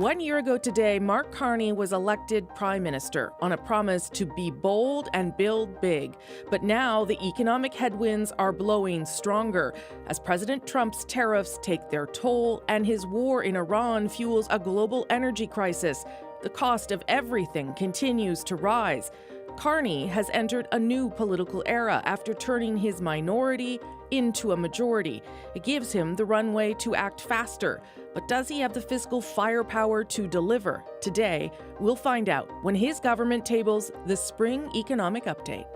1 year ago today, Mark Carney was elected Prime Minister on a promise to be bold and build big. But now the economic headwinds are blowing stronger as President Trump's tariffs take their toll and his war in Iran fuels a global energy crisis. The cost of everything continues to rise. Carney has entered a new political era after turning his minority into a majority. It gives him the runway to act faster. But does he have the fiscal firepower to deliver? Today, we'll find out when his government tables the Spring Economic Update.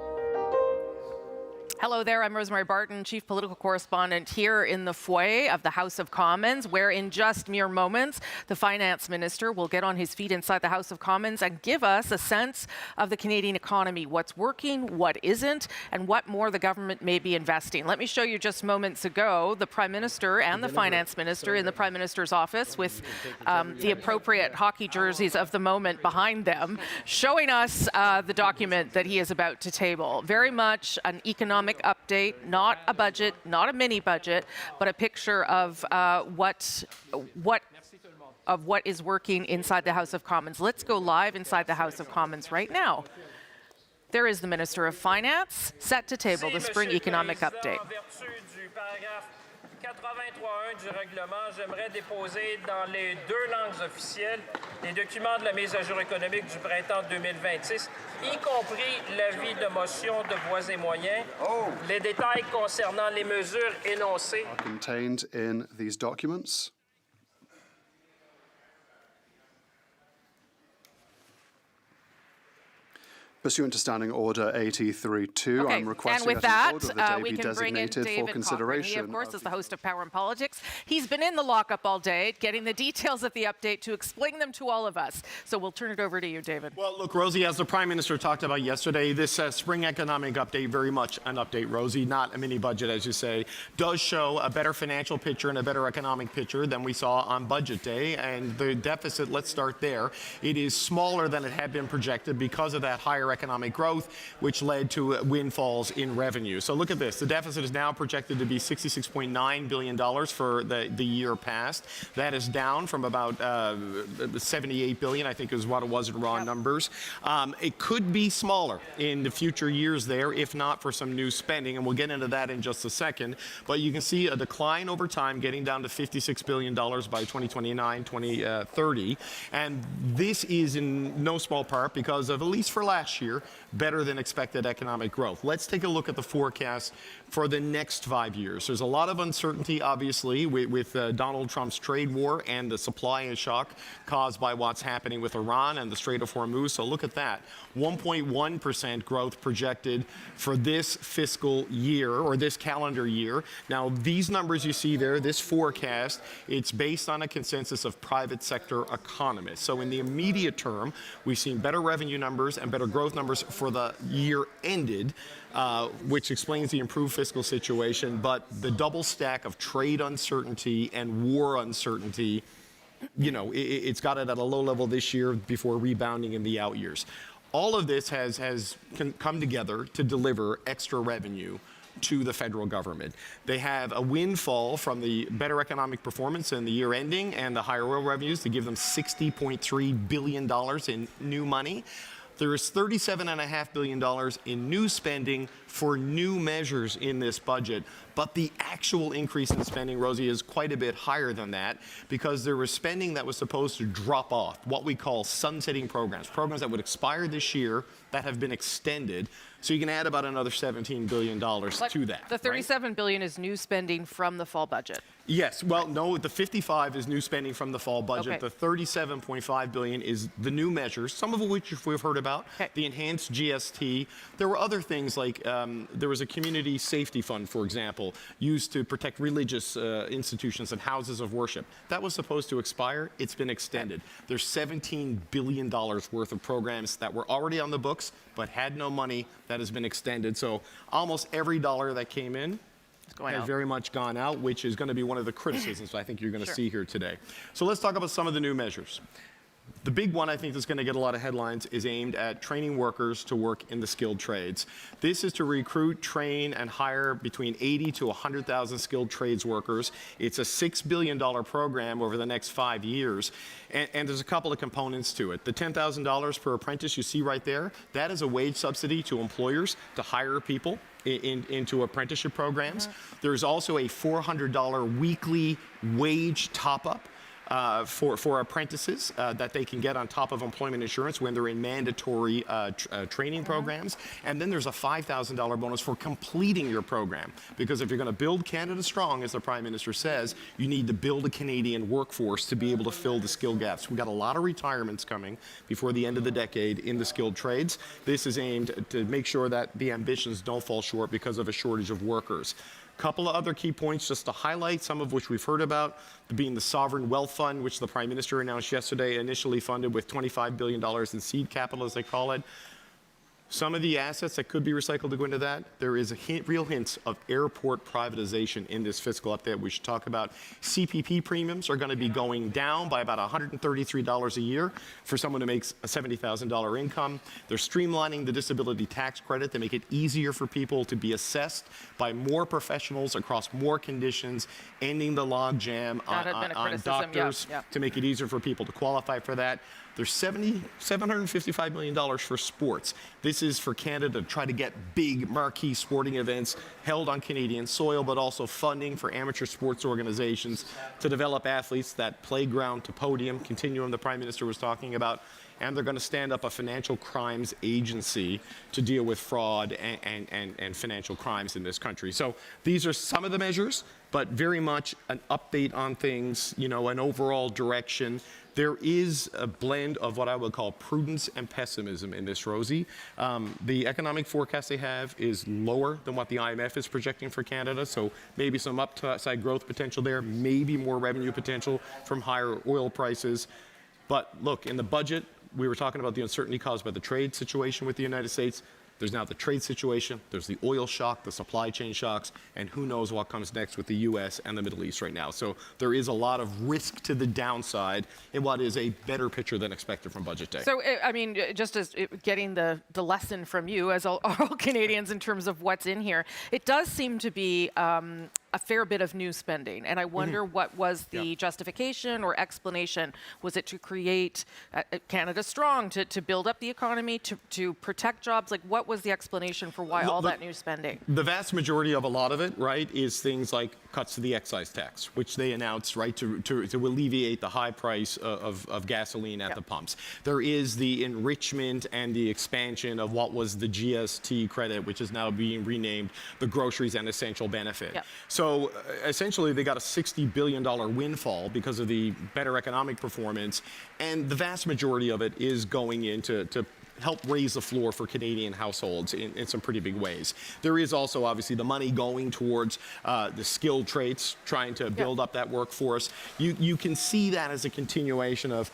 Hello there, I'm Rosemary Barton, Chief Political Correspondent here in the foyer of the House of Commons, where in just mere moments, the Finance Minister will get on his feet inside the House of Commons and give us a sense of the Canadian economy, what's working, what isn't, and what more the government may be investing. Let me show you just moments ago, the Prime Minister and the Finance Minister in the Prime Minister's office with the appropriate hockey jerseys of the moment behind them, showing us the document that he is about to table. Very much an economic update, not a budget, not a mini budget, but a picture of what is working inside the House of Commons. Let's go live inside the House of Commons right now. There is the Minister of Finance, set to table the Spring Economic Update. 83.1 du règlement, j'aimerais déposer dans les deux langues officielles les documents de la mise à jour économique du printemps 2026, y compris l'avis de motion de Bois et Moyens, les détails concernant les mesures énoncées. Contained in these documents. Pursuant to Standing Order 83.2, I'm requesting and with that that, an order of the day we be can bring in designated for David consideration. Cochrane. He, of course, is the host of Power and Politics. He's been in the lockup all day, getting the details of the update to explain them to all of us. So we'll turn it over to you, David. Well, look, Rosie, as the Prime Minister talked about yesterday, this Spring Economic Update, very much an update, Rosie, not a mini budget, as you say, does show a better financial picture and a better economic picture than we saw on Budget Day. And the deficit, let's start there. It is smaller than it had been projected because of that higher economic growth, which led to windfalls in revenue. So look at this. The deficit is now projected to be $66.9 billion for the year past. That is down from about $78 billion, I think is what it was in raw numbers. It could be smaller in the future years there, if not for some new spending, and we'll get into that in just a second. But you can see a decline over time, getting down to $56 billion by 2029, 2030. And this is in no small part because of, at least for last year, better than expected economic growth. Let's take a look at the forecast for the next 5 years. There's a lot of uncertainty, obviously, with Donald Trump's trade war and the supply shock caused by what's happening with Iran and the Strait of Hormuz. So look at that. 1.1% growth projected for this fiscal year, or this calendar year. Now, these numbers you see there, this forecast, it's based on a consensus of private sector economists. So in the immediate term, we've seen better revenue numbers and better growth numbers for the year ended, which explains the improved fiscal situation. But the double stack of trade uncertainty and war uncertainty, you know, it's got it at a low level this year before rebounding in the out years. All of this has come together to deliver extra revenue to the federal government. They have a windfall from the better economic performance in the year ending and the higher oil revenues to give them $60.3 billion in new money. There is $37.5 billion in new spending for new measures in this budget. But the actual increase in spending, Rosie, is quite a bit higher than that because there was spending that was supposed to drop off, what we call sunsetting programs, programs that would expire this year that have been extended. So you can add about another $17 billion to that. The $37 billion is new spending from the fall budget. Yes. Well, no, the 55 is new spending from the fall budget. Okay. The 37.5 billion is the new measures, some of which we've heard about, the enhanced GST. There were other things like there was a community safety fund, for example, used to protect religious institutions and houses of worship. That was supposed to expire. It's been extended. There's $17 billion worth of programs that were already on the books but had no money that has been extended. So almost every dollar that came in has very much gone out, which is going to be one of the criticisms I think you're going to see here today. So let's talk about some of the new measures. The big one I think that's going to get a lot of headlines is aimed at training workers to work in the skilled trades. This is to recruit, train, and hire between 80 to 100,000 skilled trades workers. It's a $6 billion program over the next 5 years. And there's a couple of components to it. The $10,000 per apprentice you see right there, that is a wage subsidy to employers to hire people into apprenticeship programs. There's also a $400 weekly wage top-up for apprentices that they can get on top of employment insurance when they're in mandatory training programs. And then there's a $5,000 bonus for completing your program. Because if you're going to build Canada strong, as the Prime Minister says, you need to build a Canadian workforce to be able to fill the skill gaps. We've got a lot of retirements coming before the end of the decade in the skilled trades. This is aimed to make sure that the ambitions don't fall short because of a shortage of workers. Couple of other key points just to highlight, some of which we've heard about, being the Sovereign Wealth Fund, which the Prime Minister announced yesterday, initially funded with $25 billion in seed capital, as they call it. Some of the assets that could be recycled to go into that, there is real hints of airport privatization in this fiscal update we should talk about. CPP premiums are going to be going down by about $133 a year for someone who makes a $70,000 income. They're streamlining the disability tax credit to make it easier for people to be assessed by more professionals across more conditions, ending the log jam on doctors to make it easier for people to qualify for that. There's $755 million for sports. This is for Canada to try to get big marquee sporting events held on Canadian soil, but also funding for amateur sports organizations to develop athletes, that playground to podium continuum the Prime Minister was talking about. And they're going to stand up a financial crimes agency to deal with fraud and financial crimes in this country. So these are some of the measures, but very much an update on things, an overall direction. There is a blend of what I would call prudence and pessimism in this, Rosie. The economic forecast they have is lower than what the IMF is projecting for Canada, so maybe some upside growth potential there, maybe more revenue potential from higher oil prices. But look, in the budget, we were talking about the uncertainty caused by the trade situation with the United States. There's now the trade situation, there's the oil shock, the supply chain shocks, and who knows what comes next with the U.S. and the Middle East right now. So there is a lot of risk to the downside in what is a better picture than expected from Budget Day. So, I mean, just as getting the lesson from you as all Canadians in terms of what's in here, it does seem to be a fair bit of new spending. And I wonder what was the justification or explanation. Was it to create Canada strong, to build up the economy, to protect jobs? Like, what was the explanation for why all that new spending? The vast majority of a lot of it, right, is things like cuts to the excise tax, which they announced, right, to alleviate the high price of gasoline at the pumps. There is the enrichment and the expansion of what was the GST credit, which is now being renamed the Groceries and Essential Benefit. So essentially, they got a $60 billion windfall because of the better economic performance, and the vast majority of it is going into to help raise the floor for Canadian households in some pretty big ways. There is also obviously the money going towards the skilled trades, trying to build up that workforce. You can see that as a continuation of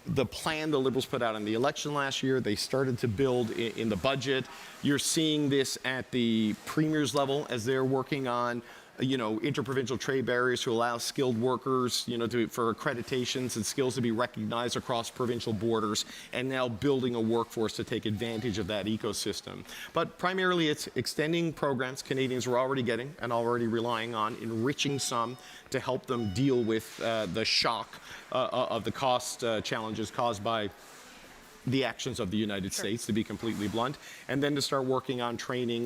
the plan the Liberals put out in the election last year. They started to build in the budget. You're seeing this at the Premier's level as they're working on interprovincial trade barriers to allow skilled workers, for accreditations and skills to be recognized across provincial borders, and now building a workforce to take advantage of that ecosystem. But primarily, it's extending programs Canadians were already getting and already relying on, enriching some to help them deal with the shock of the cost challenges caused by the actions of the United States, to be completely blunt, and then to start working on training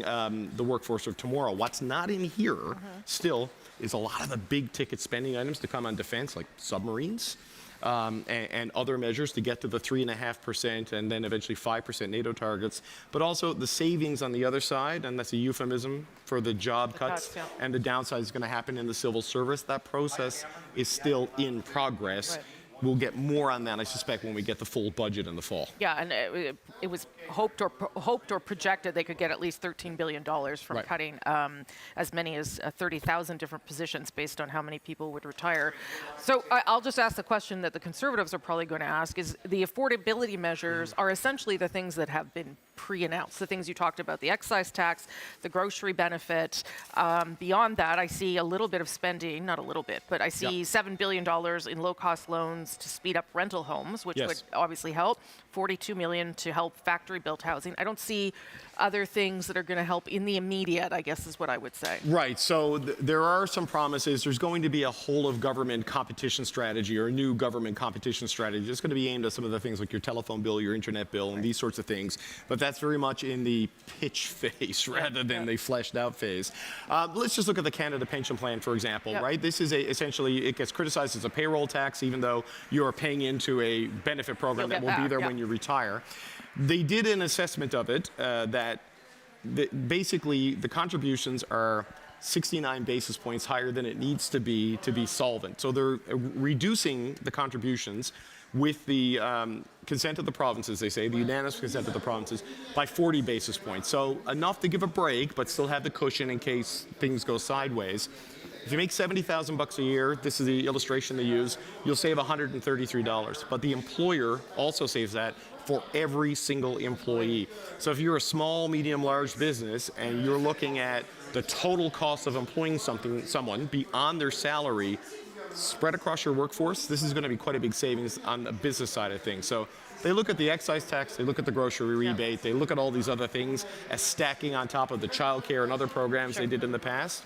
the workforce of tomorrow. What's not in here still is a lot of the big ticket spending items to come on defense, like submarines and other measures to get to the 3.5% and then eventually 5% NATO targets, but also the savings on the other side, and that's a euphemism for the job cuts, and the downside is going to happen in the civil service. That process is still in progress. We'll get more on that, I suspect, when we get the full budget in the fall. Yeah, and it was hoped or projected they could get at least $13 billion from cutting as many as 30,000 different positions based on how many people would retire. So I'll just ask the question that the Conservatives are probably going to ask, is the affordability measures are essentially the things that have been pre-announced. The things you talked about, the excise tax, the grocery benefit. Beyond that, I see a little bit of spending, not a little bit, but I see $7 billion in low-cost loans to speed up rental homes, which would obviously help. $42 million to help factory-built housing. I don't see other things that are going to help in the immediate, I guess is what I would say. Right. So there are some promises. There's going to be a whole of government competition strategy or a new government competition strategy. It's going to be aimed at some of the things like your telephone bill, your internet bill, and these sorts of things. But that's very much in the pitch phase rather than the fleshed out phase. Let's just look at the Canada Pension Plan, for example, right? This is essentially, it gets criticized as a payroll tax, even though you're paying into a benefit program that will be there when you retire. They did an assessment of it that basically the contributions are 69 basis points higher than it needs to be solvent. So they're reducing the contributions with the consent of the provinces, they say, the unanimous consent of the provinces, by 40 basis points. So enough to give a break, but still have the cushion in case things go sideways. If you make $70,000 a year, this is the illustration they use, you'll save $133. But the employer also saves that for every single employee. So if you're a small, medium, large business and you're looking at the total cost of employing someone beyond their salary, spread across your workforce, this is going to be quite a big savings on the business side of things. So they look at the excise tax, they look at the grocery rebate, they look at all these other things as stacking on top of the childcare and other programs they did in the past.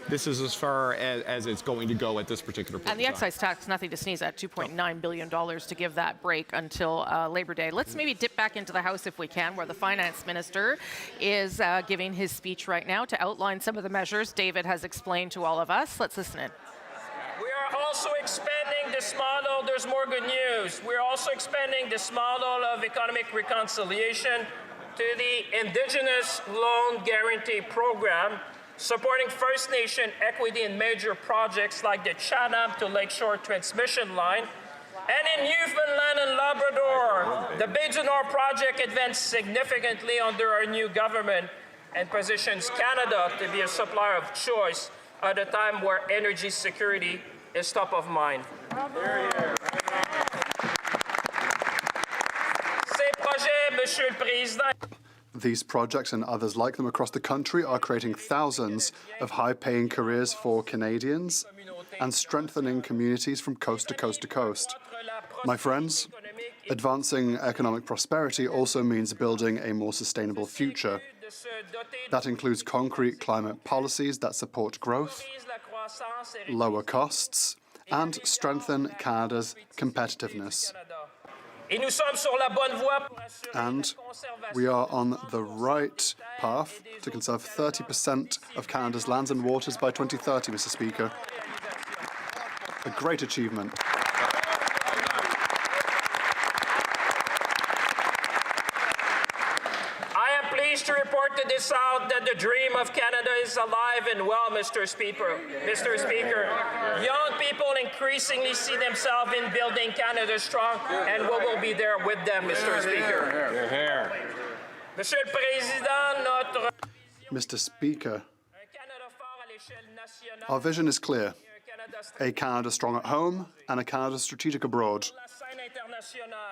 This is as far as it's going to go at this particular point. And the excise tax, nothing to sneeze at, $2.9 billion to give that break until Labor Day. Let's maybe dip back into the House if we can, where the finance minister is giving his speech right now to outline some of the measures David has explained to all of us. Let's listen in. We are also expanding this model. There's more good news. We're also expanding this model of economic reconciliation to the Indigenous Loan Guarantee Program, supporting First Nation equity in major projects like the Chatham to Lakeshore Transmission Line. And in Newfoundland and Labrador, the Bay du Nord project advanced significantly under our new government and positions Canada to be a supplier of choice at a time where energy security is top of mind. Ces projets, Monsieur le Président. These projects and others like them across the country are creating thousands of high-paying careers for Canadians and strengthening communities from coast to coast to coast. My friends, advancing economic prosperity also means building a more sustainable future. That includes concrete climate policies that support growth, lower costs, and strengthen Canada's competitiveness. And we are on the right path to conserve 30% of Canada's lands and waters by 2030, Mr. Speaker. A great achievement. I am pleased to report to this House that the dream of Canada is alive and well, Mr. Speaker. Young people increasingly see themselves in building Canada strong, and we will be there with them, Mr. Speaker. Monsieur le Président, notre... Mr. Speaker, our vision is clear. A Canada strong at home and a Canada strategic abroad.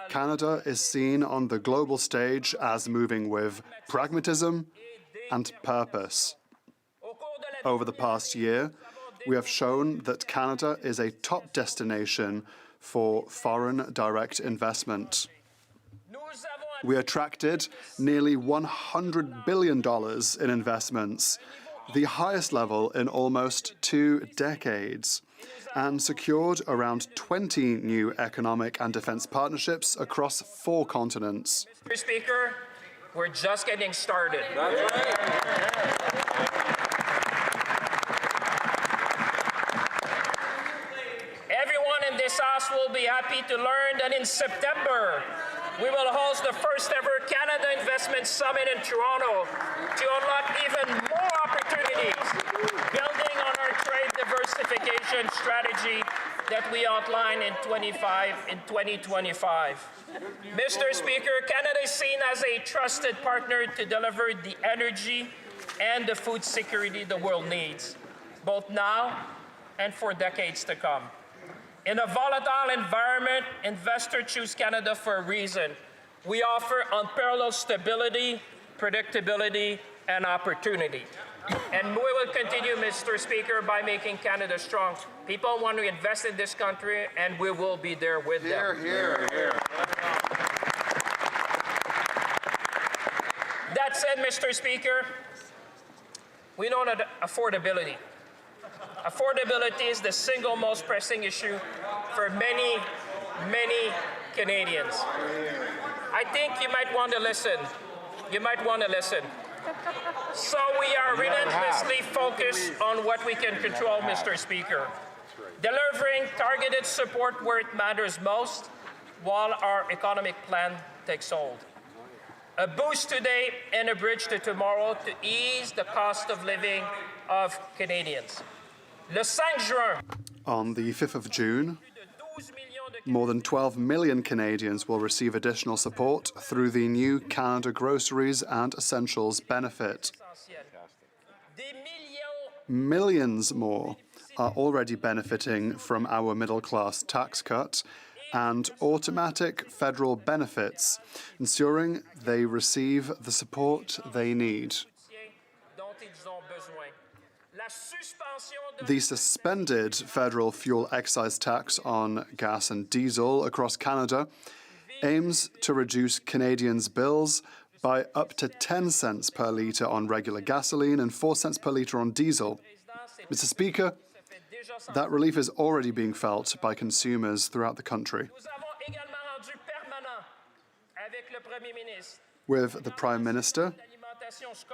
Canada is seen on the global stage as moving with pragmatism and purpose. Over the past year, we have shown that Canada is a top destination for foreign direct investment. We attracted nearly $100 billion in investments, the highest level in almost 2 decades, and secured around 20 new economic and defense partnerships across 4 continents. Mr. Speaker, we're just getting started. Everyone in this House will be happy to learn that in September, we will host the first ever Canada Investment Summit in Toronto to unlock even more opportunities, building on our trade diversification strategy that we outlined in 2025. Mr. Speaker, Canada is seen as a trusted partner to deliver the energy and the food security the world needs, both now and for decades to come. In a volatile environment, investors choose Canada for a reason. We offer unparalleled stability, predictability, and opportunity. And we will continue, Mr. Speaker, by making Canada strong. People want to invest in this country, and we will be there with them. That said, Mr. Speaker, we know that affordability is the single most pressing issue for many, many Canadians. I think you might want to listen. So we are relentlessly focused on what we can control, Mr. Speaker. Delivering targeted support where it matters most while our economic plan takes hold. A boost today and a bridge to tomorrow to ease the cost of living of Canadians. Le 5 juin. On the 5th of June, more than 12 million Canadians will receive additional support through the new Canada Groceries and Essentials benefit. Millions more are already benefiting from our middle-class tax cut and automatic federal benefits, ensuring they receive the support they need. The suspended federal fuel excise tax on gas and diesel across Canada aims to reduce Canadians' bills by up to 10 cents per litre on regular gasoline and 4 cents per litre on diesel. Mr. Speaker, that relief is already being felt by consumers throughout the country. With the Prime Minister,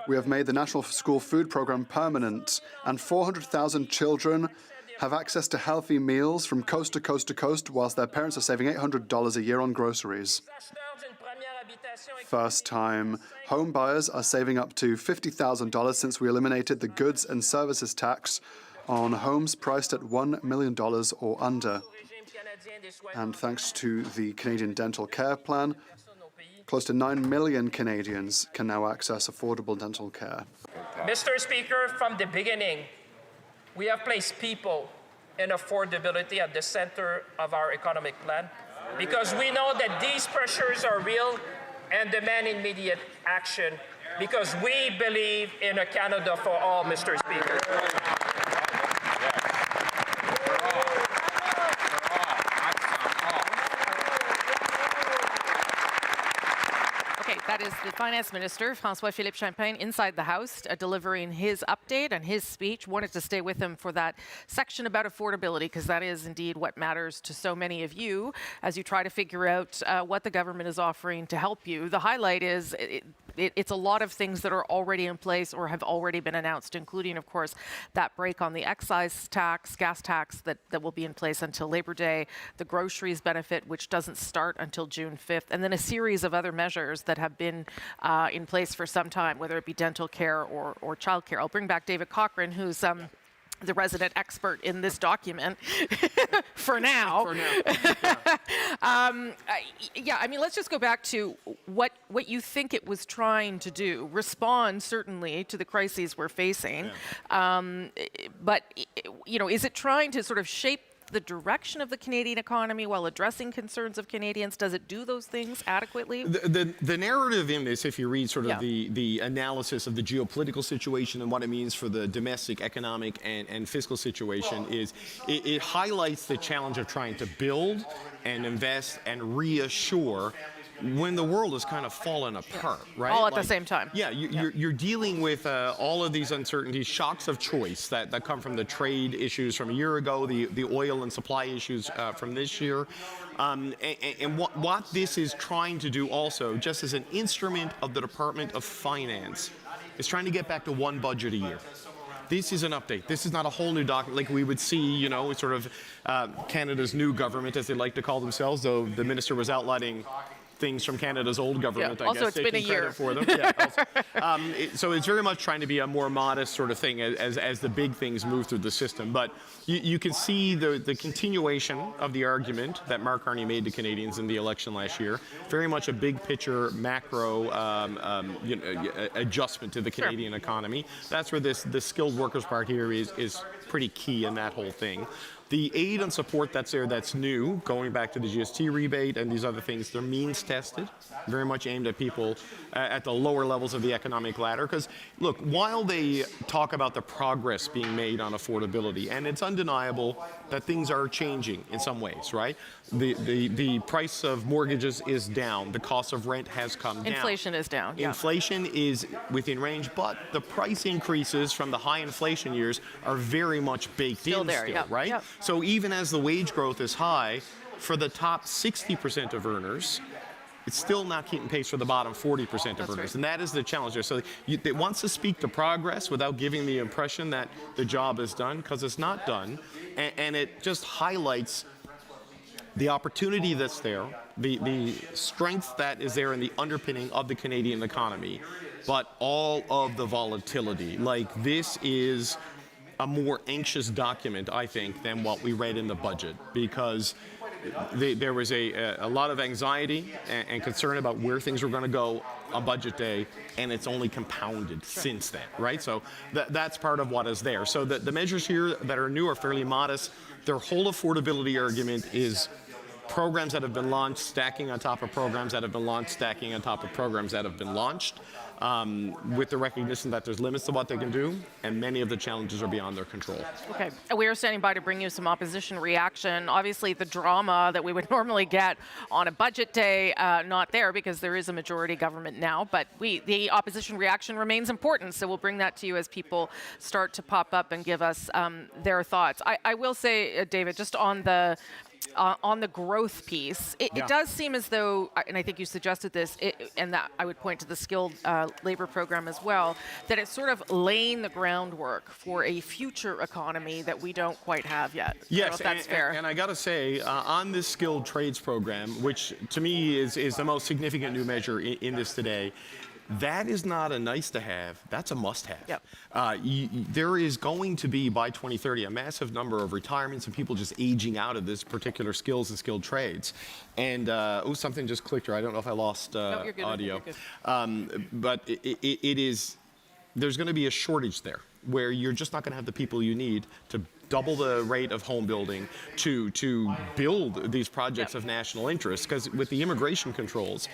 we have made the National School Food Programme permanent, and 400,000 children have access to healthy meals from coast to coast to coast, whilst their parents are saving $800 a year on groceries. First-time home buyers are saving up to $50,000 since we eliminated the goods and services tax on homes priced at $1 million or under. And thanks to the Canadian Dental Care Plan, close to 9 million Canadians can now access affordable dental care. Mr. Speaker, from the beginning, we have placed people and affordability at the center of our economic plan because we know that these pressures are real and demand immediate action because we believe in a Canada for all, Mr. Speaker. That is the Finance Minister, François-Philippe Champagne, inside the House, delivering his update and his speech. Wanted to stay with him for that section about affordability, because that is indeed what matters to so many of you as you try to figure out what the government is offering to help you. The highlight is it's a lot of things that are already in place or have already been announced, including, of course, that break on the excise tax, gas tax that will be in place until Labor Day, the groceries benefit, which doesn't start until June 5th, and then a series of other measures that have been in place for some time, whether it be dental care or child care. I'll bring back David Cochrane, who's the resident expert in this document for now. Yeah, I mean, let's just go back to what you think it was trying to do. Respond, certainly, to the crises we're facing. Yeah. But, you know, is it trying to sort of shape the direction of the Canadian economy while addressing concerns of Canadians? Does it do those things adequately? The narrative in this, if you read sort of the analysis of the geopolitical situation and what it means for the domestic, economic, and fiscal situation, is it highlights the challenge of trying to build and invest and reassure when the world is kind of fallen apart, right? All at the same time. Yeah, you're dealing with all of these uncertainties, shocks of choice that come from the trade issues from a year ago, the oil and supply issues from this year. And what this is trying to do also, just as an instrument of the Department of Finance, is trying to get back to one budget a year. This is an update. This is not a whole new document like we would see, you know, sort of Canada's new government, as they like to call themselves, though the minister was outlining things from Canada's old government. Yeah. Also, it's been a year for them. Yeah, so it's very much trying to be a more modest sort of thing as the big things move through the system. But you can see the continuation of the argument that Mark Carney made to Canadians in the election last year. Very much a big picture macro adjustment to the Canadian economy. That's where the skilled workers part here is pretty key in that whole thing. The aid and support that's there that's new, going back to the GST rebate and these other things, they're means tested, very much aimed at people at the lower levels of the economic ladder. Because, look, while they talk about the progress being made on affordability, and it's undeniable that things are changing in some ways, right? The price of mortgages is down. The cost of rent has come down. Inflation is down. Yeah. Inflation is within range, but the price increases from the high inflation years are very much baked in there, still, yep, right? yep. So even as the wage growth is high, for the top 60% of earners, it's still not keeping pace for the bottom 40% of earners. Right. And that is the challenge there. So it wants to speak to progress without giving the impression that the job is done, because it's not done. And it just highlights the opportunity that's there, the strength that is there in the underpinning of the Canadian economy, but all of the volatility. Like, this is a more anxious document, I think, than what we read in the budget, because there was a lot of anxiety and concern about where things were going to go on budget day, and it's only compounded since then, right? So that's part of what is there. So the measures here that are new are fairly modest. Their whole affordability argument is programs that have been launched, stacking on top of programs that have been launched, stacking on top of programs that have been launched, with the recognition that there's limits to what they can do, and many of the challenges are beyond their control. Okay, we are standing by to bring you some opposition reaction. Obviously, the drama that we would normally get on a budget day, not there because there is a majority government now, but the opposition reaction remains important, so we'll bring that to you as people start to pop up and give us their thoughts. I will say, David, just on the growth piece, it does seem as though, and I think you suggested this, and that I would point to the skilled labor program as well, that it's sort of laying the groundwork for a future economy that we don't quite have yet. Yes, I don't know if that's fair. And I got to say, on this skilled trades program, which to me is the most significant new measure in this today, that is not a nice to have, that's a must have. Yep. There is going to be, by 2030, a massive number of retirements and people just aging out of this particular skills and skilled trades. And, something just clicked here. I don't know if I lost you're good. audio. You're good. But there's going to be a shortage there where you're just not going to have the people you need to double the rate of home building to build these projects of national interest. Because with the immigration controls,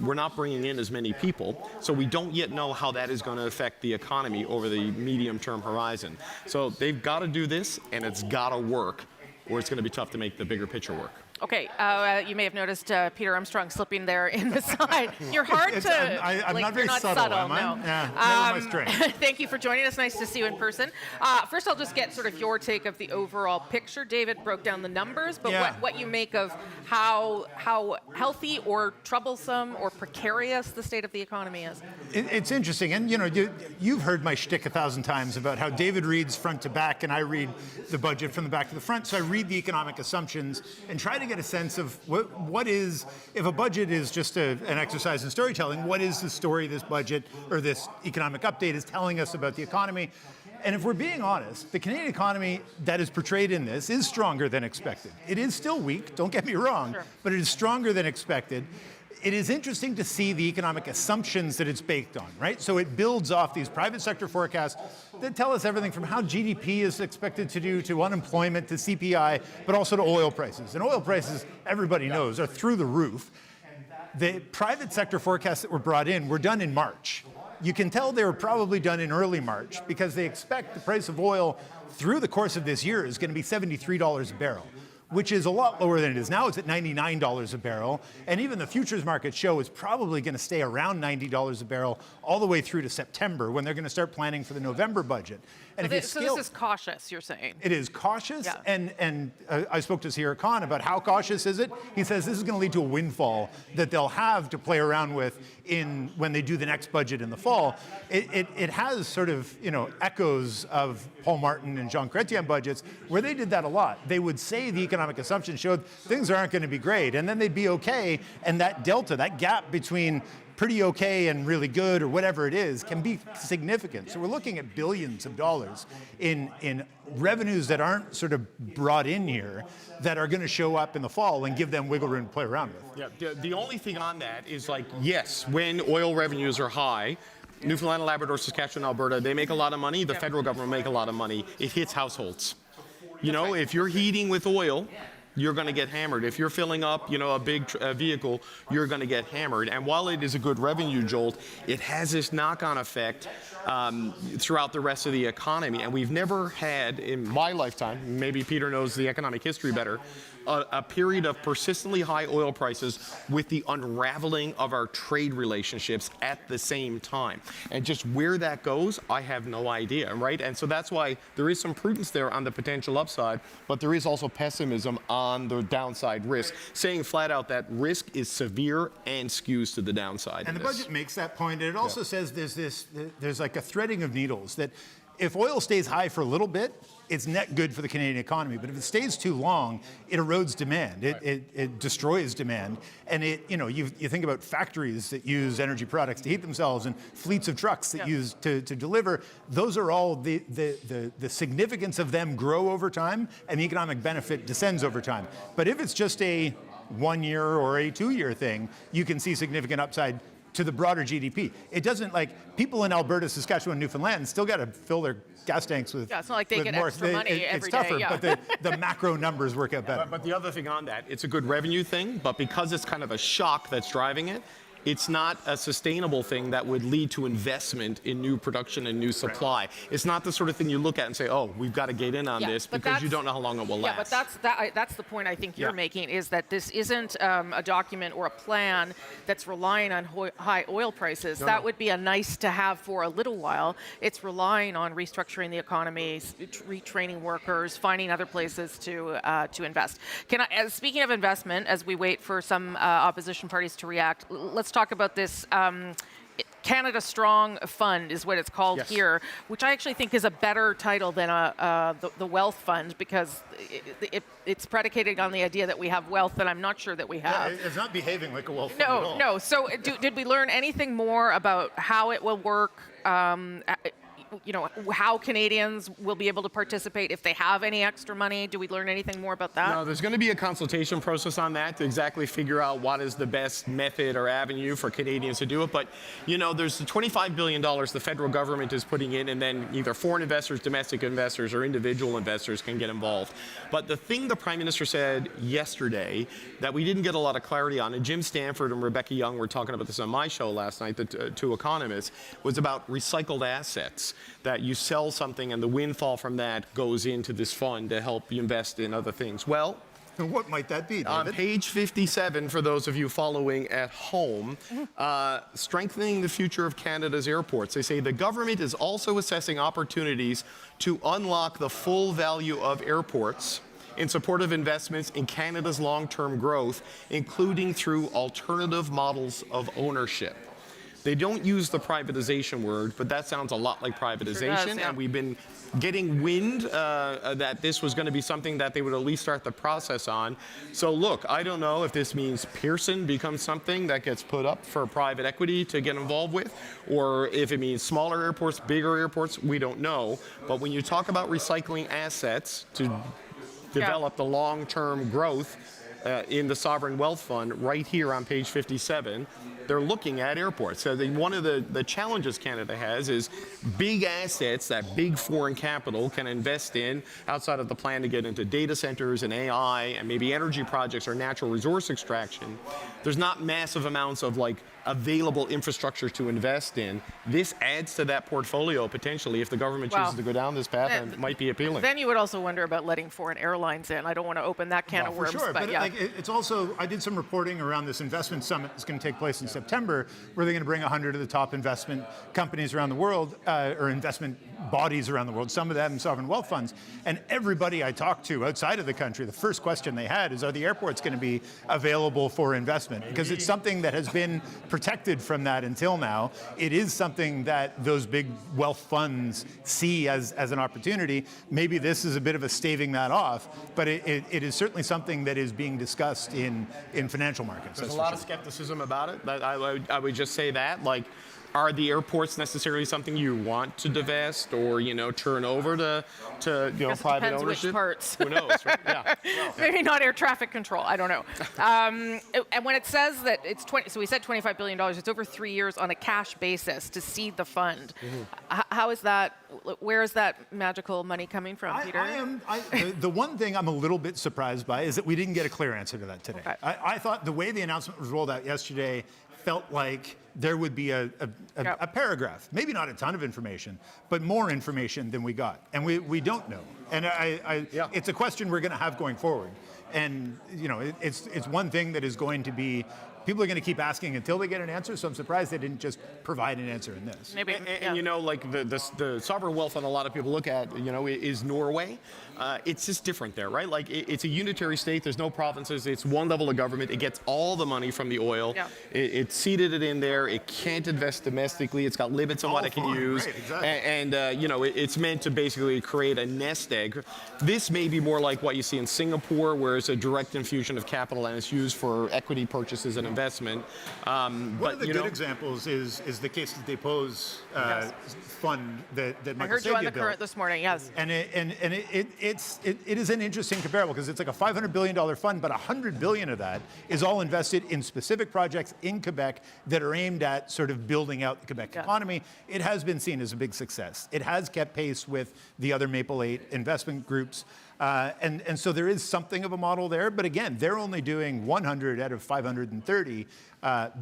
we're not bringing in as many people, so we don't yet know how that is going to affect the economy over the medium-term horizon. So they've got to do this, and it's got to work, or it's going to be tough to make the bigger picture work. Okay, you may have noticed Peter Armstrong slipping there in the side. You're hard to. I'm not very you're not subtle, am I? no. Yeah, my strength. Thank you for joining us. Nice to see you in person. First, I'll just get sort of your take of the overall picture. David broke down the numbers, but what you make of how healthy or troublesome or precarious the state of the economy is. It's interesting, and you've heard my shtick 1,000 times about how David reads front to back, and I read the budget from the back to the front. So I read the economic assumptions and try to get a sense of what is, if a budget is just an exercise in storytelling, what is the story this budget or this economic update is telling us about the economy? And if we're being honest, the Canadian economy that is portrayed in this is stronger than expected. It is still weak, don't get me wrong, but it is stronger than expected. It is interesting to see the economic assumptions that it's baked on, right? So it builds off these private sector forecasts that tell us everything from how GDP is expected to do, to unemployment, to CPI, but also to oil prices. And oil prices, everybody knows, are through the roof. The private sector forecasts that were brought in were done in March. You can tell they were probably done in early March because they expect the price of oil through the course of this year is going to be $73 a barrel, which is a lot lower than it is now. It's at $99 a barrel. And even the futures market show is probably going to stay around $90 a barrel all the way through to September when they're going to start planning for the November budget. And So this is cautious, you're saying? It is cautious, and I spoke to Sierra Khan about how cautious is it. He says this is going to lead to a windfall that they'll have to play around with when they do the next budget in the fall. It has sort of echoes of Paul Martin and Jean Chrétien budgets where they did that a lot. They would say the economic assumptions showed things aren't going to be great, and then they'd be okay, and that delta, that gap between pretty okay and really good or whatever it is can be significant. So we're looking at billions of dollars in revenues that aren't sort of brought in here that are going to show up in the fall and give them wiggle room to play around with. Yeah, the only thing on that is yes, when oil revenues are high, Newfoundland, Labrador, Saskatchewan, Alberta, they make a lot of money. The federal government make a lot of money. It hits households. You know, if you're heating with oil, you're going to get hammered. If you're filling up, a big vehicle, you're going to get hammered. And while it is a good revenue jolt, it has this knock-on effect throughout the rest of the economy. And we've never had, in my lifetime, maybe Peter knows the economic history better, a period of persistently high oil prices with the unraveling of our trade relationships at the same time. And just where that goes, I have no idea, right? And so that's why there is some prudence there on the potential upside, but there is also pessimism on the downside risk, saying flat out that risk is severe and skews to the downside. And the budget makes that point, and it also says there's like a threading of needles, that if oil stays high for a little bit, it's net good for the Canadian economy. But if it stays too long, it erodes demand. It destroys demand. And you think about factories that use energy products to heat themselves and fleets of trucks that use to deliver. Those are all the significance of them grow over time, and the economic benefit descends over time. But if it's just a 1 year or a 2 year thing, you can see significant upside to the broader GDP. It doesn't, like, people in Alberta, Saskatchewan, Newfoundland still got to fill their gas tanks with. Yeah, it's not like they get more, extra money every it's tougher, day. Yeah. But the macro numbers work out better. But the other thing on that, it's a good revenue thing, but because it's kind of a shock that's driving it, it's not a sustainable thing that would lead to investment in new production and new supply. Right. It's not the sort of thing you look at and say, oh, we've got to get in on this, because you don't know how long it will last. Yeah, but that's the point I think you're making, is that this isn't a document or a plan that's relying on high oil prices. That would be a nice to have for a little while. It's relying on restructuring the economy, retraining workers, finding other places to invest. Speaking of investment, as we wait for some opposition parties to react, let's talk about this Canada Strong Fund is what it's called here, which I actually think is a better title than the Wealth Fund, because it's predicated on the idea that we have wealth that I'm not sure that we have. Yeah, it's not behaving like a wealth fund at all. No. So did we learn anything more about how it will work? How Canadians will be able to participate if they have any extra money? Do we learn anything more about that? No, there's going to be a consultation process on that to exactly figure out what is the best method or avenue for Canadians to do it. But, there's the $25 billion the federal government is putting in, and then either foreign investors, domestic investors, or individual investors can get involved. But the thing the Prime Minister said yesterday that we didn't get a lot of clarity on, and Jim Stanford and Rebecca Young were talking about this on my show last night, the two economists, was about recycled assets. That you sell something and the windfall from that goes into this fund to help you invest in other things. Well, what might that be, David? On page 57, for those of you following at home, strengthening the future of Canada's airports. They say the government is also assessing opportunities to unlock the full value of airports in support of investments in Canada's long-term growth, including through alternative models of ownership. They don't use the privatization word, but that sounds a lot like privatization. Sure does, yeah. And we've been getting wind that this was going to be something that they would at least start the process on. So look, I don't know if this means Pearson becomes something that gets put up for private equity to get involved with, or if it means smaller airports, bigger airports, we don't know. But when you talk about recycling assets to develop the long-term growth in the Sovereign Wealth Fund, right here on page 57, they're looking at airports. So one of the challenges Canada has is big assets that big foreign capital can invest in outside of the plan to get into data centers and AI and maybe energy projects or natural resource extraction. There's not massive amounts of available infrastructure to invest in. This adds to that portfolio potentially if the government chooses to go down this path, and it might be appealing. Then you would also wonder about letting foreign airlines in. I don't want to open that can of worms. For sure, but it's also, I did some reporting around this investment summit that's going to take place in September, where they're going to bring 100 of the top investment companies around the world, or investment bodies around the world, some of them sovereign wealth funds. And everybody I talked to outside of the country, the first question they had is, are the airports going to be available for investment? Because it's something that has been protected from that until now. It is something that those big wealth funds see as an opportunity. Maybe this is a bit of a staving that off, but it is certainly something that is being discussed in financial markets. There's a lot of skepticism about it. I would just say that, Are the airports necessarily something you want to divest or, turn over to private depends ownership? which parts. Who knows, right? Yeah. Maybe not air traffic control. I don't know. And when it says that it's so we said $25 billion. It's over 3 years on a cash basis to seed the fund. How is that? Where is that magical money coming from, Peter? The one thing I'm a little bit surprised by is that we didn't get a clear answer to that today. Okay. I thought the way the announcement was rolled out yesterday felt like there would be a paragraph, maybe not a ton of information, but more information than we got. And we don't know. And it's a question we're going to have going forward. And, it's one thing that is going to be, people are going to keep asking until they get an answer, so I'm surprised they didn't just provide an answer in this. Maybe, and the sovereign wealth fund a lot of people look at, is Norway. It's just different there, right? Like it's a unitary state. There's no provinces. It's one level of government. It gets all the money from the oil. Yeah. It seeded it in there. It can't invest domestically. It's got limits on what it can use. Right, exactly. And it's meant to basically create a nest egg. This may be more like what you see in Singapore, where it's a direct infusion of capital and it's used for equity purchases and investment. One of the good examples is the Caisse de Dépôts fund that Michael I heard you on the built. Current this morning, yes. And it is an interesting comparable because it's like a $500 billion fund, but $100 billion of that is all invested in specific projects in Quebec that are aimed at sort of building out the Quebec economy. It has been seen as a big success. It has kept pace with the other Maple 8 investment groups. And so there is something of a model there, but again, they're only doing 100 out of $530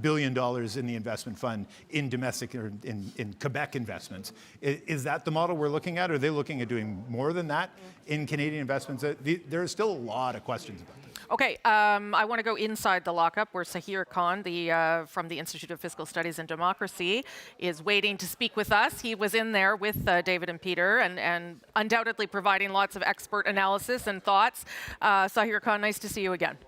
billion in the investment fund in domestic or in Quebec investments. Is that the model we're looking at? Are they looking at doing more than that in Canadian investments? There are still a lot of questions about this. Okay, I want to go inside the lockup where Sahir Khan, from the Institute of Fiscal Studies and Democracy, is waiting to speak with us. He was in there with David and Peter and undoubtedly providing lots of expert analysis and thoughts. Sahir Khan, nice to see you again.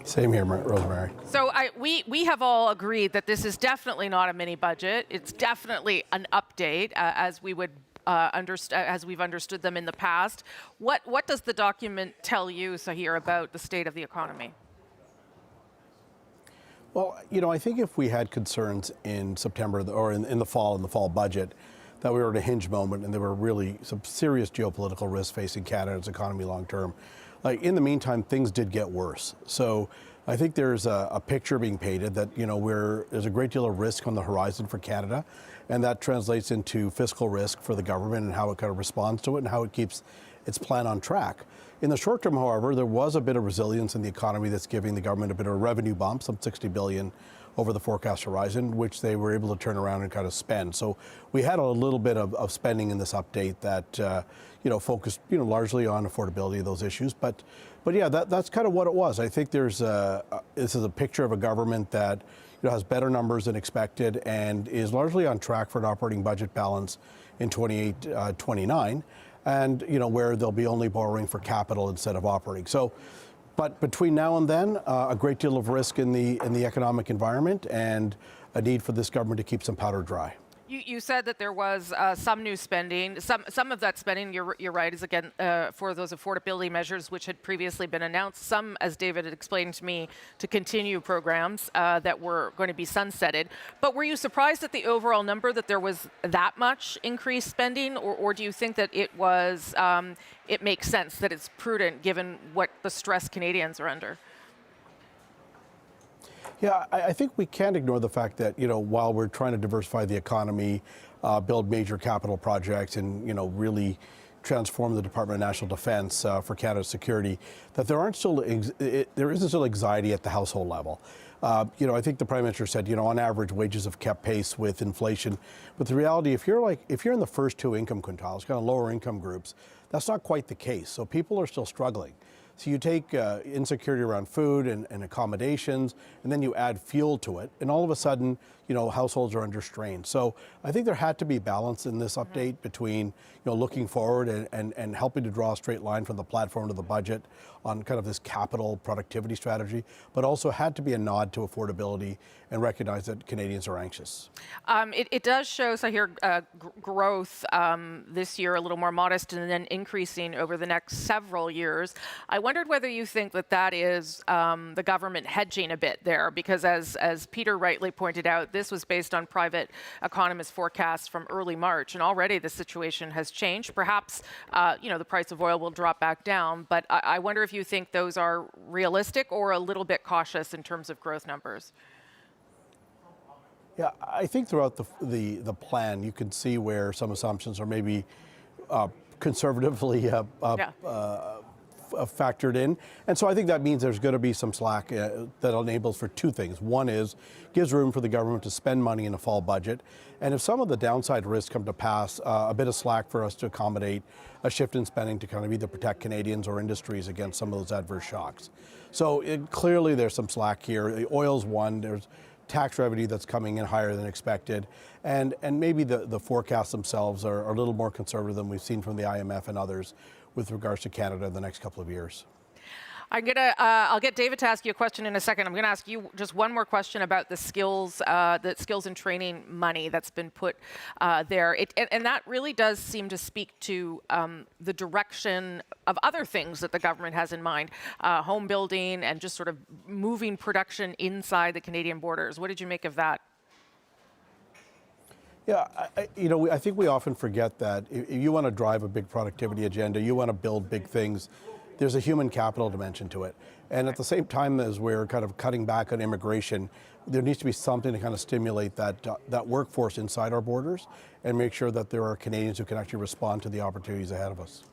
Same here, Rosemary. So we have all agreed that this is definitely not a mini budget. It's definitely an update, as we would as we've understood them in the past. What does the document tell you, Sahir, about the state of the economy? Well, I think if we had concerns in September or in the fall budget, that we were at a hinge moment and there were really some serious geopolitical risks facing Canada's economy long term. Like in the meantime, things did get worse. So I think there's a picture being painted that, there's a great deal of risk on the horizon for Canada, and that translates into fiscal risk for the government and how it kind of responds to it and how it keeps its plan on track. In the short term, however, there was a bit of resilience in the economy that's giving the government a bit of a revenue bump, some $60 billion over the forecast horizon, which they were able to turn around and kind of spend. So we had a little bit of spending in this update that, focused, largely on affordability of those issues. But yeah, that's kind of what it was. I think this is a picture of a government that has better numbers than expected and is largely on track for an operating budget balance in 28-29, and where they'll be only borrowing for capital instead of operating. So, but between now and then, a great deal of risk in the economic environment and a need for this government to keep some powder dry. You said that there was some new spending. Some of that spending, you're right, is again for those affordability measures which had previously been announced. Some, as David had explained to me, to continue programs that were going to be sunsetted. But were you surprised at the overall number that there was that much increased spending, or do you think that it was it makes sense that it's prudent given what the stress Canadians are under? Yeah, I think we can't ignore the fact that, while we're trying to diversify the economy, build major capital projects and, really transform the Department of National Defence for Canada's security, that there isn't still anxiety at the household level. I think the Prime Minister said, on average, wages have kept pace with inflation. But the reality, if you're in the first two income quintiles, kind of lower income groups, that's not quite the case. So people are still struggling. So you take insecurity around food and accommodations, and then you add fuel to it, and all of a sudden, households are under strain. So I think there had to be balance in this update between, looking forward and helping to draw a straight line from the platform to the budget on kind of this capital productivity strategy, but also had to be a nod to affordability and recognize that Canadians are anxious. It does show, so here, growth this year a little more modest and then increasing over the next several years. I wonder wondered whether you think that is the government hedging a bit there, because as Peter rightly pointed out, this was based on private economist forecasts from early March, and already the situation has changed. Perhaps, the price of oil will drop back down, but I wonder if you think those are realistic or a little bit cautious in terms of growth numbers. Yeah, I think throughout the plan, you can see where some assumptions are maybe conservatively factored in. And so I think that means there's going to be some slack that enables for two things. One is gives room for the government to spend money in a fall budget. And if some of the downside risks come to pass, a bit of slack for us to accommodate a shift in spending to kind of either protect Canadians or industries against some of those adverse shocks. So clearly there's some slack here. The oil's one. There's tax revenue that's coming in higher than expected, and maybe the forecasts themselves are a little more conservative than we've seen from the IMF and others with regards to Canada in the next couple of years. I'll get David to ask you a question in a second. I'm going to ask you just one more question about the skills and training money that's been put there. And that really does seem to speak to the direction of other things that the government has in mind, home building and just sort of moving production inside the Canadian borders. What did you make of that? Yeah, I think we often forget that if you want to drive a big productivity agenda, you want to build big things, there's a human capital dimension to it. And at the same time as we're kind of cutting back on immigration, there needs to be something to kind of stimulate that workforce inside our borders and make sure that there are Canadians who can actually respond to the opportunities ahead of us.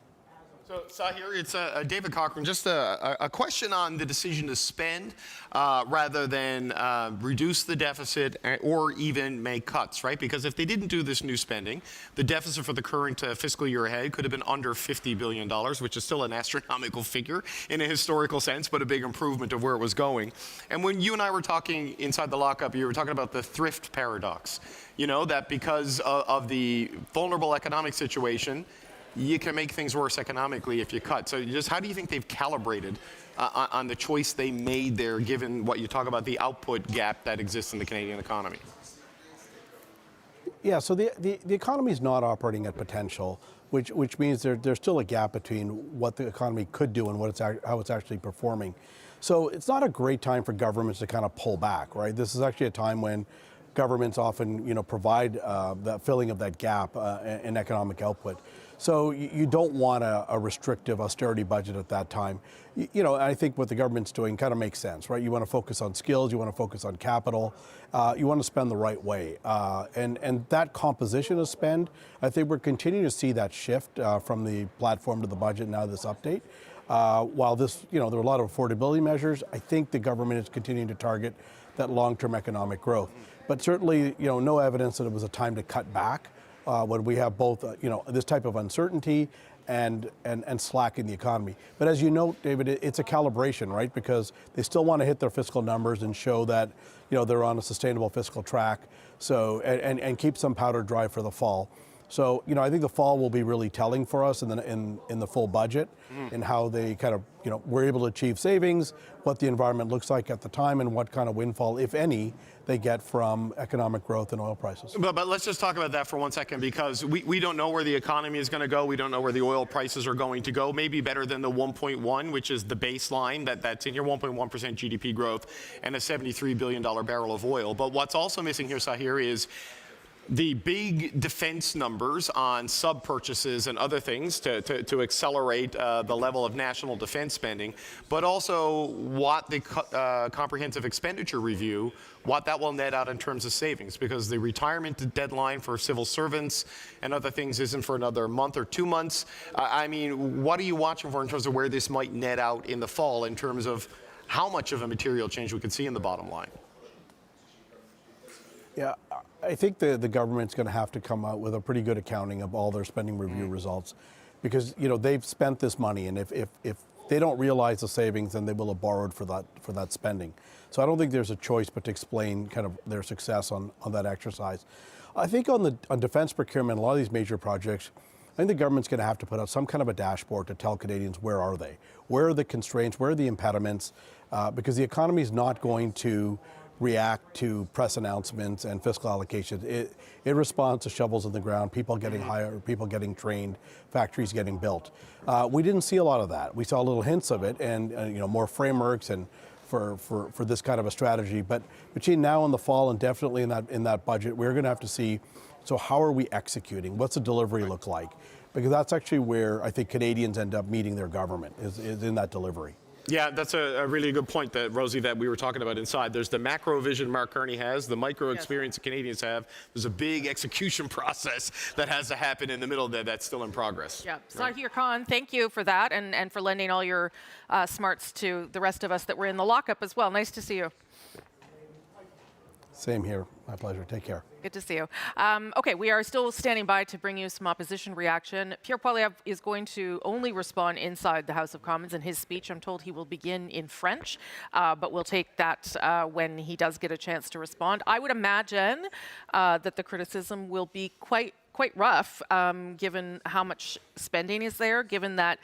So, Sahir, it's David Cochrane. Just a question on the decision to spend rather than reduce the deficit or even make cuts, right? Because if they didn't do this new spending, the deficit for the current fiscal year ahead could have been under $50 billion, which is still an astronomical figure in a historical sense, but a big improvement of where it was going. And when you and I were talking inside the lockup, you were talking about the thrift paradox. That because of the vulnerable economic situation, you can make things worse economically if you cut. So how do you think they've calibrated on the choice they made there, given what you talk about, the output gap that exists in the Canadian economy? Yeah, so the economy is not operating at potential, which means there's still a gap between what the economy could do and how it's actually performing. So it's not a great time for governments to kind of pull back, right? This is actually a time when governments often, provide that filling of that gap in economic output. So you don't want a restrictive austerity budget at that time. I think what the government's doing kind of makes sense, right? You want to focus on skills, you want to focus on capital, you want to spend the right way. And that composition of spend, I think we're continuing to see that shift from the platform to the budget now, this update. While this, there are a lot of affordability measures, I think the government is continuing to target that long-term economic growth. But certainly, no evidence that it was a time to cut back. When we have both, this type of uncertainty and slack in the economy. But as you note, David, it's a calibration, right? Because they still want to hit their fiscal numbers and show that, they're on a sustainable fiscal track. So, and keep some powder dry for the fall. So, I think the fall will be really telling for us in the full budget and how they kind of, were able to achieve savings, what the environment looks like at the time, and what kind of windfall, if any, they get from economic growth and oil prices. But let's just talk about that for 1 second, because we don't know where the economy is going to go. We don't know where the oil prices are going to go. Maybe better than the 1.1, which is the baseline that's in here, 1.1% GDP growth and a $73 billion barrel of oil. But what's also missing here, Sahir, is the big defense numbers on sub-purchases and other things to accelerate the level of national defense spending, but also what the comprehensive expenditure review, what that will net out in terms of savings, because the retirement deadline for civil servants and other things isn't for another month or 2 months. What are you watching for in terms of where this might net out in the fall in terms of how much of a material change we could see in the bottom line? Yeah, I think the government's going to have to come out with a pretty good accounting of all their spending review results, because they've spent this money, and if they don't realize the savings, then they will have borrowed for that spending. So I don't think there's a choice but to explain kind of their success on that exercise. I think on defense procurement, a lot of these major projects, I think the government's going to have to put out some kind of a dashboard to tell Canadians where are they, where are the constraints, where are the impediments, because the economy is not going to react to press announcements and fiscal allocations. It responds to shovels in the ground, people getting hired, people getting trained, factories getting built. We didn't see a lot of that. We saw little hints of it, and more frameworks and for this kind of a strategy. But between now and the fall, and definitely in that budget, we're going to have to see. So how are we executing? What's the delivery look like? Because that's actually where I think Canadians end up meeting their government is in that delivery. Yeah, that's a really good point, that Rosie, that we were talking about inside. There's the macro vision Mark Carney has, the micro experience that Canadians have. There's a big execution process that has to happen in the middle that's still in progress. Yeah, Sahir Khan, thank you for that and for lending all your smarts to the rest of us that were in the lockup as well. Nice to see you. Same here. My pleasure. Take care. Good to see you. Okay, we are still standing by to bring you some opposition reaction. Pierre Poilievre is going to only respond inside the House of Commons in his speech. I'm told he will begin in French, but we'll take that when he does get a chance to respond. I would imagine that the criticism will be quite rough, given how much spending is there, given that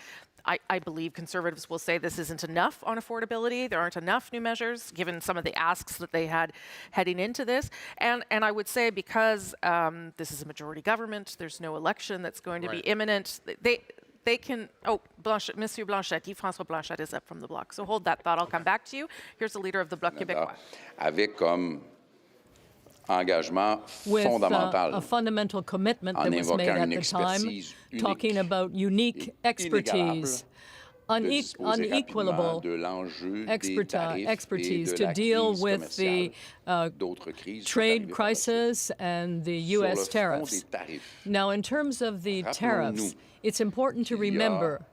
I believe Conservatives will say this isn't enough on affordability. There aren't enough new measures, given some of the asks that they had heading into this. And I would say because this is a majority government, there's no election that's going to be imminent. They can. Oh, Blanchet, Monsieur Blanchet, Yves-François Blanchet is up from the Bloc. So hold that thought. I'll come back to you. Here's the leader of the Bloc Quebecois. Avec comme engagement with fondamental a fundamental commitment that was made at the time, talking about unique expertise, unequalable expertise to deal with the trade crisis and the U.S. tariffs. Now, in terms of the tariffs, it's important to remember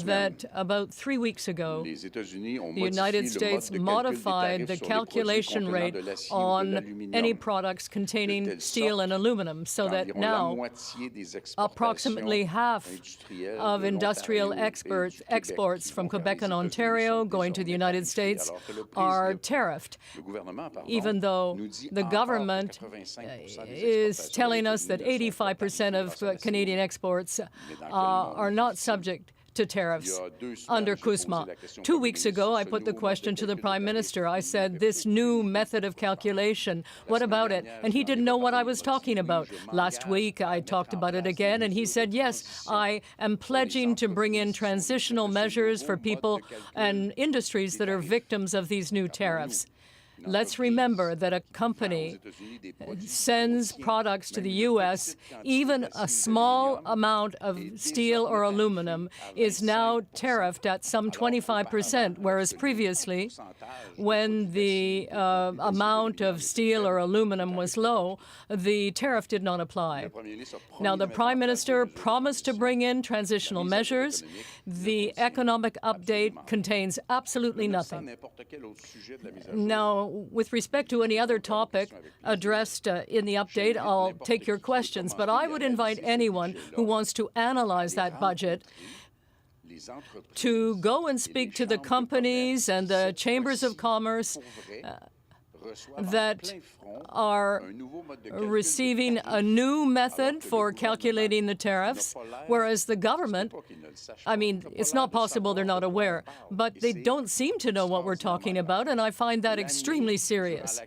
that about 3 weeks ago, the United States modified the calculation rate on any products containing steel and aluminum, so that now approximately half of industrial exports from Quebec and Ontario going to the United States are tariffed, even though the government is telling us that 85% of Canadian exports are not subject to tariffs under CUSMA. 2 weeks ago, I put the question to the Prime Minister. I said, this new method of calculation, what about it? And he didn't know what I was talking about. Last week, I talked about it again, and he said, yes, I am pledging to bring in transitional measures for people and industries that are victims of these new tariffs. Let's remember that a company sends products to the U.S., even a small amount of steel or aluminum is now tariffed at some 25%, whereas previously, when the amount of steel or aluminum was low, the tariff did not apply. Now, the Prime Minister promised to bring in transitional measures. The economic update contains absolutely nothing. Now, with respect to any other topic addressed in the update, I'll take your questions, but I would invite anyone who wants to analyze that budget to go and speak to the companies and the chambers of commerce that are receiving a new method for calculating the tariffs, whereas the government, I mean, it's not possible they're not aware, but they don't seem to know what we're talking about, and I find that extremely serious.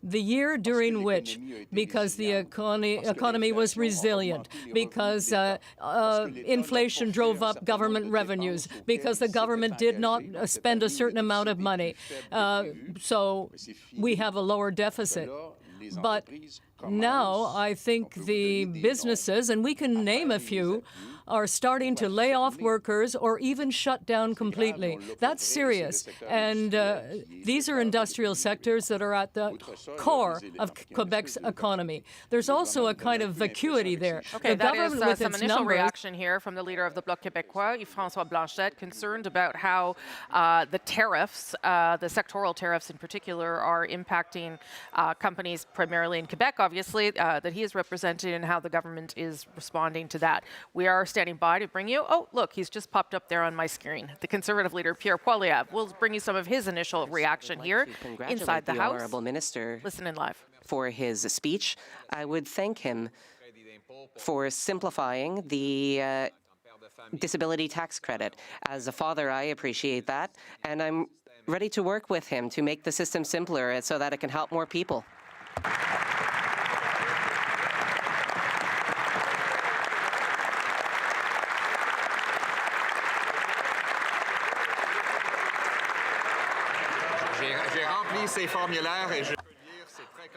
The year during which, because the economy was resilient, because inflation drove up government revenues, because the government did not spend a certain amount of money, so we have a lower deficit. But now I think the businesses, and we can name a few, are starting to lay off workers or even shut down completely. That's serious. And these are industrial sectors that are at the core of Quebec's economy. There's also a kind of vacuity there. Okay, that is some initial reaction here from the leader of the Bloc Quebecois, Yves-François Blanchet, concerned about how the tariffs, the sectoral tariffs in particular, are impacting companies primarily in Quebec, obviously, that he is representing, and how the government is responding to that. We are standing by to bring you, oh, look, he's just popped up there on my screen. The Conservative leader, Pierre Poilievre, will bring you some of his initial reaction here inside the House. Honourable Minister, listen in live. For his speech. I would thank him for simplifying the disability tax credit. As a father, I appreciate that, and I'm ready to work with him to make the system simpler so that it can help more people.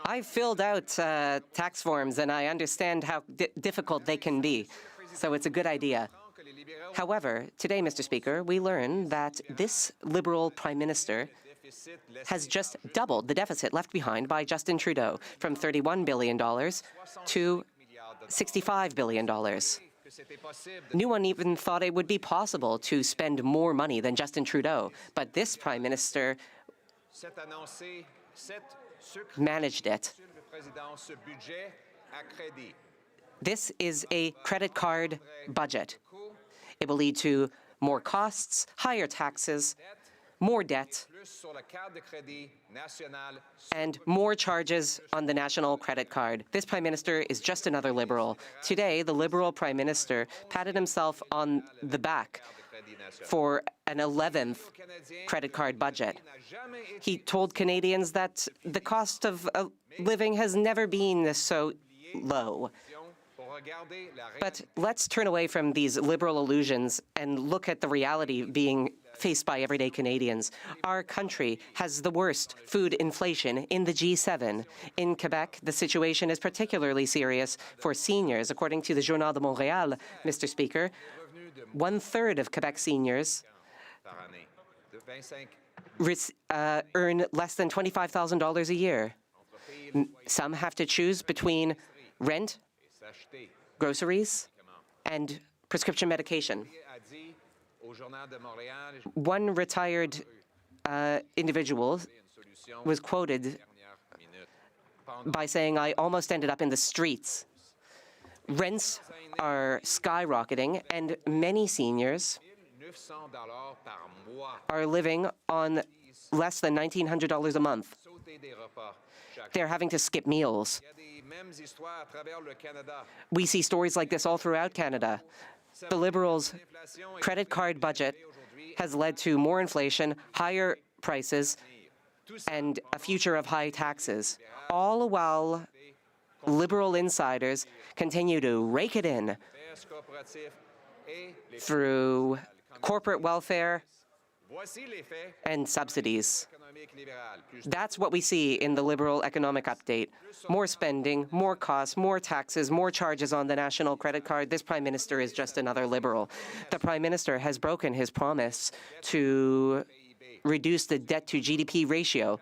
I filled out tax forms, and I understand how difficult they can be, so it's a good idea. However, today, Mr. Speaker, we learn that this Liberal Prime Minister has just doubled the deficit left behind by Justin Trudeau, from $31 billion to $65 billion. No one even thought it would be possible to spend more money than Justin Trudeau, but this Prime Minister managed it. This is a credit card budget. It will lead to more costs, higher taxes, more debt, and more charges on the national credit card. This Prime Minister is just another Liberal. Today, the Liberal Prime Minister patted himself on the back for an 11th credit card budget. He told Canadians that the cost of living has never been so low. But let's turn away from these liberal illusions and look at the reality being faced by everyday Canadians. Our country has the worst food inflation in the G7. In Quebec, the situation is particularly serious for seniors. According to the Journal de Montréal, Mr. Speaker, 1/3 of Quebec seniors earn less than $25,000 a year. Some have to choose between rent, groceries, and prescription medication. One retired individual was quoted by saying, "I almost ended up in the streets." Rents are skyrocketing, and many seniors are living on less than $1,900 a month. They're having to skip meals. We see stories like this all throughout Canada. The Liberals' credit card budget has led to more inflation, higher prices, and a future of high taxes, all while Liberal insiders continue to rake it in through corporate welfare and subsidies. That's what we see in the Liberal economic update. More spending, more costs, more taxes, more charges on the national credit card. This Prime Minister is just another Liberal. The Prime Minister has broken his promise to reduce the debt-to-GDP ratio.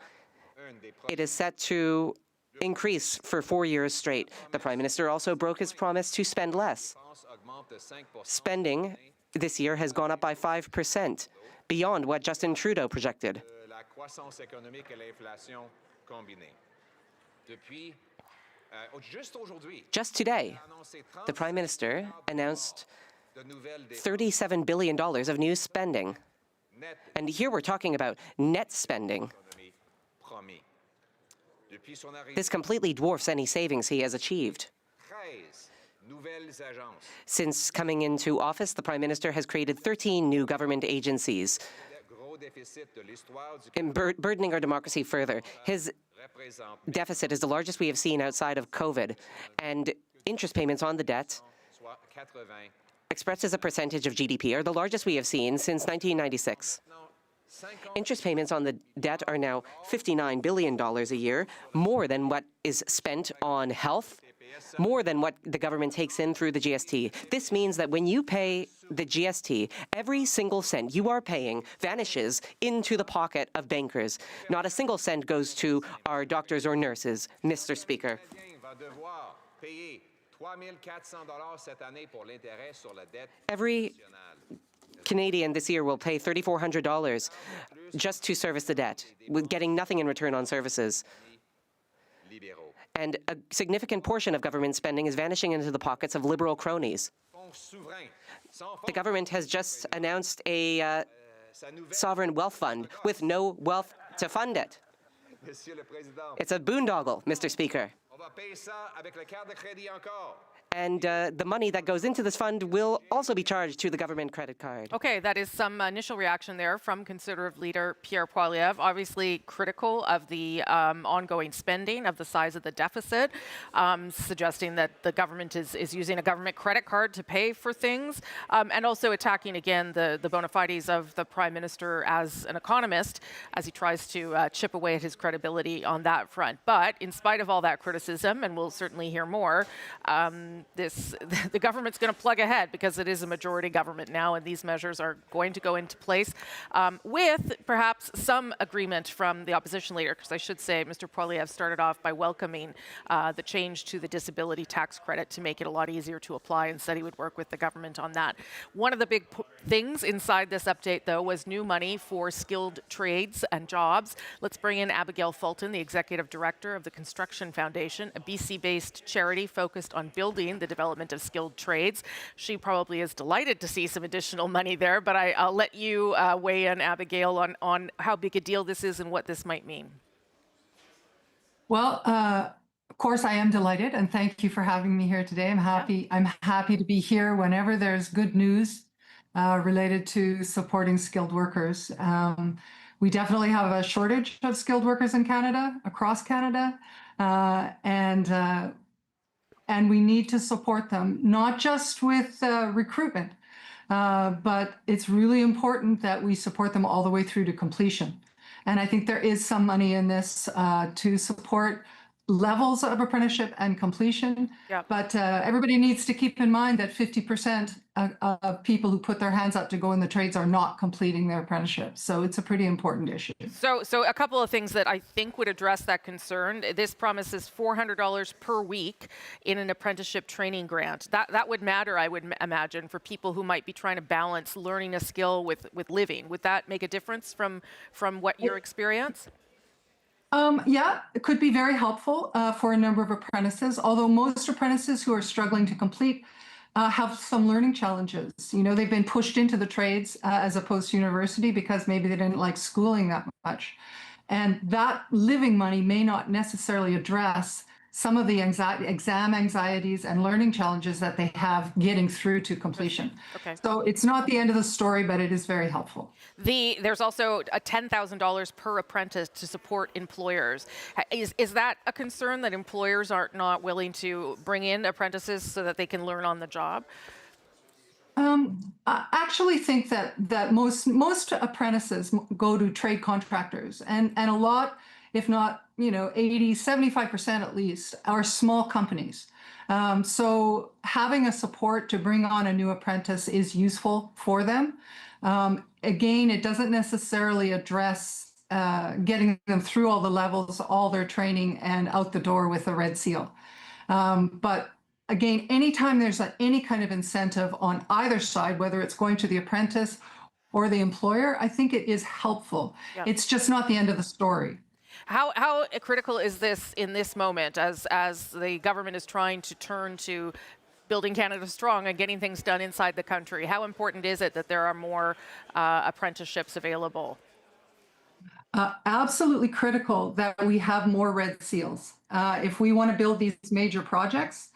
It is set to increase for 4 years straight. The Prime Minister also broke his promise to spend less. Spending this year has gone up by 5%, beyond what Justin Trudeau projected. Just today, the Prime Minister announced $37 billion of new spending. And here we're talking about net spending. This completely dwarfs any savings he has achieved. Since coming into office, the Prime Minister has created 13 new government agencies, burdening our democracy further. His deficit is the largest we have seen outside of COVID, and interest payments on the debt, expressed as a percentage of GDP, are the largest we have seen since 1996. Interest payments on the debt are now $59 billion a year, more than what is spent on health, more than what the government takes in through the GST. This means that when you pay the GST, every single cent you are paying vanishes into the pocket of bankers. Not a single cent goes to our doctors or nurses, Mr. Speaker. Every Canadian this year will pay $3,400 just to service the debt, with getting nothing in return on services. And a significant portion of government spending is vanishing into the pockets of Liberal cronies. The government has just announced a sovereign wealth fund with no wealth to fund it. It's a boondoggle, Mr. Speaker. and the money that goes into this fund will also be charged to the government credit card. Okay, that is some initial reaction there from Conservative leader Pierre Poilievre, obviously critical of the ongoing spending, of the size of the deficit, suggesting that the government is using a government credit card to pay for things, and also attacking again the bona fides of the Prime Minister as an economist, as he tries to chip away at his credibility on that front. But in spite of all that criticism, and we'll certainly hear more, the government's going to plug ahead because it is a majority government now, and these measures are going to go into place with perhaps some agreement from the opposition leader, because I should say Mr. Poilievre started off by welcoming the change to the disability tax credit to make it a lot easier to apply, and said he would work with the government on that. One of the big things inside this update, though, was new money for skilled trades and jobs. Let's bring in Abigail Fulton, the Executive Director of the Construction Foundation, a BC-based charity focused on building the development of skilled trades. She probably is delighted to see some additional money there, but I'll let you weigh in, Abigail, on how big a deal this is and what this might mean. Well, of course, I am delighted, and thank you for having me here today. I'm happy to be here whenever there's good news related to supporting skilled workers. We definitely have a shortage of skilled workers in Canada, across Canada, and we need to support them, not just with recruitment, but it's really important that we support them all the way through to completion. And I think there is some money in this to support levels of apprenticeship and completion. Yep. But everybody needs to keep in mind that 50% of people who put their hands up to go in the trades are not completing their apprenticeship. So it's a pretty important issue. So a couple of things that I think would address that concern. This promises $400 per week in an apprenticeship training grant. That would matter, I would imagine, for people who might be trying to balance learning a skill with living. Would that make a difference from what your experience? Yeah, it could be very helpful for a number of apprentices, although most apprentices who are struggling to complete have some learning challenges. You know, they've been pushed into the trades as opposed to university because maybe they didn't like schooling that much. And that living money may not necessarily address some of the exam anxieties and learning challenges that they have getting through to completion. Okay. So it's not the end of the story, but it is very helpful. There's also a $10,000 per apprentice to support employers. Is that a concern, that employers are not willing to bring in apprentices so that they can learn on the job? I actually think that most apprentices go to trade contractors, and a lot, if not 80, 75% at least, are small companies. So having a support to bring on a new apprentice is useful for them. Again, it doesn't necessarily address getting them through all the levels, all their training, and out the door with a red seal. But again, anytime there's any kind of incentive on either side, whether it's going to the apprentice or the employer, I think it is helpful. Yeah. It's just not the end of the story. How critical is this in this moment as the government is trying to turn to building Canada strong and getting things done inside the country? How important is it that there are more apprenticeships available? Absolutely critical that we have more red seals. If we want to build these major projects,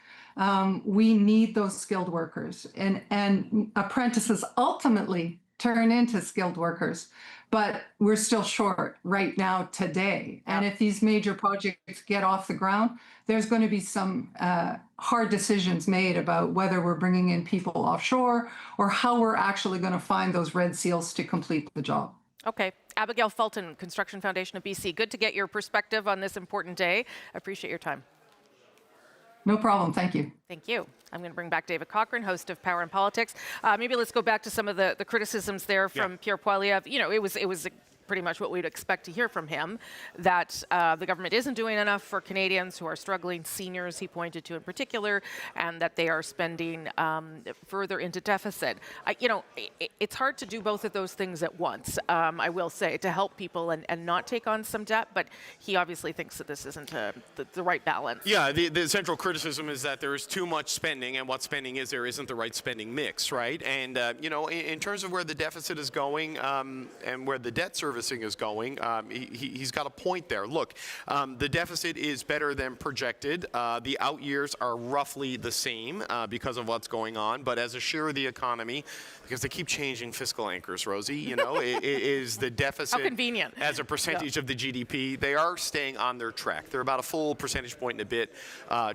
we need those skilled workers, and apprentices ultimately turn into skilled workers. But we're still short right now today. And if these major projects get off the ground, there's going to be some hard decisions made about whether we're bringing in people offshore or how we're actually going to find those red seals to complete the job. Okay. Abigail Fulton, Construction Foundation of BC. Good to get your perspective on this important day. I appreciate your time. No problem. Thank you. Thank you. I'm going to bring back David Cochrane, host of Power and Politics. Maybe let's go back to some of the criticisms there from Pierre Poilievre. It was pretty much what we'd expect to hear from him, that the government isn't doing enough for Canadians who are struggling, seniors he pointed to in particular, and that they are spending further into deficit. It's hard to do both of those things at once, I will say, to help people and not take on some debt, but he obviously thinks that this isn't the right balance. Yeah, the central criticism is that there is too much spending, and what spending is there isn't the right spending mix, right? And, in terms of where the deficit is going and where the debt service servicing is going. He's got a point there. Look, the deficit is better than projected. The out years are roughly the same because of what's going on. But as a share of the economy, because they keep changing fiscal anchors, Rosie, you know, is the deficit How convenient. as a percentage of the GDP. They are staying on their track. They're about a full percentage point and a bit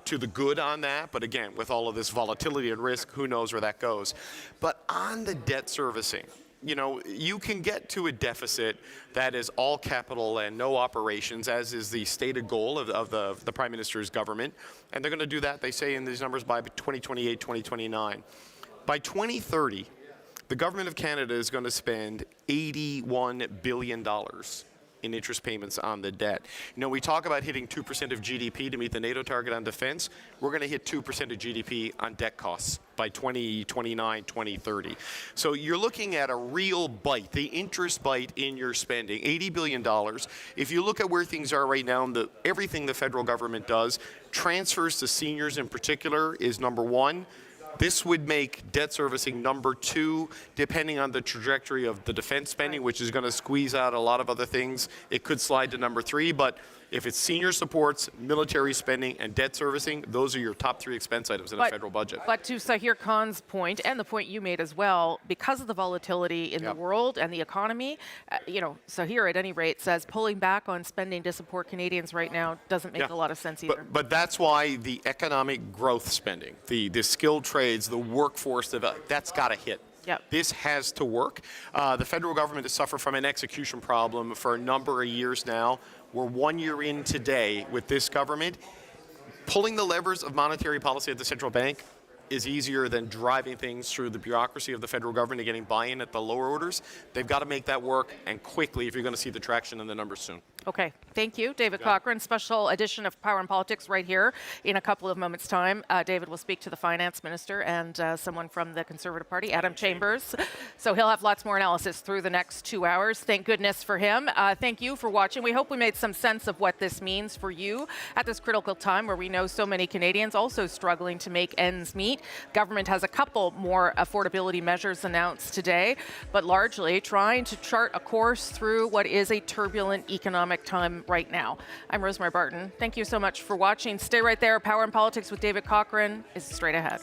to the good on that. But again, with all of this volatility and risk, who knows where that goes. But on the debt servicing, you know, you can get to a deficit that is all capital and no operations, as is the stated goal of the Prime Minister's government. And they're going to do that, they say in these numbers, by 2028, 2029. By 2030, the government of Canada is going to spend $81 billion in interest payments on the debt. You know, we talk about hitting 2% of GDP to meet the NATO target on defense. We're going to hit 2% of GDP on debt costs by 2029, 2030. So you're looking at a real bite, the interest bite in your spending, $80 billion. If you look at where things are right now, and everything the federal government does, transfers to seniors in particular is number one. This would make debt servicing number two, depending on the trajectory of the defense spending, which is going to squeeze out a lot of other things. It could slide to number three, but if it's senior supports, military spending, and debt servicing, those are your top three expense items in a federal budget. But to Sahir Khan's point, and the point you made as well, because of the volatility in the world and the economy, you know, Sahir at any rate says pulling back on spending to support Canadians right now doesn't make a lot of sense either. But that's why the economic growth spending, the skilled trades, the workforce, that's got to hit. Yep. This has to work. The federal government has suffered from an execution problem for a number of years now. We're 1 year in today with this government. Pulling the levers of monetary policy at the central bank is easier than driving things through the bureaucracy of the federal government and getting buy-in at the lower orders. They've got to make that work, and quickly, if you're going to see the traction in the numbers soon. Okay, thank you, David Cochrane. Special edition of Power and Politics right here in a couple of moments' time. David will speak to the finance minister and someone from the Conservative Party, Adam Chambers. So he'll have lots more analysis through the next 2 hours. Thank goodness for him. Thank you for watching. We hope we made some sense of what this means for you at this critical time where we know so many Canadians also struggling to make ends meet. Government has a couple more affordability measures announced today, but largely trying to chart a course through what is a turbulent economic time right now. I'm Rosemary Barton. Thank you so much for watching. Stay right there. Power and Politics with David Cochrane is straight ahead.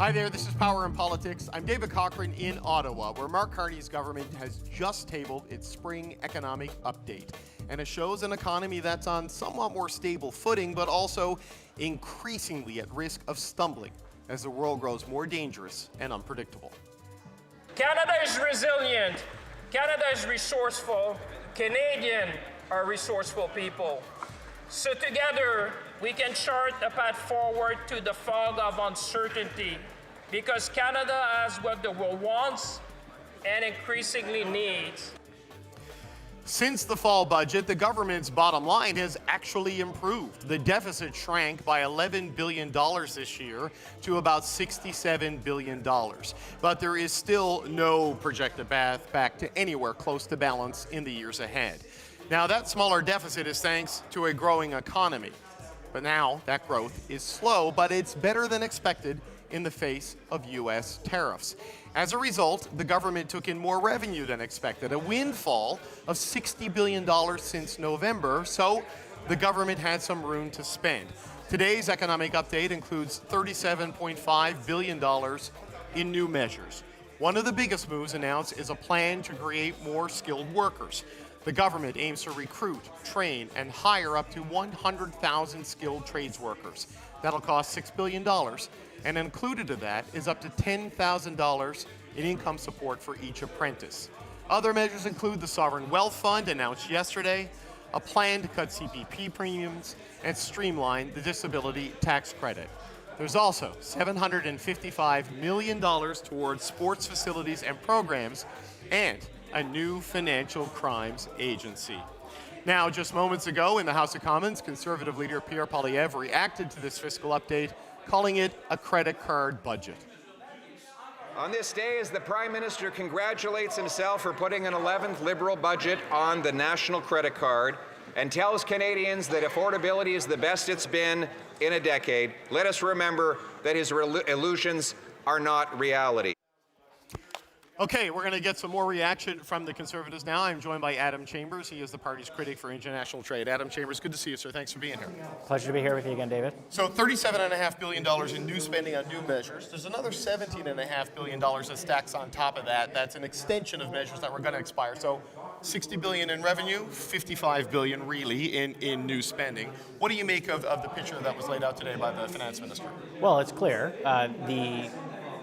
Hi there, this is Power and Politics. I'm David Cochrane in Ottawa, where Mark Carney's government has just tabled its spring economic update. And it shows an economy that's on somewhat more stable footing, but also increasingly at risk of stumbling as the world grows more dangerous and unpredictable. Canada is resilient. Canada is resourceful. Canadians are resourceful people. So together, we can chart a path forward to the fog of uncertainty, because Canada has what the world wants and increasingly needs. Since the fall budget, the government's bottom line has actually improved. The deficit shrank by $11 billion this year to about $67 billion. But there is still no projected path back to anywhere close to balance in the years ahead. Now, that smaller deficit is thanks to a growing economy. But now that growth is slow, but it's better than expected in the face of U.S. tariffs. As a result, the government took in more revenue than expected, a windfall of $60 billion since November, so the government had some room to spend. Today's economic update includes $37.5 billion in new measures. One of the biggest moves announced is a plan to create more skilled workers. The government aims to recruit, train, and hire up to 100,000 skilled trades workers. That'll cost $6 billion. And included in that is up to $10,000 in income support for each apprentice. Other measures include the Sovereign Wealth Fund, announced yesterday, a plan to cut CPP premiums, and streamline the disability tax credit. There's also $755 million towards sports facilities and programs, and a new financial crimes agency. Now, just moments ago in the House of Commons, Conservative leader Pierre Poilievre reacted to this fiscal update, calling it a credit card budget. On this day, as the Prime Minister congratulates himself for putting an 11th Liberal budget on the national credit card and tells Canadians that affordability is the best it's been in a decade, let us remember that his illusions are not reality. Okay, we're going to get some more reaction from the Conservatives now. I'm joined by Adam Chambers. He is the party's critic for international trade. Adam Chambers, good to see you, sir. Thanks for being here. Pleasure to be here with you again, David. So $37.5 billion in new spending on new measures. There's another $17.5 billion that stacks on top of that. That's an extension of measures that were going to expire. So $60 billion in revenue, $55 billion really in new spending. What do you make of the picture that was laid out today by the finance minister? Well, it's clear.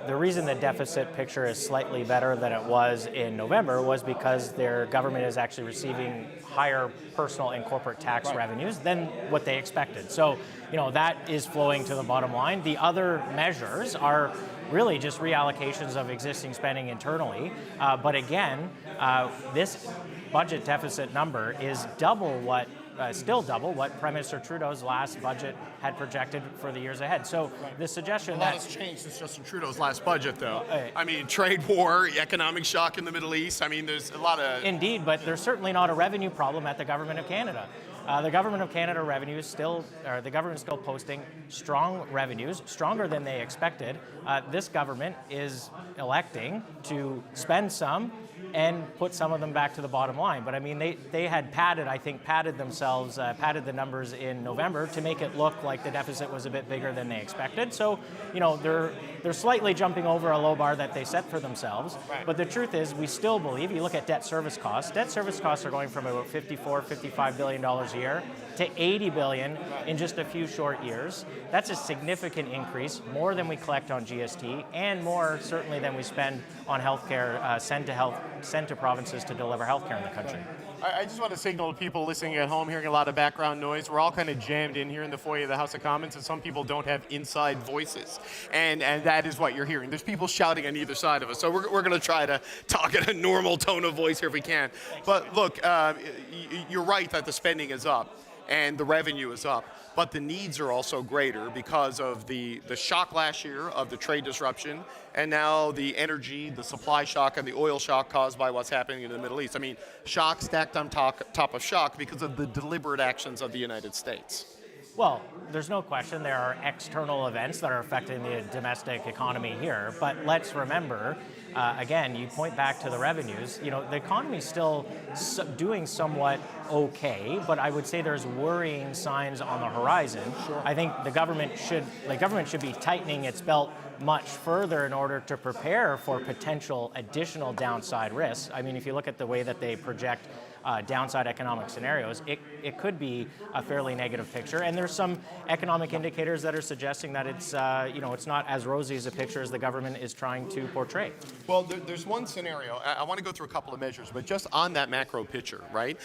The reason the deficit picture is slightly better than it was in November was because their government is actually receiving higher personal and corporate tax revenues than what they expected. So, that is flowing to the bottom line. The other measures are really just reallocations of existing spending internally. But again, this budget deficit number is still double what Prime Minister Trudeau's last budget had projected for the years ahead. So the suggestion that... A lot has changed since Justin Trudeau's last budget, though. I mean, trade war, economic shock in the Middle East. I mean, there's a lot of... Indeed, but there's certainly not a revenue problem at the Government of Canada. The Government of Canada revenue is the government is still posting strong revenues, stronger than they expected. This government is electing to spend some and put some of them back to the bottom line. But I mean, they had padded the numbers in November to make it look like the deficit was a bit bigger than they expected. So, they're slightly jumping over a low bar that they set for themselves. Right. But the truth is, we still believe, you look at debt service costs are going from about $55 billion a year to $80 billion in just a few short years. That's a significant increase, more than we collect on GST, and more certainly than we spend on healthcare, send to provinces to deliver healthcare in the country. I just want to signal to people listening at home, hearing a lot of background noise. We're all kind of jammed in here in the foyer of the House of Commons, and some people don't have inside voices. And that is what you're hearing. There's people shouting on either side of us. So we're going to try to talk at a normal tone of voice here if we can. But look, you're right that the spending is up and the revenue is up, but the needs are also greater because of the shock last year of the trade disruption, and now the energy, the supply shock, and the oil shock caused by what's happening in the Middle East. I mean, shock stacked on top of shock because of the deliberate actions of the United States. Well, there's no question there are external events that are affecting the domestic economy here, but let's remember, again, you point back to the revenues, the economy's still doing somewhat okay, but I would say there's worrying signs on the horizon. Sure. I think the government should be tightening its belt much further in order to prepare for potential additional downside risks. I mean, if you look at the way that they project downside economic scenarios, it could be a fairly negative picture. And there's some economic indicators that are suggesting that it's not as rosy as a picture as the government is trying to portray. Well, there's one scenario. I want to go through a couple of measures, but just on that macro picture, right?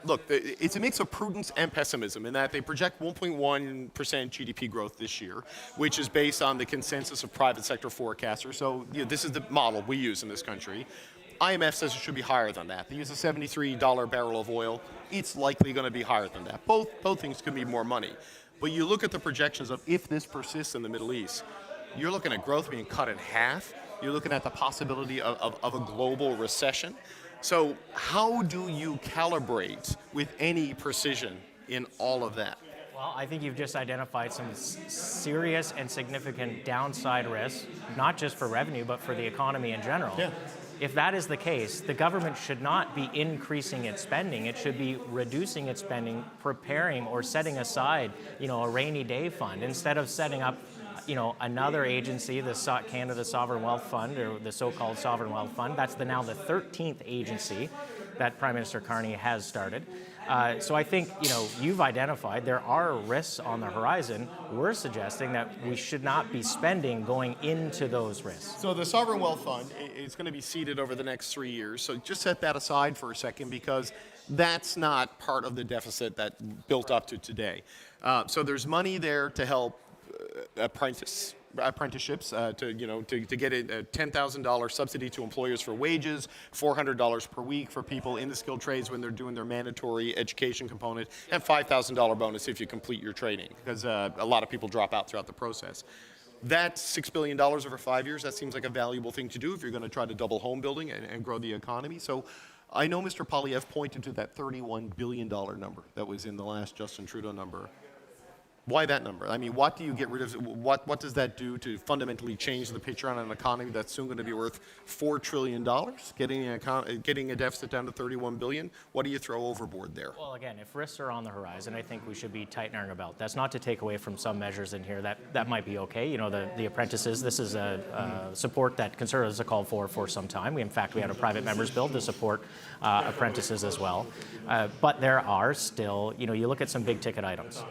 Look, it's a mix of prudence and pessimism in that they project 1.1% GDP growth this year, which is based on the consensus of private sector forecasters. So this is the model we use in this country. IMF says it should be higher than that. They use a $73 barrel of oil. It's likely going to be higher than that. Both things could be more money. But you look at the projections of if this persists in the Middle East, you're looking at growth being cut in half. You're looking at the possibility of a global recession. So how do you calibrate with any precision in all of that? Well, I think you've just identified some serious and significant downside risks, not just for revenue, but for the economy in general. Yeah. If that is the case, the government should not be increasing its spending. It should be reducing its spending, preparing or setting aside, a rainy day fund instead of setting up, another agency, the Canada Sovereign Wealth Fund, or the so-called Sovereign Wealth Fund. That's now the 13th agency that Prime Minister Carney has started. So I think, you've identified there are risks on the horizon. We're suggesting that we should not be spending going into those risks. So the Sovereign Wealth Fund is going to be seeded over the next 3 years. So just set that aside for a second because that's not part of the deficit that built up to today. So there's money there to help apprenticeships to get a $10,000 subsidy to employers for wages, $400 per week for people in the skilled trades when they're doing their mandatory education component, and $5,000 bonus if you complete your training, because a lot of people drop out throughout the process. That's $6 billion over 5 years. That seems like a valuable thing to do if you're going to try to double home building and grow the economy. So I know Mr. Poilievre pointed to that $31 billion number that was in the last Justin Trudeau number. Why that number? I mean, what do you get rid of? What does that do to fundamentally change the picture on an economy that's soon going to be worth $4 trillion? Getting a deficit down to $31 billion. What do you throw overboard there? Well, again, if risks are on the horizon, I think we should be tightening our belt. That's not to take away from some measures in here that might be okay. The apprentices. This is a support that Conservatives have called for some time. In fact, we had a private members bill to support apprentices as well. But there are still, you look at some big ticket items.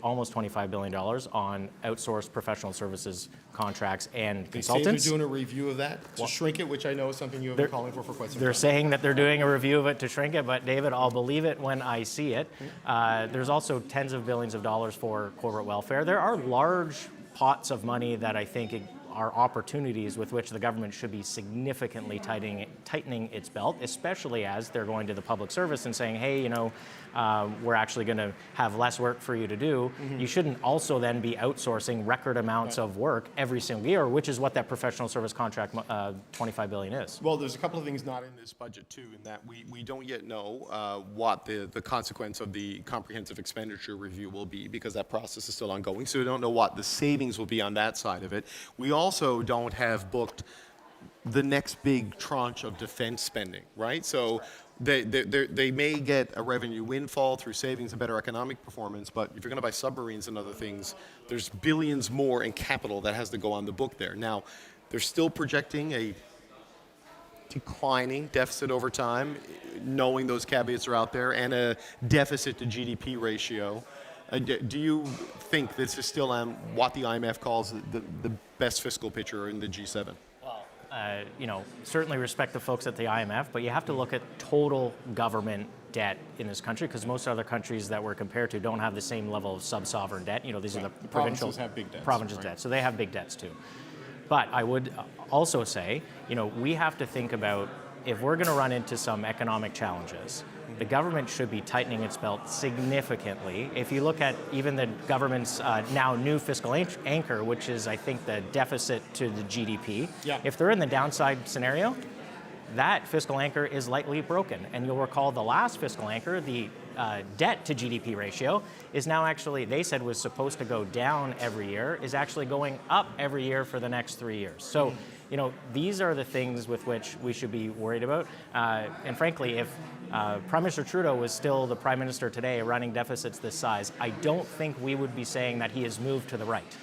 Almost $25 billion on outsourced professional services contracts and consultants. They're doing a review of that to shrink it, which I know is something you have been calling for quite some time. They're saying that they're doing a review of it to shrink it, but David, I'll believe it when I see it. There's also tens of billions of dollars for corporate welfare. There are large pots of money that I think are opportunities with which the government should be significantly tightening its belt, especially as they're going to the public service and saying, hey, we're actually going to have less work for you to do. Mm-hmm. You shouldn't also then be outsourcing record amounts of work every single year, which is what that professional service contract $25 billion is. Well, there's a couple of things not in this budget, too, in that we don't yet know what the consequence of the comprehensive expenditure review will be, because that process is still ongoing. So we don't know what the savings will be on that side of it. We also don't have booked the next big tranche of defense spending, right? So they may get a revenue windfall through savings and better economic performance, but if you're going to buy submarines and other things, there's billions more in capital that has to go on the book there. Now, they're still projecting a declining deficit over time, knowing those caveats are out there, and a deficit to GDP ratio. Do you think this is still what the IMF calls the best fiscal picture in the G7? Certainly respect the folks at the IMF, but you have to look at total government debt in this country, because most other countries that we're compared to don't have the same level of sub-sovereign debt. These are the provincial have big debts. Provinces' debt, so they have big debts too. But I would also say, we have to think about, if we're going to run into some economic challenges, the government should be tightening its belt significantly. If you look at even the government's now new fiscal anchor, which is, I think, the deficit to the GDP, if they're in the downside scenario, that fiscal anchor is likely broken. And you'll recall the last fiscal anchor, the debt to GDP ratio is now actually, they said was supposed to go down every year, is actually going up every year for the next 3 years. So, you know, these are the things with which we should be worried about. And frankly, if Prime Minister Trudeau was still the Prime Minister today running deficits this size, I don't think we would be saying that he has moved to the right.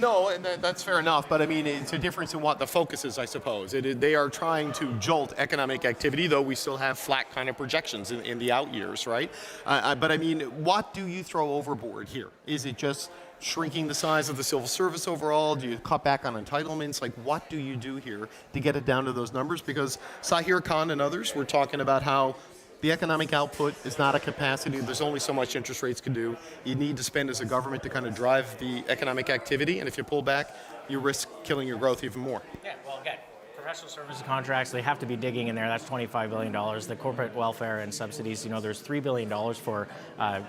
No, and that's fair enough, but I mean, it's a difference in what the focus is, I suppose. They are trying to jolt economic activity, though we still have flat kind of projections in the out years, right? But I mean, what do you throw overboard here? Is it just shrinking the size of the civil service overall? Do you cut back on entitlements? Like, what do you do here to get it down to those numbers? Because Sahir Khan and others were talking about how the economic output is not a capacity. There's only so much interest rates can do. You need to spend as a government to kind of drive the economic activity. And if you pull back, you risk killing your growth even more. Yeah, well, again, professional services contracts, they have to be digging in there. That's $25 billion. The corporate welfare and subsidies, you know, there's $3 billion for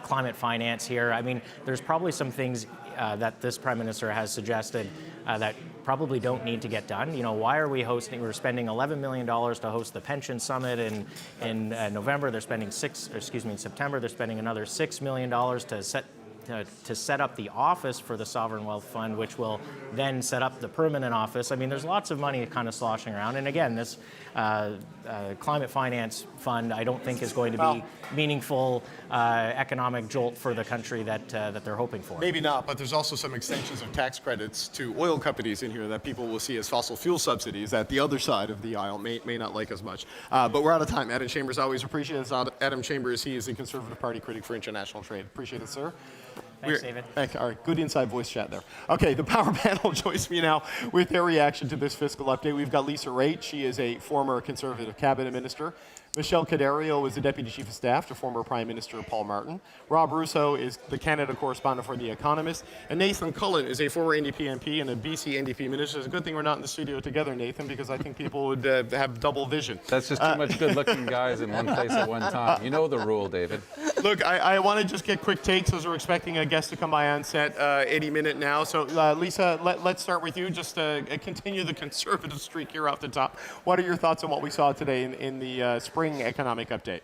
climate finance here. I mean, there's probably some things that this Prime Minister has suggested that probably don't need to get done. You know, why are we hosting, we're spending $11 million to host the pension summit in November. They're spending in September, they're spending another $6 million to set up the office for the Sovereign Wealth Fund, which will then set up the permanent office. I mean, there's lots of money kind of sloshing around. And again, this climate finance fund, I don't think is going to be meaningful economic jolt for the country that they're hoping for. Maybe not, but there's also some extensions of tax credits to oil companies in here that people will see as fossil fuel subsidies that the other side of the aisle may not like as much. But we're out of time. Adam Chambers, always appreciate it. Adam Chambers, he is the Conservative Party critic for international trade. Appreciate it, sir. Thanks, David. All right, good inside voice chat there. Okay, the Power Panel joins me now with their reaction to this fiscal update. We've got Lisa Raitt. She is a former Conservative cabinet minister. Michelle Cadario is the Deputy Chief of Staff to former Prime Minister Paul Martin. Rob Russo is the Canada correspondent for The Economist. And Nathan Cullen is a former NDP MP and a BC NDP minister. It's a good thing we're not in the studio together, Nathan, because I think people would have double vision. That's just too much good-looking guys in one place at one time. You know the rule, David. Look, I want to just get quick takes as we're expecting a guest to come by on set any minute now. So, Lisa, let's start with you. Just continue the Conservative streak here off the top. What are your thoughts on what we saw today in the spring economic update?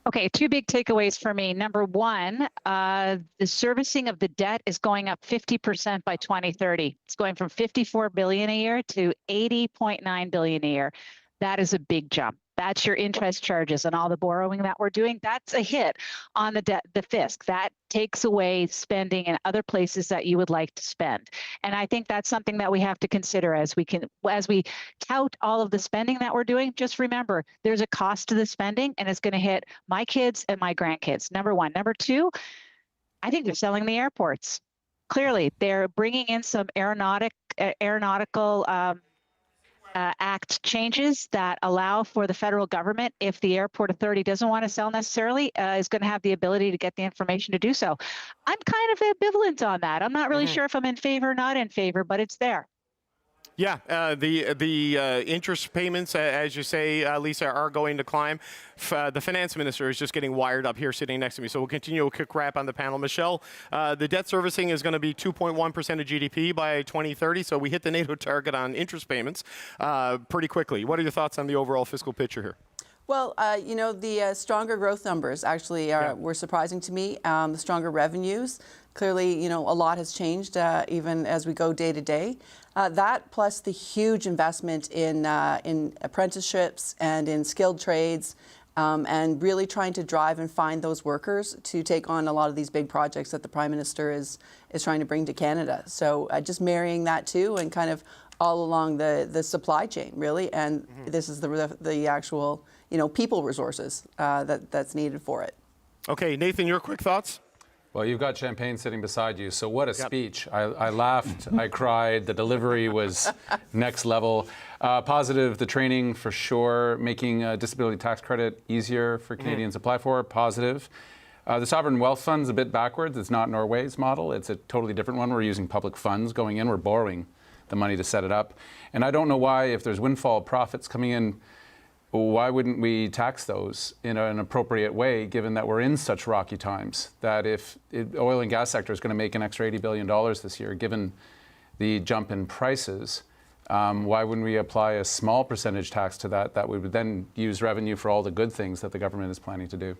Okay, two big takeaways for me. Number one, the servicing of the debt is going up 50% by 2030. It's going from $54 billion a year to $80.9 billion a year. That is a big jump. That's your interest charges and all the borrowing that we're doing. That's a hit on the debt, the fisc. That takes away spending in other places that you would like to spend. And I think that's something that we have to consider as we tout all of the spending that we're doing. Just remember, there's a cost to the spending, and it's going to hit my kids and my grandkids. Number one. Number two, I think they're selling the airports. Clearly, they're bringing in some aeronautical Act changes that allow for the federal government, if the airport authority doesn't want to sell necessarily, is going to have the ability to get the information to do so. I'm kind of ambivalent on that. I'm not really sure if I'm in favor or not in favor, but it's there. Yeah, the interest payments, as you say, Lisa, are going to climb. The finance minister is just getting wired up here sitting next to me. So we'll continue a quick wrap on the panel. Michelle, the debt servicing is going to be 2.1% of GDP by 2030. So we hit the NATO target on interest payments pretty quickly. What are your thoughts on the overall fiscal picture here? Well, you know, the stronger growth numbers actually were surprising to me. The stronger revenues. Clearly, you know, a lot has changed even as we go day to day. That plus the huge investment in apprenticeships and in skilled trades and really trying to drive and find those workers to take on a lot of these big projects that the Prime Minister is trying to bring to Canada. So just marrying that too and kind of all along the supply chain, really. And this is the actual, you know, people resources that's needed for it. Okay, Nathan, your quick thoughts? Well, you've got champagne sitting beside you, so what a speech. I laughed, I cried, the delivery was next level. Positive, the training for sure, making disability tax credit easier for Canadians to apply for, positive. The Sovereign Wealth Fund is a bit backwards. It's not Norway's model. It's a totally different one. We're using public funds going in. We're borrowing the money to set it up. And I don't know why, if there's windfall profits coming in, why wouldn't we tax those in an appropriate way, given that we're in such rocky times? That if the oil and gas sector is going to make an extra $80 billion this year, given the jump in prices, why wouldn't we apply a small percentage tax to that we would then use revenue for all the good things that the government is planning to do?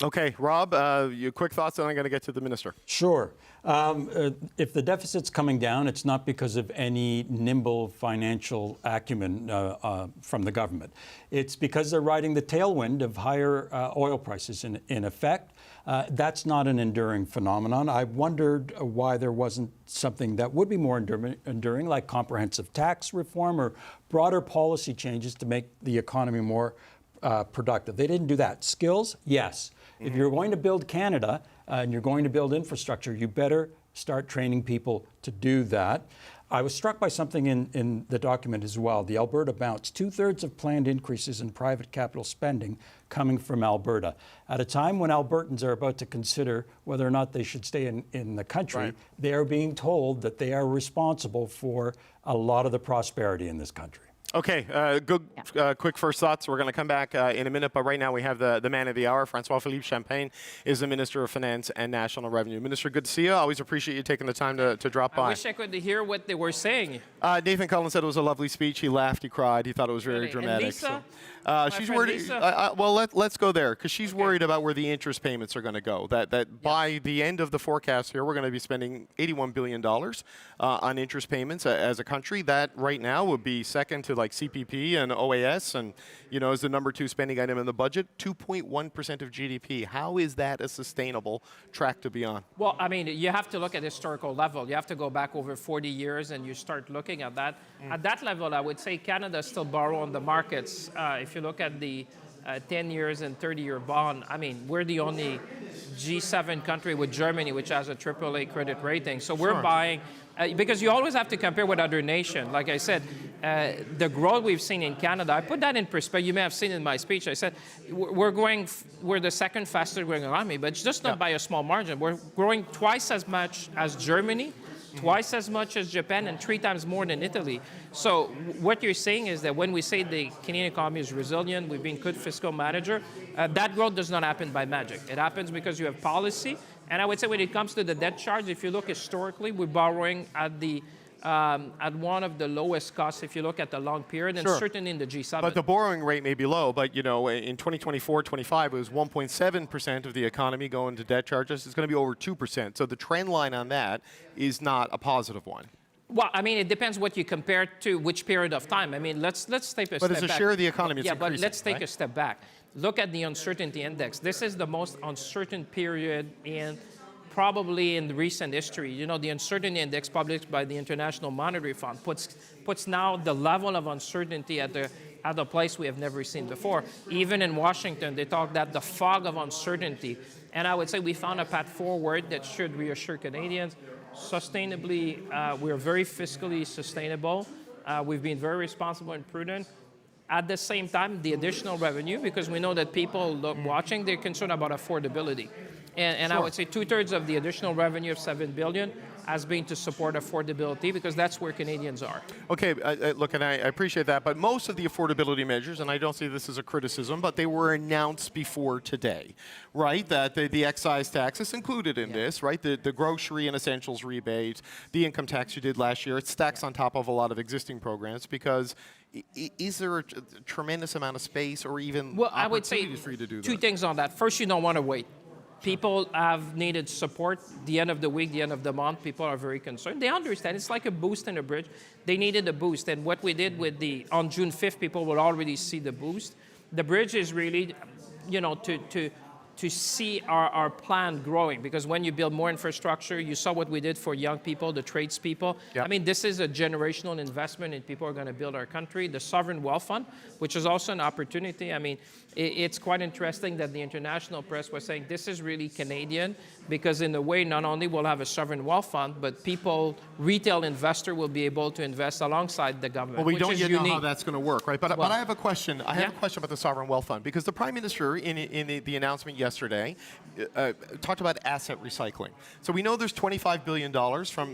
Okay, Rob, your quick thoughts, and I'm going to get to the minister. Sure. If the deficit's coming down, it's not because of any nimble financial acumen from the government. It's because they're riding the tailwind of higher oil prices. In effect, that's not an enduring phenomenon. I wondered why there wasn't something that would be more enduring, like comprehensive tax reform or broader policy changes to make the economy more productive. They didn't do that. Skills, yes. If you're going to build Canada and you're going to build infrastructure, you better start training people to do that. I was struck by something in the document as well. The Alberta bounce, 2/3 of planned increases in private capital spending coming from Alberta. At a time when Albertans are about to consider whether or not they should stay in the country, they are being told that they are responsible for a lot of the prosperity in this country. Okay, quick first thoughts. We're going to come back in a minute, but right now we have the man of the hour. François-Philippe Champagne is the Minister of Finance and National Revenue. Minister, good to see you. Always appreciate you taking the time to drop by. I wish I could hear what they were saying. Nathan Cullen said it was a lovely speech. He laughed, he cried, he thought it was very dramatic. And Lisa? She's worried. Well, let's go there, because she's worried about where the interest payments are going to go. That by the end of the forecast here, we're going to be spending $81 billion on interest payments as a country. That right now would be second to like CPP and OAS, and is the number 2 spending item in the budget. 2.1% of GDP. How is that a sustainable track to be on? Well, I mean, you have to look at historical level. You have to go back over 40 years, and you start looking at that. At that level, I would say Canada still borrow on the markets. If you look at the 10 years and 30-year bond, I mean, we're the only G7 country with Germany, which has a AAA credit rating. So we're buying, because you always have to compare with other nations. Like I said, the growth we've seen in Canada, I put that in perspective. You may have seen in my speech, I said, we're the second fastest growing economy, but it's just not by a small margin. We're growing twice as much as Germany, twice as much as Japan, and 3 times more than Italy. So what you're saying is that when we say the Canadian economy is resilient, we've been good fiscal manager, that growth does not happen by magic. It happens because you have policy. And I would say when it comes to the debt charge, if you look historically, we're borrowing at one of the lowest costs if you look at the long period, and certainly in the G7. But the borrowing rate may be low, but in 2024-25, it was 1.7% of the economy going to debt charges. It's going to be over 2%. So the trend line on that is not a positive one. Well, I mean, it depends what you compare to which period of time. I mean, let's take a step back. But as a share of the economy, it's increasing, but let's take a step back. Look at the uncertainty index. This is the most uncertain period probably in recent history. The uncertainty index published by the International Monetary Fund puts now the level of uncertainty at a place we have never seen before. Even in Washington, they talk that the fog of uncertainty. And I would say we found a path forward that should reassure Canadians. Sustainably, we're very fiscally sustainable. We've been very responsible and prudent. At the same time, the additional revenue, because we know that people watching, they're concerned about affordability. And I would say 2/3 of the additional revenue of $7 billion has been to support affordability, because that's where Canadians are. Okay, look, and I appreciate that, but most of the affordability measures, and I don't see this as a criticism, but they were announced before today, right? That the excise tax is included in this, right? The grocery and essentials rebate, the income tax you did last year, it stacks on top of a lot of existing programs, because is there a tremendous amount of space or even opportunities for you to do that? 2 things on that. First, you don't want to wait. People have needed support. The end of the week, the end of the month, people are very concerned. They understand. It's like a boost and a bridge. They needed a boost. And what we did on June 5th, people will already see the boost. The bridge is really, to see our plan growing, because when you build more infrastructure, you saw what we did for young people, the tradespeople. I mean, this is a generational investment, and people are going to build our country. The Sovereign Wealth Fund, which is also an opportunity. I mean, it's quite interesting that the international press was saying this is really Canadian, because in a way, not only will have a sovereign wealth fund, but retail investor will be able to invest alongside the government. Well, we don't yet know how that's going to work, right? But I have a question. I have a question about the sovereign wealth fund, because the Prime Minister in the announcement yesterday talked about asset recycling. So we know there's $25 billion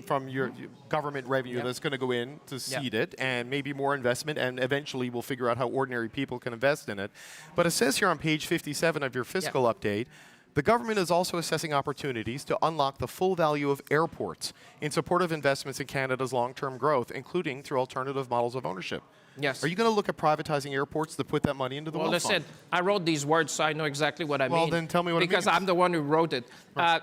from your government revenue that's going to go in to seed it, and maybe more investment, and eventually we'll figure out how ordinary people can invest in it. But it says here on page 57 of your fiscal update, the government is also assessing opportunities to unlock the full value of airports in support of investments in Canada's long-term growth, including through alternative models of ownership. Are you going to look at privatizing airports to put that money into the wealth fund? Well, listen, I wrote these words, so I know exactly what I mean. Well, then tell me what it means. Because I'm the one who wrote it.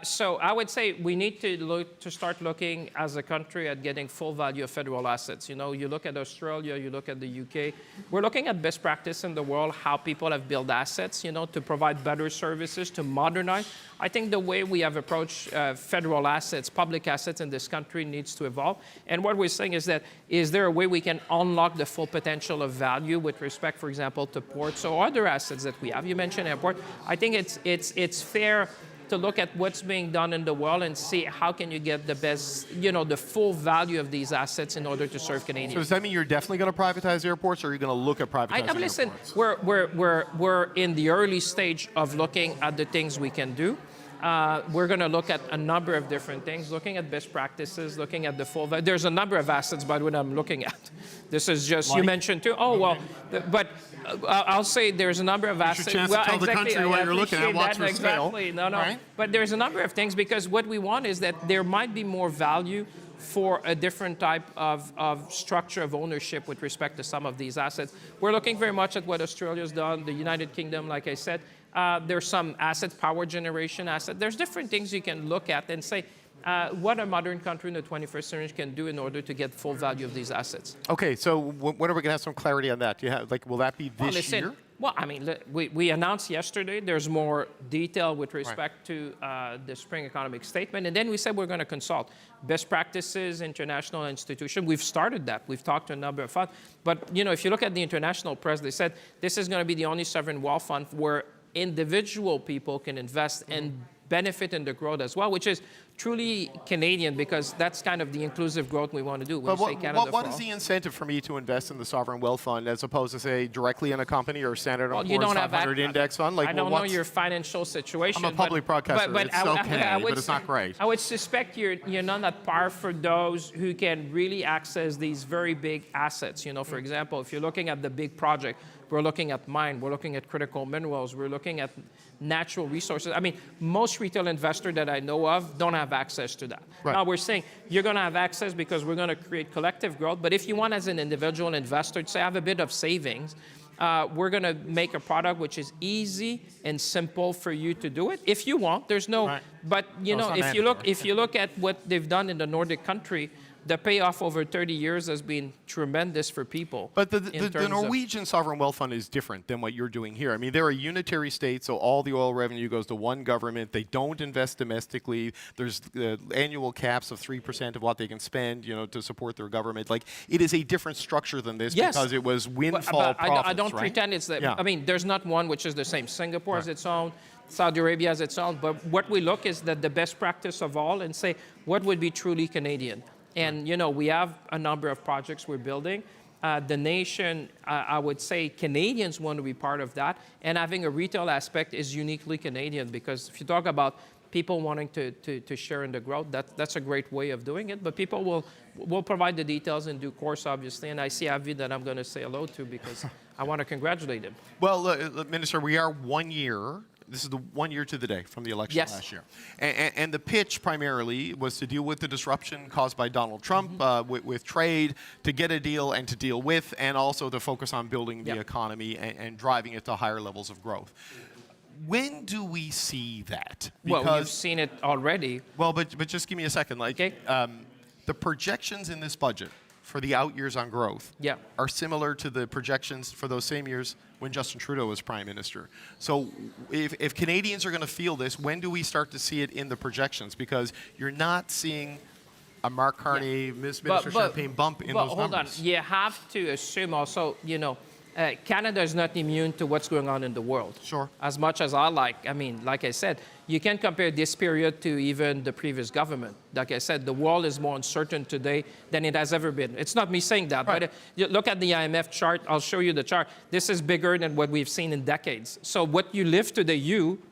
So I would say we need to start looking as a country at getting full value of federal assets. You know, you look at Australia, you look at the UK. We're looking at best practice in the world, how people have built assets, you know, to provide better services, to modernize. I think the way we have approached federal assets, public assets in this country needs to evolve. And what we're saying is that, is there a way we can unlock the full potential of value with respect, for example, to ports or other assets that we have? You mentioned airport. I think it's fair to look at what's being done in the world and see how can you get the best, you know, the full value of these assets in order to serve Canadians. So does that mean you're definitely going to privatize airports, or are you going to look at privatizing airports? Listen, we're in the early stage of looking at the things we can do. We're going to look at a number of different things, looking at best practices, looking at the full value. There's a number of assets, by the way, I'm looking at. This is just, you mentioned too. Oh, well, but I'll say there's a number of assets. It's your chance to tell the country what you're looking at, watch your scale. Exactly, no. Right? But there's a number of things, because what we want is that there might be more value for a different type of structure of ownership with respect to some of these assets. We're looking very much at what Australia's done, the United Kingdom, like I said. There's some assets, power generation assets. There's different things you can look at and say, what a modern country in the 21st century can do in order to get full value of these assets. Okay, so when are we going to have some clarity on that? Do you have, like, will that be this year? Well, I mean, we announced yesterday there's more detail with respect to the spring economic statement. And then we said we're going to consult best practices, international institutions. We've started that. We've talked to a number of funds. But, you know, if you look at the international press, they said this is going to be the only sovereign wealth fund where individual people can invest and benefit in the growth as well, which is truly Canadian, because that's kind of the inclusive growth we want to do. But what is the incentive for me to invest in the sovereign wealth fund as opposed to, say, directly in a company or Standard & Poor's 500 index fund? Like, I don't know your financial situation. I'm a public broadcaster. But it's okay, but it's not great. I would suspect you're not at par for those who can really access these very big assets. You know, for example, if you're looking at the big project, we're looking at mine, we're looking at critical minerals, we're looking at natural resources. I mean, most retail investors that I know of don't have access to that. Right. Now, we're saying you're going to have access because we're going to create collective growth. But if you want, as an individual investor, to say, have a bit of savings, we're going to make a product which is easy and simple for you to do it. If you want, there's no. Right. But you know, if you look at what they've done in the Nordic country, the payoff over 30 years has been tremendous for people. But the Norwegian sovereign wealth fund is different than what you're doing here. I mean, they're a unitary state, so all the oil revenue goes to one government. They don't invest domestically. There's annual caps of 3% of what they can spend, you know, to support their government. Like, it is a different structure than this because it was windfall profits, I don't pretend it's that. Yeah. I mean, there's not one which is the same. Singapore has its own. Saudi Arabia has its own. But what we look is that the best practice of all and say, what would be truly Canadian? And, you know, we have a number of projects we're building. The nation, I would say Canadians want to be part of that. And having a retail aspect is uniquely Canadian, because if you talk about people wanting to share in the growth, that's a great way of doing it. But people will provide the details in due course, obviously. And I see Avi that I'm going to say hello to, because I want to congratulate him. Well, Minister, we are 1 year. This is the 1 year to the day from the election last year. And the pitch primarily was to deal with the disruption caused by Donald Trump with trade, to get a deal and to deal with, and also to focus on building the economy and driving it to higher levels of growth. When do we see that? Because, well, you've seen it already. Well, but just give me a second. Like, the projections in this budget for the out years on growth are similar to the projections for those same years when Justin Trudeau was Prime Minister. So if Canadians are going to feel this, when do we start to see it in the projections? Because you're not seeing a Mark Carney, Minister Champagne bump in those numbers. Hold on. You have to assume also, you know, Canada is not immune to what's going on in the world. Sure. As much as I mean, like I said, you can't compare this period to even the previous government. Like I said, the world is more uncertain today than it has ever been. It's not me saying that, but you look at the IMF chart. I'll show you the chart. This is bigger than what we've seen in decades. So what you live today,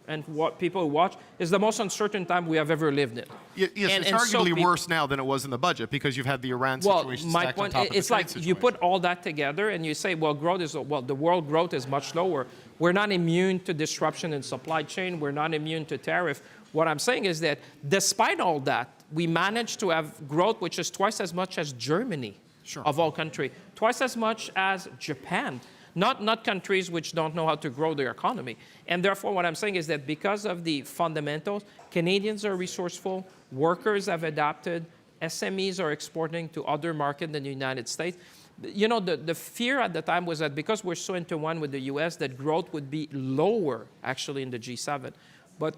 and what people watch, is the most uncertain time we have ever lived in. Yes, it's arguably worse now than it was in the budget, because you've had the Iran situation stacked on top of the it's like you put all that together and you say, well, the world growth is much lower. We're not immune to disruption in supply chain. We're not immune to tariff. What I'm saying is that despite all that, we managed to have growth which is twice as much as Germany. of all countries, twice as much as Japan. Not countries which don't know how to grow their economy. And therefore, what I'm saying is that because of the fundamentals, Canadians are resourceful, workers have adapted, SMEs are exporting to other markets than the United States. You know, the fear at the time was that because we're so intertwined with the US, that growth would be lower, actually, in the G7. But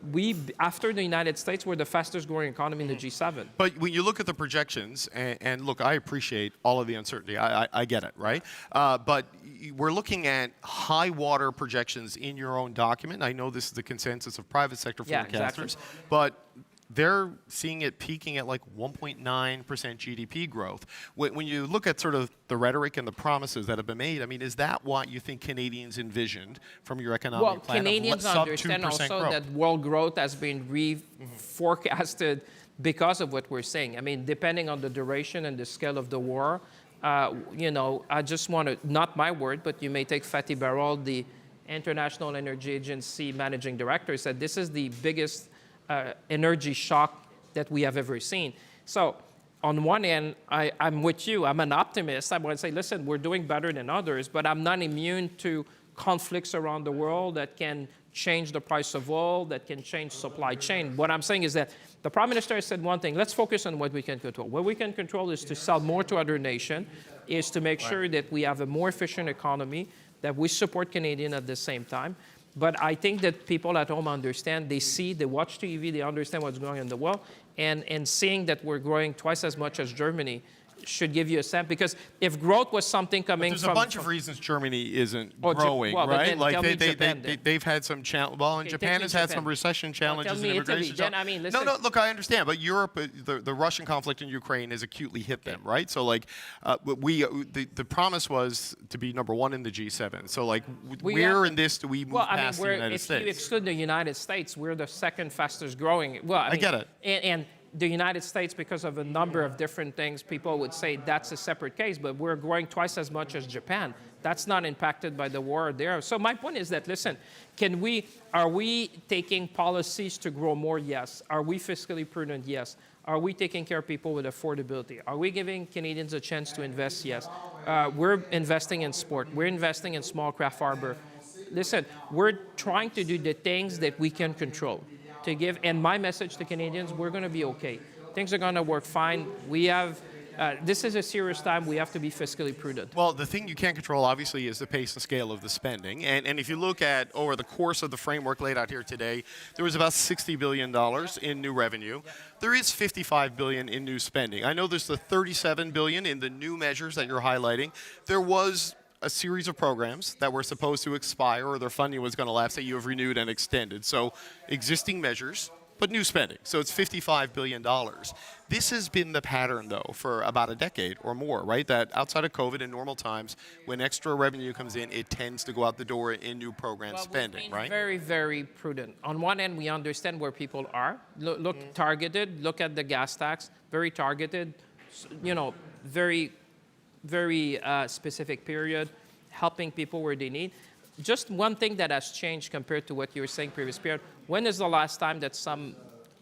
after the United States, we're the fastest growing economy in the G7. But when you look at the projections, and look, I appreciate all of the uncertainty. I get it, right? But we're looking at high water projections in your own document. I know this is the consensus of private sector forecasters, exactly. but they're seeing it peaking at like 1.9% GDP growth. When you look at sort of the rhetoric and the promises that have been made, I mean, is that what you think Canadians envisioned from your economic plan? Canadians understand also growth? that world growth has been forecasted because of what we're saying. I mean, depending on the duration and the scale of the war, you know, I just want to, not my word, but you may take Fatih Birol, the International Energy Agency managing director, said this is the biggest energy shock that we have ever seen. So on one end, I'm with you. I'm an optimist. I want to say, listen, we're doing better than others, but I'm not immune to conflicts around the world that can change the price of oil, that can change supply chain. What I'm saying is that the Prime Minister has said one thing, let's focus on what we can control. What we can control is to sell more to other nations, is to make sure that we have a more efficient economy, that we support Canadians at the same time. But I think that people at home understand, they see, they watch TV, they understand what's going on in the world, and seeing that we're growing twice as much as Germany should give you a sense. Because if growth was something coming from... There's a bunch of reasons Germany isn't growing, right? Like they've had some challenge. Well, and Japan has had some recession challenges and immigration. Then, I mean, listen. No, look, I understand. But Europe, the Russian conflict in Ukraine has acutely hit them, right? So like, the promise was to be number one in the G7. So like, where in this do we move past the United States? If you exclude the United States, we're the second fastest growing. Well, I get it. And the United States, because of a number of different things, people would say that's a separate case, but we're growing twice as much as Japan. That's not impacted by the war there. So my point is that, listen, are we taking policies to grow more? Yes. Are we fiscally prudent? Yes. Are we taking care of people with affordability? Are we giving Canadians a chance to invest? Yes. We're investing in sport. We're investing in small craft harbor. Listen, we're trying to do the things that we can control. To give, and my message to Canadians, we're going to be okay. Things are going to work fine. We have, this is a serious time. We have to be fiscally prudent. Well, the thing you can't control, obviously, is the pace and scale of the spending. And if you look at, over the course of the framework laid out here today, there was about $60 billion in new revenue. There is $55 billion in new spending. I know there's the $37 billion in the new measures that you're highlighting. There was a series of programs that were supposed to expire or their funding was going to lapse that you have renewed and extended. So existing measures, but new spending. So it's $55 billion. This has been the pattern, though, for about a decade or more, right? That outside of COVID in normal times, when extra revenue comes in, it tends to go out the door in new program spending, right? Very, very prudent. On one end, we understand where people are. Look targeted. Look at the gas tax. Very targeted. You know, very specific period, helping people where they need. Just one thing that has changed compared to what you were saying previous period, when is the last time that some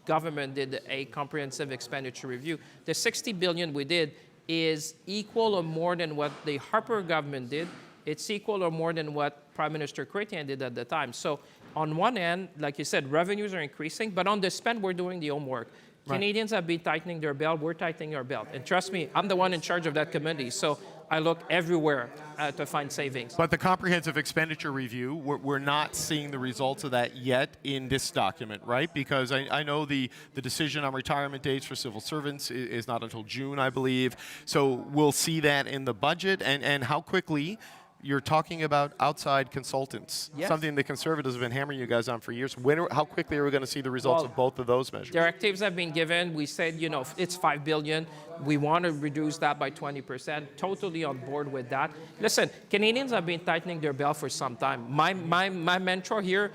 government did a comprehensive expenditure review? The $60 billion we did is equal or more than what the Harper government did. It's equal or more than what Prime Minister Chrétien did at the time. So on one end, like you said, revenues are increasing, but on the spend, we're doing the homework. Right. Canadians have been tightening their belt. We're tightening our belt. And trust me, I'm the one in charge of that committee. So I look everywhere to find savings. But the comprehensive expenditure review, we're not seeing the results of that yet in this document, right? Because I know the decision on retirement dates for civil servants is not until June, I believe. So we'll see that in the budget. And how quickly... You're talking about outside consultants, something the Conservatives have been hammering you guys on for years. How quickly are we going to see the results of both of those measures? Directives have been given. We said, you know, it's $5 billion. We want to reduce that by 20%. Totally on board with that. Listen, Canadians have been tightening their belt for some time. My mantra here,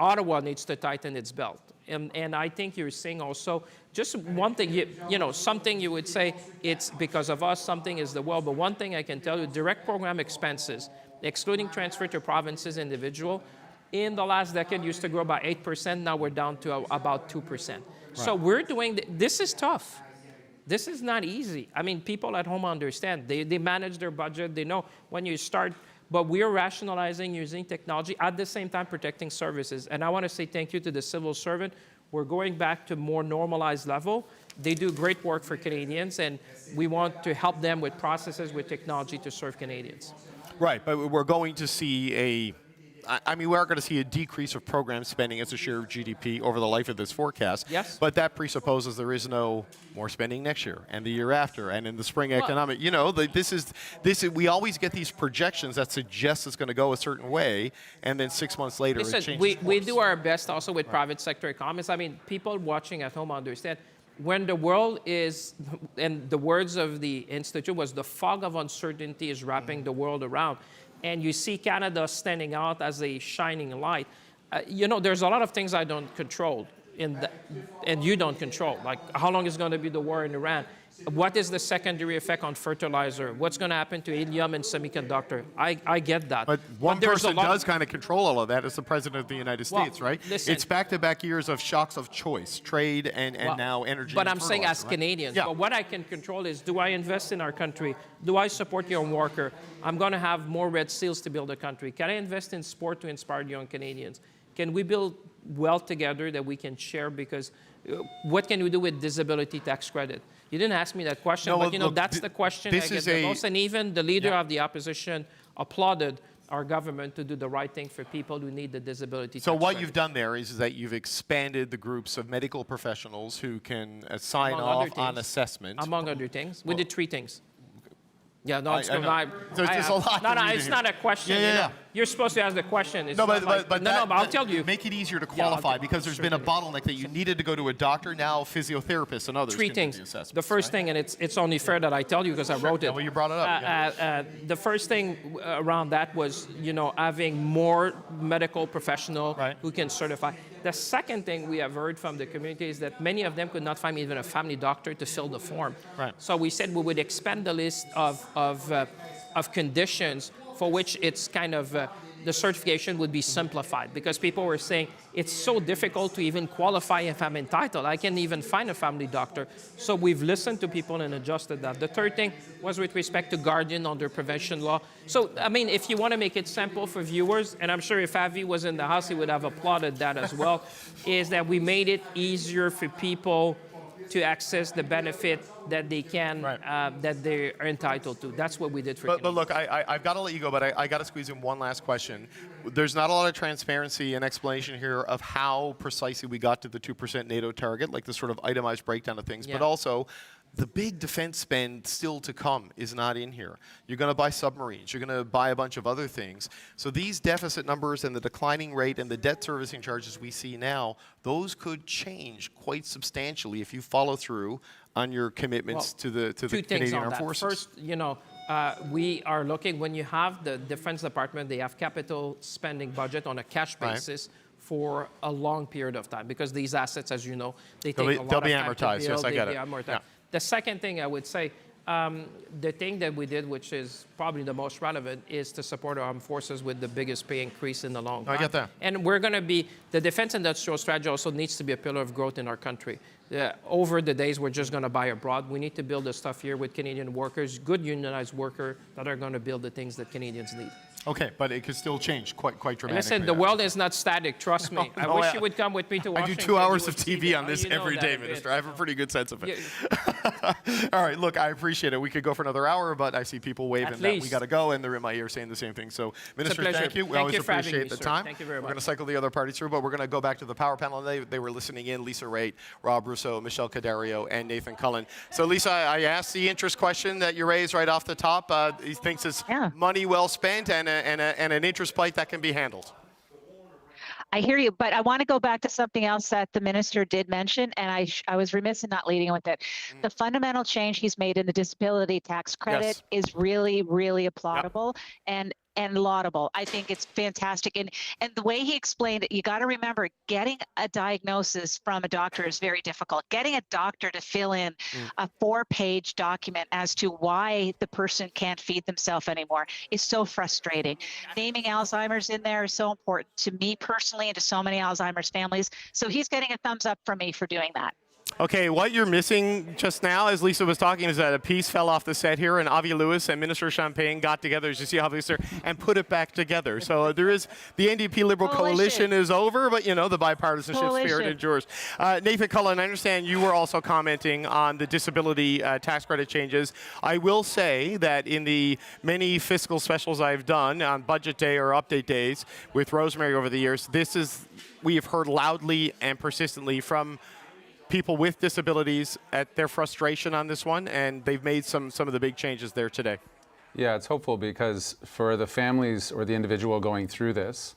Ottawa needs to tighten its belt. And I think you're seeing also just one thing, you know, something you would say it's because of us, something is the world. But one thing I can tell you, direct program expenses, excluding transfer to provinces individual, in the last decade used to grow by 8%. Now we're down to about 2%. Right. So we're doing, this is tough. This is not easy. I mean, people at home understand. They manage their budget. They know when you start. But we are rationalizing using technology at the same time protecting services. And I want to say thank you to the civil servant. We're going back to more normalized level. They do great work for Canadians, and we want to help them with processes, with technology to serve Canadians. Right, but we're going to see we are going to see a decrease of program spending as a share of GDP over the life of this forecast. Yes. But that presupposes there is no more spending next year and the year after and in the spring economic. You know, this is we always get these projections that suggest it's going to go a certain way, and then 6 months later it changes. We do our best also with private sector economists. I mean, people watching at home understand when the world is, and the words of the Institute was, the fog of uncertainty is wrapping the world around. And you see Canada standing out as a shining light. You know, there's a lot of things I don't control, and you don't control. Like how long is going to be the war in Iran? What is the secondary effect on fertilizer? What's going to happen to helium and semiconductor? I get that. But one person does kind of control all of that as the President of the United States, right? Listen, it's back-to-back years of shocks of choice, trade and now energy. But I'm saying as Canadians, yeah. But what I can control is, do I invest in our country? Do I support young worker? I'm going to have more red seals to build a country. Can I invest in sport to inspire young Canadians? Can we build wealth together that we can share? Because what can we do with disability tax credit? You didn't ask me that question, but look, that's the question I get the most. And even the leader of the opposition applauded our government to do the right thing for people who need the disability tax So what credit. you've done there is that you've expanded the groups of medical professionals who can sign off on assessment. Among other things. We did 3 things. Yeah, no, it's there's a lot. No, it's not a question. Yeah, yeah. You're supposed to ask the question. It's but I'll tell you. Make it easier to qualify because there's been a bottleneck that you needed to go to a doctor. Now physiotherapists and others 3 can things. do the assessments. The first thing, and it's only fair that I tell you because I wrote it. Well, you brought it up. The first thing around that was, having more medical professional who can certify. The second thing we have heard from the community is that many of them could not find even a family doctor to fill the form. Right. So we said we would expand the list of conditions for which it's kind of the certification would be simplified, because people were saying it's so difficult to even qualify if I'm entitled. I can't even find a family doctor. So we've listened to people and adjusted that. The third thing was with respect to guardian under prevention law. So, I mean, if you want to make it simple for viewers, and I'm sure if Avi was in the house, he would have applauded that as well, is that we made it easier for people to access the benefit that they can, that they are entitled to. That's what we did for But look, I've got to let you go, but I got to squeeze in one last question. There's not a lot of transparency and explanation here of how precisely we got to the 2% NATO target, like the sort of itemized breakdown of things, but also the big defense spend still to come is not in here. You're going to buy submarines. You're going to buy a bunch of other things. So these deficit numbers and the declining rate and the debt servicing charges we see now, those could change quite substantially if you follow through on your commitments to the Canadian Armed Forces. First, we are looking, when you have the Defense Department, they have capital spending budget on a cash basis for a long period of time, because these assets, as you know, they take a lot of time to build. They'll be amortized, yes, I get it. Yeah. The second thing I would say, the thing that we did, which is probably the most relevant, is to support our armed forces with the biggest pay increase in the long time. I get that. And we're going to be, the defense industrial strategy also needs to be a pillar of growth in our country. Over the days, we're just going to buy abroad. We need to build the stuff here with Canadian workers, good unionized workers that are going to build the things that Canadians need. Okay, but it could still change quite dramatically. Listen, the world is not static, trust me. I wish you would come with me to Washington. I do 2 hours of TV on this every day, Minister. I have a pretty good sense of it. All right, look, I appreciate it. We could go for another hour, but I see people waving that we got to go, and they're in my ear saying the same thing. So, Minister, thank you. We always appreciate the time. Thank you very much. We're going to cycle the other parties through, but we're going to go back to the power panel. They were listening in, Lisa Raitt, Rob Rousseau, Michelle Cadario, and Nathan Cullen. So, Lisa, I asked the interest question that you raised right off the top. He thinks it's money well spent and an interest bite that can be handled. I hear you, but I want to go back to something else that the minister did mention, and I was remiss in not leading with it. The fundamental change he's made in the disability tax credit is really, really applaudable and laudable. I think it's fantastic. And the way he explained it, you got to remember, getting a diagnosis from a doctor is very difficult. Getting a doctor to fill in a 4-page document as to why the person can't feed themselves anymore is so frustrating. Naming Alzheimer's in there is so important to me personally and to so many Alzheimer's families. So he's getting a thumbs up from me for doing that. Okay, what you're missing just now, as Lisa was talking, is that a piece fell off the set here, and Avi Lewis and Minister Champagne got together, as you see, obviously, and put it back together. So there is, the NDP Liberal coalition is over, but, you know, the bipartisanship spirit endures. Nathan Cullen, I understand you were also commenting on the disability tax credit changes. I will say that in the many fiscal specials I've done on budget day or update days with Rosemary over the years, we have heard loudly and persistently from people with disabilities at their frustration on this one, and they've made some of the big changes there today. Yeah, it's hopeful because for the families or the individual going through this,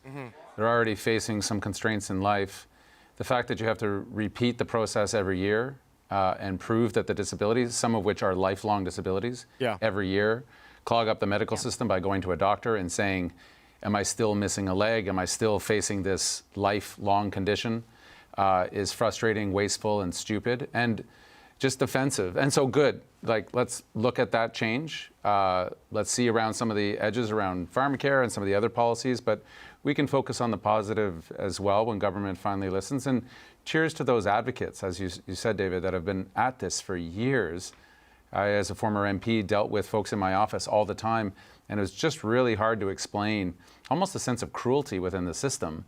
they're already facing some constraints in life. The fact that you have to repeat the process every year and prove that the disabilities, some of which are lifelong disabilities, every year, clog up the medical system by going to a doctor and saying, am I still missing a leg? Am I still facing this lifelong condition? Is frustrating, wasteful, and stupid, and just offensive. And so good. Like, let's look at that change. Let's see around some of the edges around pharmacare and some of the other policies, but we can focus on the positive as well when government finally listens. And cheers to those advocates, as you said, David, that have been at this for years. I, as a former MP, dealt with folks in my office all the time, and it was just really hard to explain almost a sense of cruelty within the system.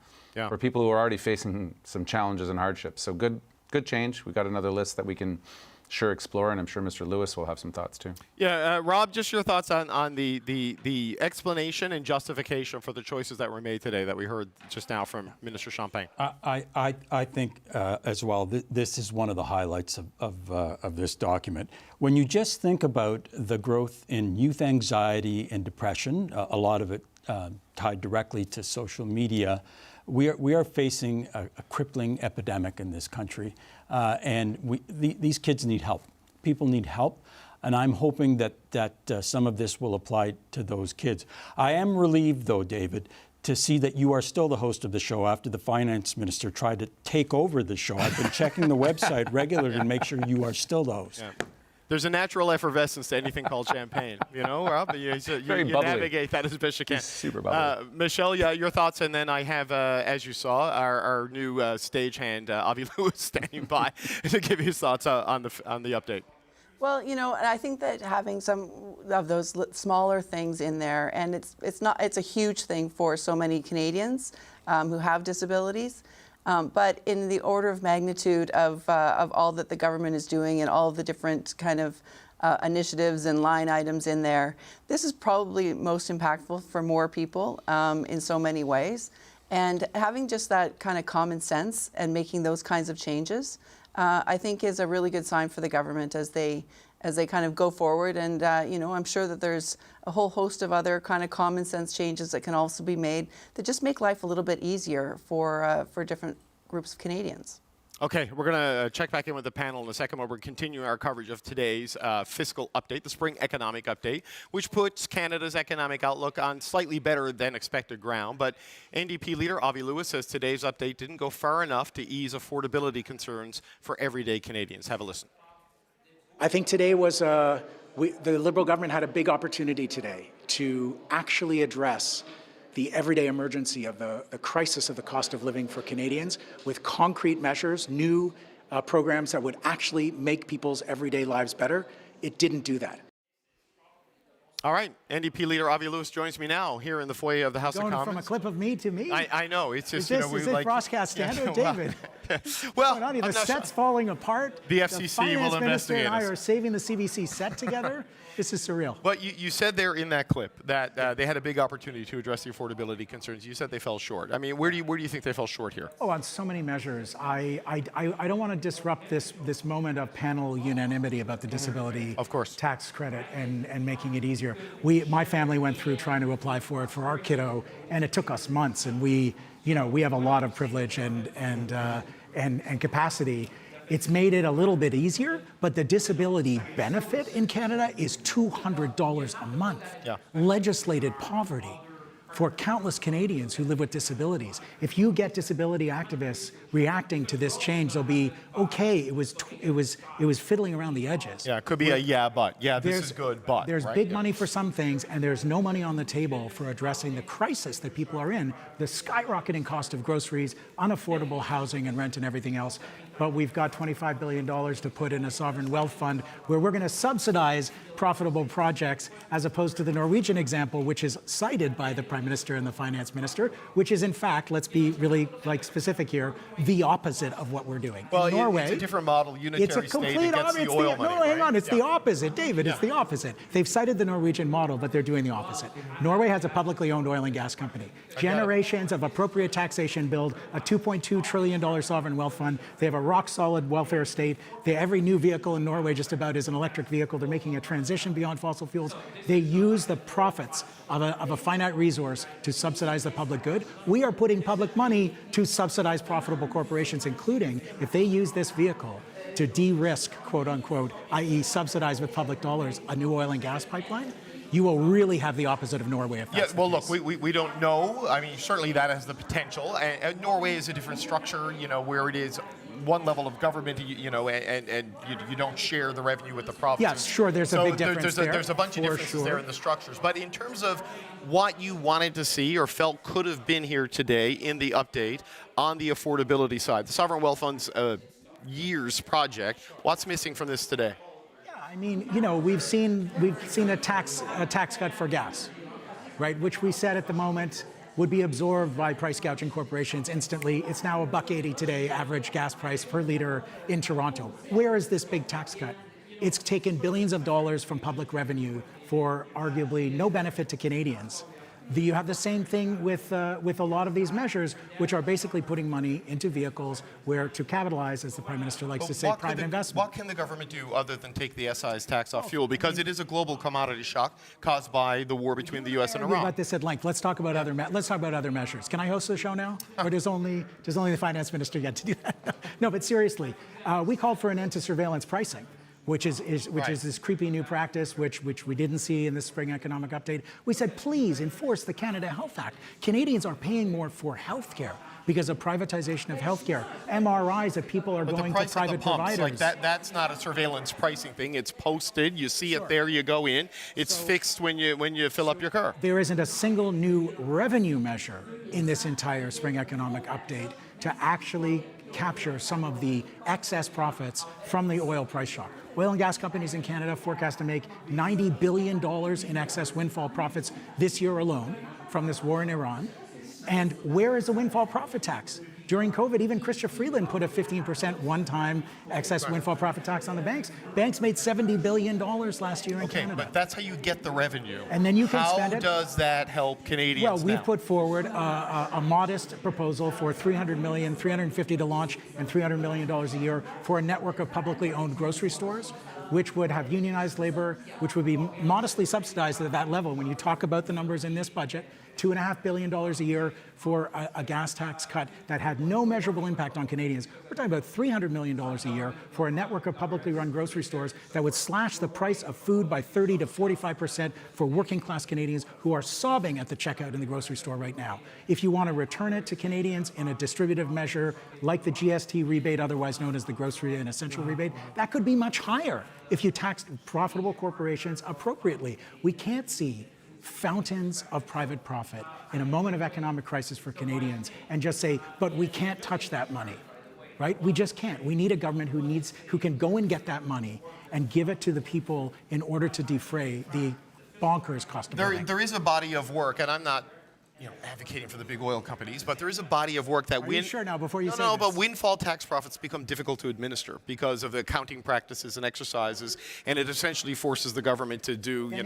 For people who are already facing some challenges and hardships. So good change. We've got another list that we can sure explore, and I'm sure Mr. Lewis will have some thoughts too. Yeah, Rob, just your thoughts on the explanation and justification for the choices that were made today that we heard just now from Minister Champagne. I think as well, this is one of the highlights of this document. When you just think about the growth in youth anxiety and depression, a lot of it tied directly to social media, we are facing a crippling epidemic in this country, and these kids need help. People need help, and I'm hoping that some of this will apply to those kids. I am relieved, though, David, to see that you are still the host of the show after the finance minister tried to take over the show. I've been checking the website regularly to make sure you are still the host. There's a natural effervescence to anything called champagne, you know, Rob? You navigate that as best you can. Super bubbly. Michelle, your thoughts, and then I have, as you saw, our new stagehand, Avi Lewis, standing by to give his thoughts on the update. Well, you know, and I think that having some of those smaller things in there, and it's a huge thing for so many Canadians who have disabilities. But in the order of magnitude of all that the government is doing and all the different kind of initiatives and line items in there, this is probably most impactful for more people in so many ways. And having just that kind of common sense and making those kinds of changes, I think is a really good sign for the government as they kind of go forward. And, you know, I'm sure that there's a whole host of other kind of common sense changes that can also be made that just make life a little bit easier for different groups of Canadians. Okay, we're going to check back in with the panel in a second where we're continuing our coverage of today's fiscal update, the spring economic update, which puts Canada's economic outlook on slightly better than expected ground. But NDP leader Avi Lewis says today's update didn't go far enough to ease affordability concerns for everyday Canadians. Have a listen. I think today was the Liberal government had a big opportunity today to actually address the everyday emergency of the crisis of the cost of living for Canadians with concrete measures, new programs that would actually make people's everyday lives better. It didn't do that. All right, NDP leader Avi Lewis joins me now here in the foyer of the House of Commons. From a clip of me to me. I know. It's just, is this broadcast standard, David? Well, the set's falling apart. The FCC will investigate us. The finance minister and I are saving the CBC set together. This is surreal. But you said there in that clip that they had a big opportunity to address the affordability concerns. You said they fell short. I mean, where do you think they fell short here? Oh, on so many measures. I don't want to disrupt this moment of panel unanimity about the disability tax credit and making it easier. My family went through trying to apply for it for our kiddo, and it took us months. And we have a lot of privilege and capacity. It's made it a little bit easier, but the disability benefit in Canada is $200 a month. Legislated poverty for countless Canadians who live with disabilities. If you get disability activists reacting to this change, they'll be okay. It was fiddling around the edges. Yeah, it could be this is good, but. There's big money for some things, and there's no money on the table for addressing the crisis that people are in, the skyrocketing cost of groceries, unaffordable housing and rent and everything else. but we've got $25 billion to put in a sovereign wealth fund where we're going to subsidize profitable projects, as opposed to the Norwegian example, which is cited by the Prime Minister and the Finance Minister, which is in fact, let's be really specific here, the opposite of what we're doing. Well, in Norway, it's a different model, unitary it's a complete state that gets the oil money. No, hang on, it's Yeah. the opposite, David. It's the opposite. They've cited the Norwegian model, but they're doing the opposite. Norway has a publicly owned oil and gas company. Generations of appropriate taxation build a $2.2 trillion sovereign wealth fund. They have a rock-solid welfare state. Every new vehicle in Norway just about is an electric vehicle. They're making a transition beyond fossil fuels. They use the profits of a finite resource to subsidize the public good. We are putting public money to subsidize profitable corporations, including if they use this vehicle to de-risk, quote unquote, i.e. subsidize with public dollars, a new oil and gas pipeline. You will really have the opposite of Norway if that's well, look, we don't know. I mean, certainly that has the potential. And Norway is a different structure, where it is one level of government, and you don't share the revenue with the provinces. Yes, sure, there's a big difference there. There's a bunch of differences there in the structures. But in terms of what you wanted to see or felt could have been here today in the update on the affordability side, the Sovereign Wealth Fund's years project, what's missing from this today? I mean, we've seen a tax cut for gas, right? Which we said at the moment would be absorbed by price gouging corporations instantly. It's now $1.80 today, average gas price per liter in Toronto. Where is this big tax cut? It's taken billions of dollars from public revenue for arguably no benefit to Canadians. You have the same thing with a lot of these measures, which are basically putting money into vehicles where to capitalize, as the Prime Minister likes to say, private investment. What can the government do other than take the excise tax off fuel? Because it is a global commodity shock caused by the war between the U.S. and Iran. We've got this at length. Let's talk about other measures. Can I host the show now, or does only the Finance Minister get to do that? No, but seriously, we called for an end to surveillance pricing, which is this creepy new practice, which we didn't see in the spring economic update. We said, please enforce the Canada Health Act. Canadians are paying more for health care because of privatization of health care. MRIs that people are going to private providers. Like that's not a surveillance pricing thing. It's posted. You see it there. You go in. It's fixed when you fill up your car. There isn't a single new revenue measure in this entire spring economic update to actually capture some of the excess profits from the oil price shock. Oil and gas companies in Canada forecast to make $90 billion in excess windfall profits this year alone from this war in Iran. And where is the windfall profit tax? During COVID, even Chrystia Freeland put a 15% one-time excess windfall profit tax on the banks. Banks made $70 billion last year in Canada. Okay, but that's how you get the revenue. And then you can spend it. How does that help Canadians Well, we've now? put forward a modest proposal for $300 million, $350 to launch, and $300 million a year for a network of publicly owned grocery stores, which would have unionized labor, which would be modestly subsidized at that level. When you talk about the numbers in this budget, $2.5 billion a year for a gas tax cut that had no measurable impact on Canadians. We're talking about $300 million a year for a network of publicly run grocery stores that would slash the price of food by 30 to 45% for working class Canadians who are sobbing at the checkout in the grocery store right now. If you want to return it to Canadians in a distributive measure like the GST rebate, otherwise known as the grocery and essential rebate, that could be much higher if you taxed profitable corporations appropriately. We can't see fountains of private profit in a moment of economic crisis for Canadians and just say, but we can't touch that money, right? We just can't. We need a government who can go and get that money and give it to the people in order to defray the bonkers cost of living. There is a body of work, and I'm not advocating for the big oil companies, but there is a body of work that Are you sure now before you say No, this? but windfall tax profits become difficult to administer because of the accounting practices and exercises, and it essentially forces the government to do, you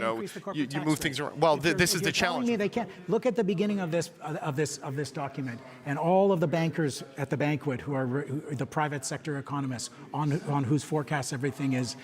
move things around. Well, this is the challenge. Me they can't look at the beginning of this document, and all of the bankers at the banquet who are the private sector economists on whose forecasts everything is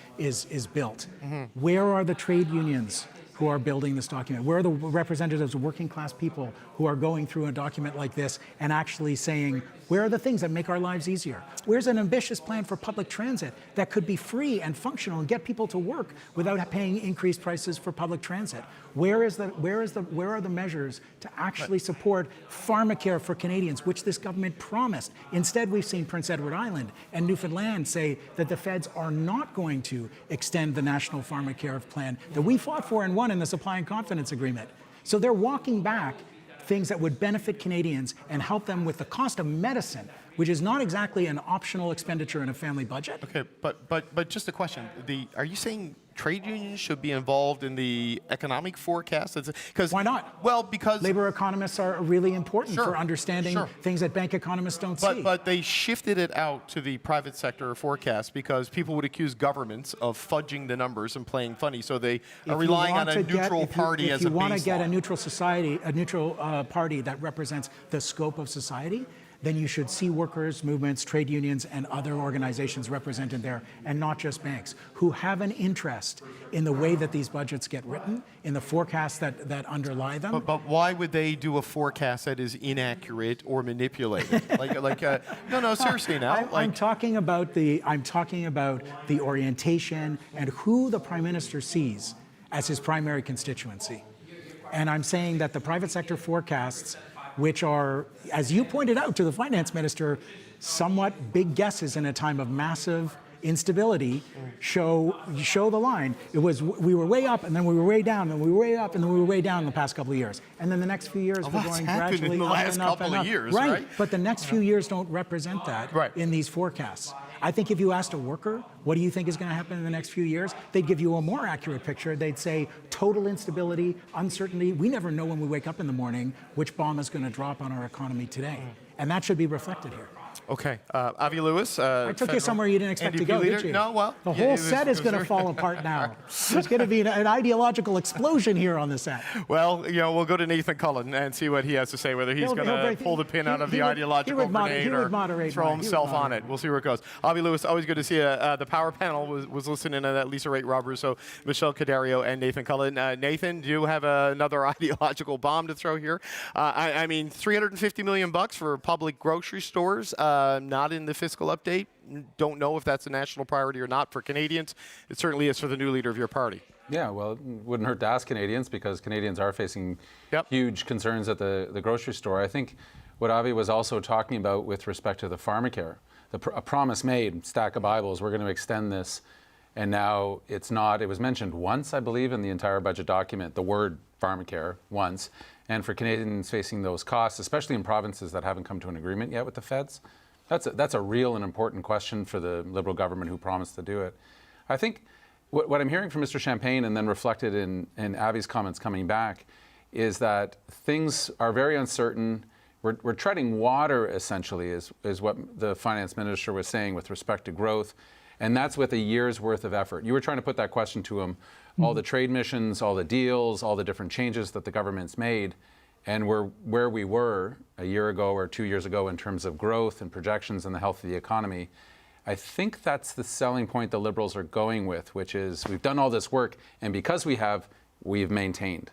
built. Mm-hmm. Where are the trade unions who are building this document? Where are the representatives of working class people who are going through a document like this and actually saying, where are the things that make our lives easier? Where's an ambitious plan for public transit that could be free and functional and get people to work without paying increased prices for public transit? Where are the measures to actually support pharmacare for Canadians, which this government promised? Instead, we've seen Prince Edward Island and Newfoundland say that the feds are not going to extend the national pharmacare plan that we fought for and won in the Supply and Confidence Agreement. So they're walking back things that would benefit Canadians and help them with the cost of medicine, which is not exactly an optional expenditure in a family budget. Okay, but just a question. Are you saying trade unions should be involved in the economic forecast? Because why not? Well, because labor economists are really important for understanding things that bank economists don't see. But they shifted it out to the private sector forecast because people would accuse governments of fudging the numbers and playing funny, so they are relying on a neutral party as a baseline. If you want to get a neutral society, a neutral party that represents the scope of society, then you should see workers, movements, trade unions, and other organizations represented there, and not just banks, who have an interest in the way that these budgets get written, in the forecasts that underlie them. But why would they do a forecast that is inaccurate or manipulated? No, seriously now. I'm talking about the orientation and who the Prime Minister sees as his primary constituency. And I'm saying that the private sector forecasts, which are, as you pointed out to the finance minister, somewhat big guesses in a time of massive instability, show the line. It was, we were way up, and then we were way down, and we were way up, and then we were way down in the past couple of years. And then the next few years, we're going gradually in the up last and up couple and up. of years, right? But the next few years don't represent that in these forecasts. I think if you asked a worker, what do you think is going to happen in the next few years? They'd give you a more accurate picture. They'd say total instability, uncertainty. We never know when we wake up in the morning which bomb is going to drop on our economy today. And that should be reflected here. Okay. Avi Lewis. I took you somewhere you didn't expect to go, did you? No, well. The whole set is going to fall apart now. There's going to be an ideological explosion here on the set. Well, we'll go to Nathan Cullen and see what he has to say, whether he's going to pull the pin out of the ideological grenade or throw himself on it. We'll see where it goes. Avi Lewis, always good to see you. The Power Panel was listening to that. Lisa Raitt, Rob Russo, Michelle Cadario, and Nathan Cullen. Nathan, do you have another ideological bomb to throw here? I mean, $350 million for public grocery stores, not in the fiscal update. Don't know if that's a national priority or not for Canadians. It certainly is for the new leader of your party. Yeah, well, it wouldn't hurt to ask Canadians because Canadians are facing huge concerns at the grocery store. I think what Avi was also talking about with respect to the pharmacare, a promise made, stack of Bibles, we're going to extend this, and now it's not. It was mentioned once, I believe, in the entire budget document, the word pharmacare once. And for Canadians facing those costs, especially in provinces that haven't come to an agreement yet with the feds, that's a real and important question for the Liberal government who promised to do it. I think what I'm hearing from Mr. Champagne and then reflected in Avi's comments coming back is that things are very uncertain. We're treading water, essentially, is what the finance minister was saying with respect to growth. And that's with a year's worth of effort. You were trying to put that question to him. All the trade missions, all the deals, all the different changes that the government's made, and we're where we were a year ago or 2 years ago in terms of growth and projections and the health of the economy. I think that's the selling point the Liberals are going with, which is we've done all this work, and because we've maintained.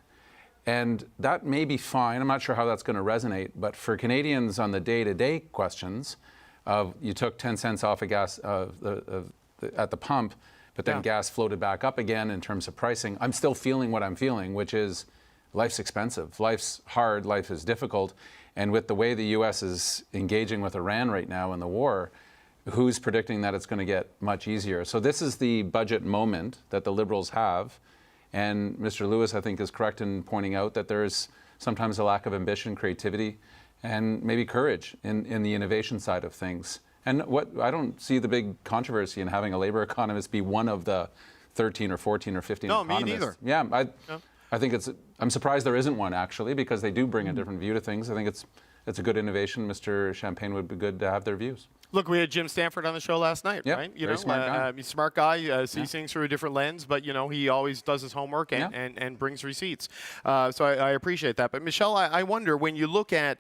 And that may be fine. I'm not sure how that's going to resonate, but for Canadians on the day-to-day questions of you took 10 cents off of gas at the pump, but then gas floated back up again in terms of pricing. I'm still feeling what I'm feeling, which is life's expensive. Life's hard. Life is difficult. And with the way the U.S. is engaging with Iran right now in the war, who's predicting that it's going to get much easier? So this is the budget moment that the Liberals have. And Mr. Lewis, I think, is correct in pointing out that there's sometimes a lack of ambition, creativity, and maybe courage in the innovation side of things. And I don't see the big controversy in having a labor economist be one of the 13 or 14 or 15 economists. Me neither. Yeah, I think I'm surprised there isn't one, actually, because they do bring a different view to things. I think it's a good innovation. Mr. Champagne would be good to have their views. Look, we had Jim Stanford on the show last night, right? Very smart guy. Smart guy, sees things through a different lens, but, he always does his homework and brings receipts. So I appreciate that. But, Michelle, I wonder, when you look at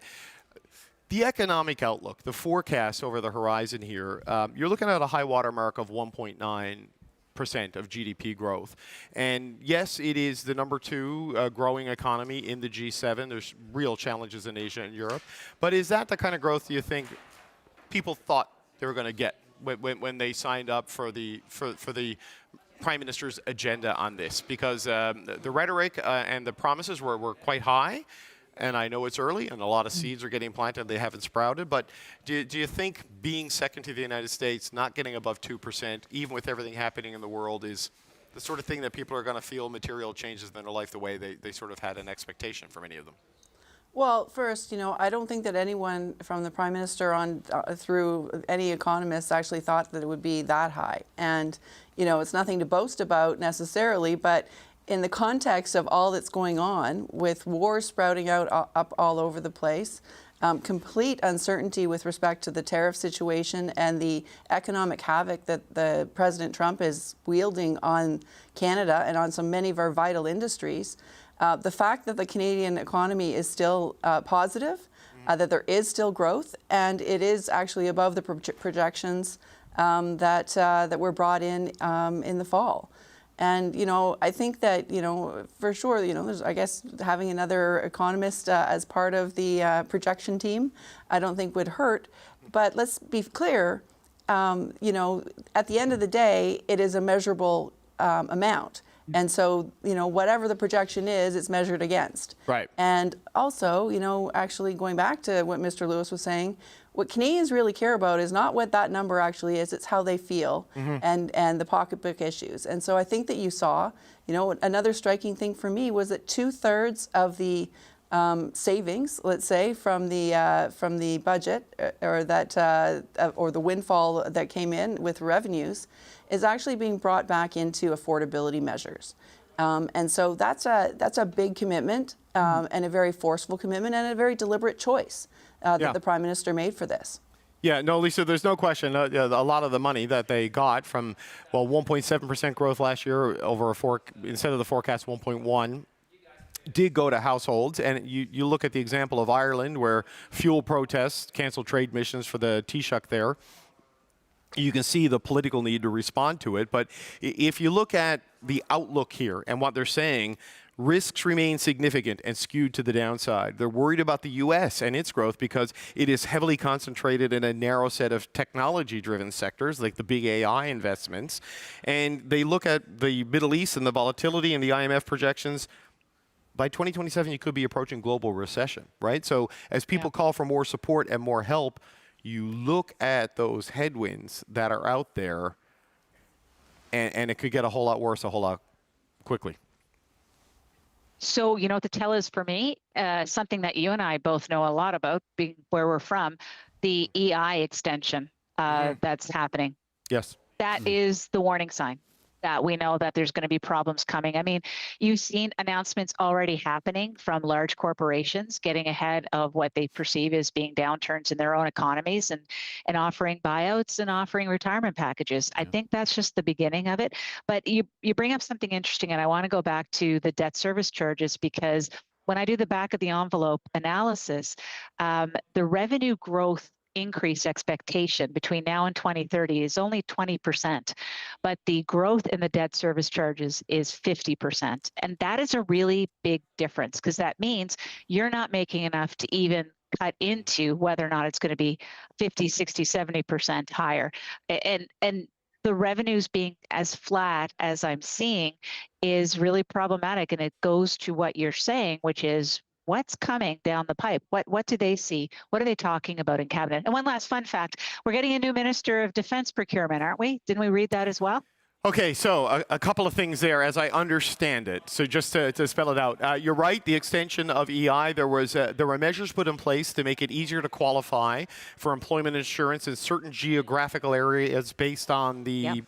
the economic outlook, the forecast over the horizon here, you're looking at a high water mark of 1.9% of GDP growth. And yes, it is the number 2 growing economy in the G7. There's real challenges in Asia and Europe. But is that the kind of growth you think people thought they were going to get when they signed up for the Prime Minister's agenda on this? Because the rhetoric and the promises were quite high. And I know it's early, and a lot of seeds are getting planted. They haven't sprouted. But do you think being second to the United States, not getting above 2%, even with everything happening in the world, is the sort of thing that people are going to feel material changes in their life the way they sort of had an expectation for many of them? Well, first, I don't think that anyone from the Prime Minister on through any economists actually thought that it would be that high. And, it's nothing to boast about necessarily, but in the context of all that's going on with wars sprouting out up all over the place, complete uncertainty with respect to the tariff situation and the economic havoc that the President Trump is wielding on Canada and on so many of our vital industries, the fact that the Canadian economy is still positive, that there is still growth, and it is actually above the projections that were brought in the fall. And, I think that, for sure, there's, I guess, having another economist as part of the projection team, I don't think would hurt. But let's be clear, at the end of the day, it is a measurable amount. And so, whatever the projection is, it's measured against. Right. And also, actually going back to what Mr. Lewis was saying, what Canadians really care about is not what that number actually is, it's how they feel and the pocketbook issues. And so I think that you saw, another striking thing for me was that 2/3 of the savings, let's say, from the budget or the windfall that came in with revenues is actually being brought back into affordability measures. And so that's a big commitment and a very forceful commitment and a very deliberate choice that the Prime Minister made for this. Yeah, no, Lisa, there's no question. A lot of the money that they got from, 1.7% growth last year over instead of the forecast 1.1, did go to households. And you look at the example of Ireland, where fuel protests canceled trade missions for the Taoiseach there. You can see the political need to respond to it. But if you look at the outlook here and what they're saying, risks remain significant and skewed to the downside. They're worried about the U.S. and its growth because it is heavily concentrated in a narrow set of technology-driven sectors, like the big AI investments. And they look at the Middle East and the volatility and the IMF projections. By 2027, you could be approaching global recession, right? So as people call for more support and more help, you look at those headwinds that are out there, and it could get a whole lot worse a whole lot quickly. So, what the tell is for me, something that you and I both know a lot about, being where we're from, the EI extension that's happening. Yes. That is the warning sign that we know that there's going to be problems coming. I mean, you've seen announcements already happening from large corporations getting ahead of what they perceive as being downturns in their own economies and offering buyouts and offering retirement packages. I think that's just the beginning of it. But you bring up something interesting, and I want to go back to the debt service charges, because when I do the back of the envelope analysis, the revenue growth increase expectation between now and 2030 is only 20%, but the growth in the debt service charges is 50%. And that is a really big difference, because that means you're not making enough to even cut into whether or not it's going to be 50, 60, 70% higher. And the revenues being as flat as I'm seeing is really problematic. And it goes to what you're saying, which is, what's coming down the pipe? What do they see? What are they talking about in cabinet? And one last fun fact, we're getting a new Minister of Defense Procurement, aren't we? Didn't we read that as well? Okay, so a couple of things there as I understand it. So just to spell it out, you're right, the extension of EI, there were measures put in place to make it easier to qualify for employment insurance in certain geographical areas based on the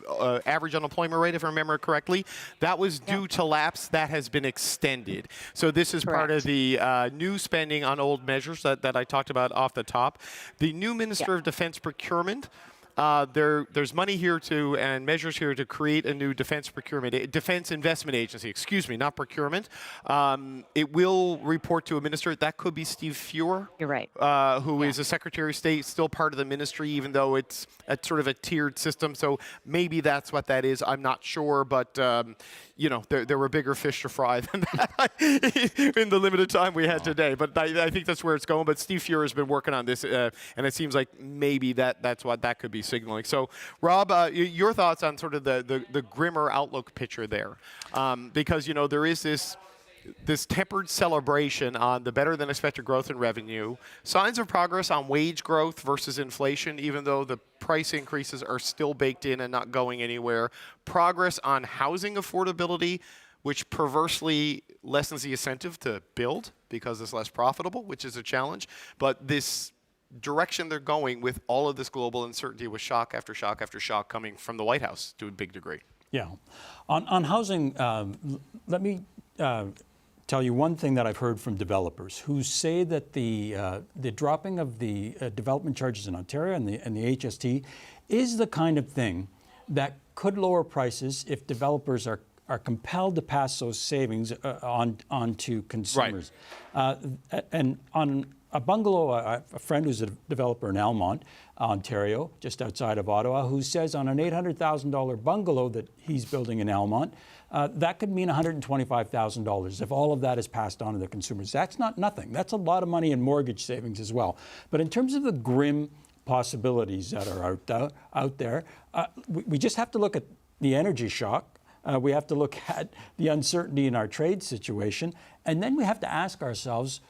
average unemployment rate, if I remember correctly. That was due to lapse. That has been extended. So this is part of the new spending on old measures that I talked about off the top. The new Minister of Defense Procurement, there's money here and measures here to create a new defense investment agency, not procurement. It will report to a minister. That could be Steve Fuhr. You're right. Who is a Secretary of State, still part of the ministry, even though it's sort of a tiered system. So maybe that's what that is. I'm not sure, but there were bigger fish to fry than that in the limited time we had today. But I think that's where it's going. But Steve Fuhr has been working on this, and it seems like maybe that's what that could be signaling. So, Rob, your thoughts on sort of the grimmer outlook picture there, because there is this tempered celebration on the better than expected growth in revenue, signs of progress on wage growth versus inflation, even though the price increases are still baked in and not going anywhere, progress on housing affordability, which perversely lessens the incentive to build because it's less profitable, which is a challenge. But this direction they're going with all of this global uncertainty with shock after shock after shock coming from the White House to a big degree. Yeah. On housing, let me tell you one thing that I've heard from developers who say that the dropping of the development charges in Ontario and the HST is the kind of thing that could lower prices if developers are compelled to pass those savings on to consumers. Right. And on a bungalow, a friend who's a developer in Almont, Ontario, just outside of Ottawa, who says on an $800,000 bungalow that he's building in Almont, that could mean $125,000 if all of that is passed on to the consumers. That's not nothing. That's a lot of money in mortgage savings as well. But in terms of the grim possibilities that are out there, we just have to look at the energy shock. We have to look at the uncertainty in our trade situation. And then we have to ask ourselves,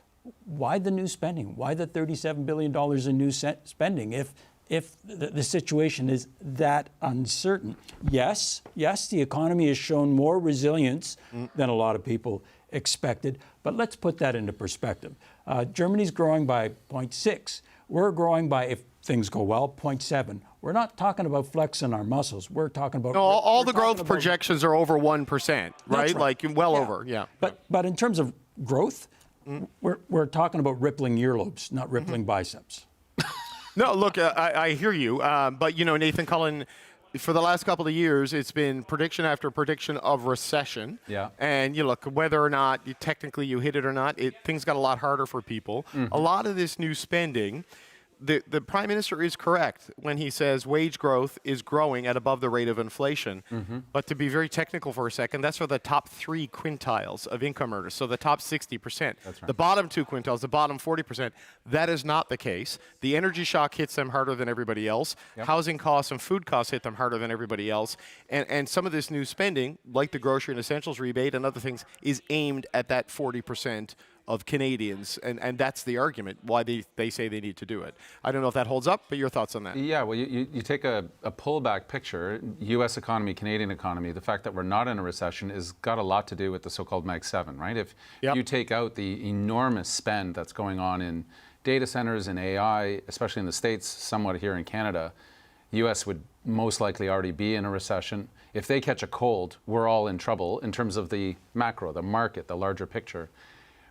why the new spending? Why the $37 billion in new spending if the situation is that uncertain? Yes, the economy has shown more resilience than a lot of people expected, but let's put that into perspective. Germany's growing by 0.6. We're growing by, if things go well, 0.7. We're not talking about flexing our muscles. We're talking about... No, all the growth projections are over 1%, right? Like well over, yeah. But in terms of growth, we're talking about rippling earlobes, not rippling biceps. No, look, I hear you. But, Nathan Cullen, for the last couple of years, it's been prediction after prediction of recession. Yeah. And you look, whether or not technically you hit it or not, things got a lot harder for people. A lot of this new spending, the Prime Minister is correct when he says wage growth is growing at above the rate of inflation. But to be very technical for a second, that's for the top 3 quintiles of income earners, so the top 60%. That's right. The bottom 2 quintiles, the bottom 40%, that is not the case. The energy shock hits them harder than everybody else. Yep. Housing costs and food costs hit them harder than everybody else. And some of this new spending, like the grocery and essentials rebate and other things, is aimed at that 40% of Canadians, and that's the argument why they say they need to do it. I don't know if that holds up, but your thoughts on that? Yeah, well, you take a pullback picture, U.S. economy, Canadian economy, the fact that we're not in a recession has got a lot to do with the so-called Mag 7, right? If you take out the enormous spend that's going on in data centers and AI, especially in the States, somewhat here in Canada, the U.S. would most likely already be in a recession. If they catch a cold, we're all in trouble in terms of the macro, the market, the larger picture,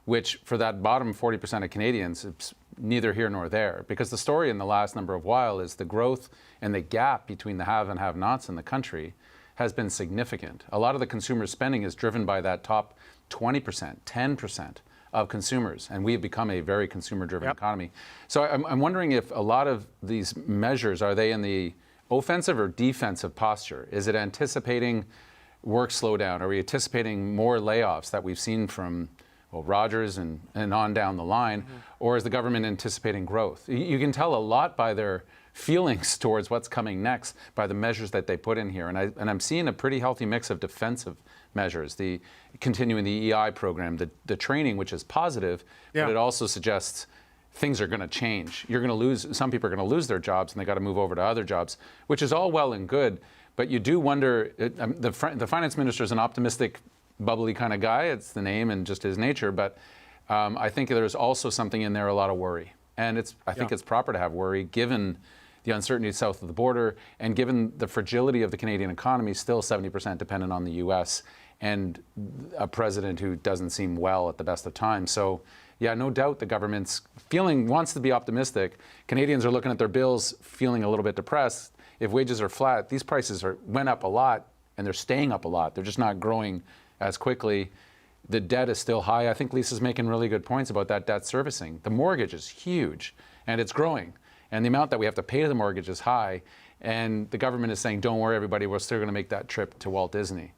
which for that bottom 40% of Canadians, it's neither here nor there. Because the story in the last number of while is the growth and the gap between the have and have-nots in the country has been significant. A lot of the consumer spending is driven by that top 20%, 10% of consumers, and we've become a very consumer-driven economy. So I'm wondering if a lot of these measures, are they in the offensive or defensive posture? Is it anticipating work slowdown? Are we anticipating more layoffs that we've seen from Rogers and on down the line, or is the government anticipating growth? You can tell a lot by their feelings towards what's coming next by the measures that they put in here. And I'm seeing a pretty healthy mix of defensive measures, the continuing the EI program, the training, which is positive, but it also suggests things are going to change. You're going to lose, some people are going to lose their jobs and they got to move over to other jobs, which is all well and good. But you do wonder, the finance minister is an optimistic, bubbly kind of guy. It's the name and just his nature. But I think there's also something in there, a lot of worry. And I think it's proper to have worry given the uncertainty south of the border and given the fragility of the Canadian economy, still 70% dependent on the U.S. and a president who doesn't seem well at the best of times. So, yeah, no doubt the government's wants to be optimistic. Canadians are looking at their bills feeling a little bit depressed. If wages are flat, these prices went up a lot and they're staying up a lot. They're just not growing as quickly. The debt is still high. I think Lisa's making really good points about that debt servicing. The mortgage is huge and it's growing. And the amount that we have to pay the mortgage is high. And the government is saying, don't worry, everybody, we're still going to make that trip to Walt Disney.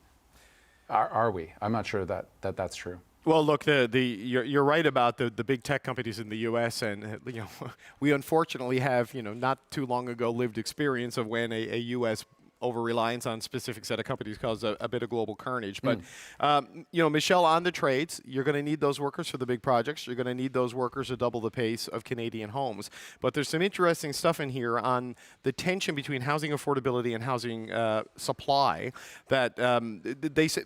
Are we? I'm not sure that that's true. Well, look, you're right about the big tech companies in the U.S. and we unfortunately have not too long ago lived experience of when a U.S. over-reliance on specific set of companies cause a bit of global carnage. But, Michelle, on the trades, you're going to need those workers for the big projects. You're going to need those workers to double the pace of Canadian homes. But there's some interesting stuff in here on the tension between housing affordability and housing supply that they said,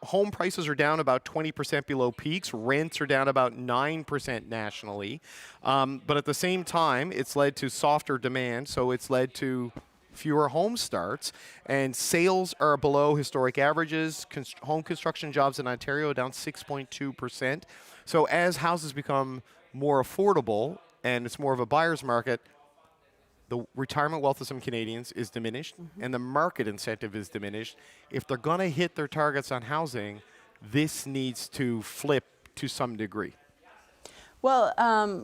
home prices are down about 20% below peaks. Rents are down about 9% nationally. But at the same time, it's led to softer demand, so it's led to fewer home starts, and sales are below historic averages. Home construction jobs in Ontario are down 6.2%. So as houses become more affordable and it's more of a buyer's market, the retirement wealth of some Canadians is diminished, and the market incentive is diminished. If they're going to hit their targets on housing, this needs to flip to some degree. Well,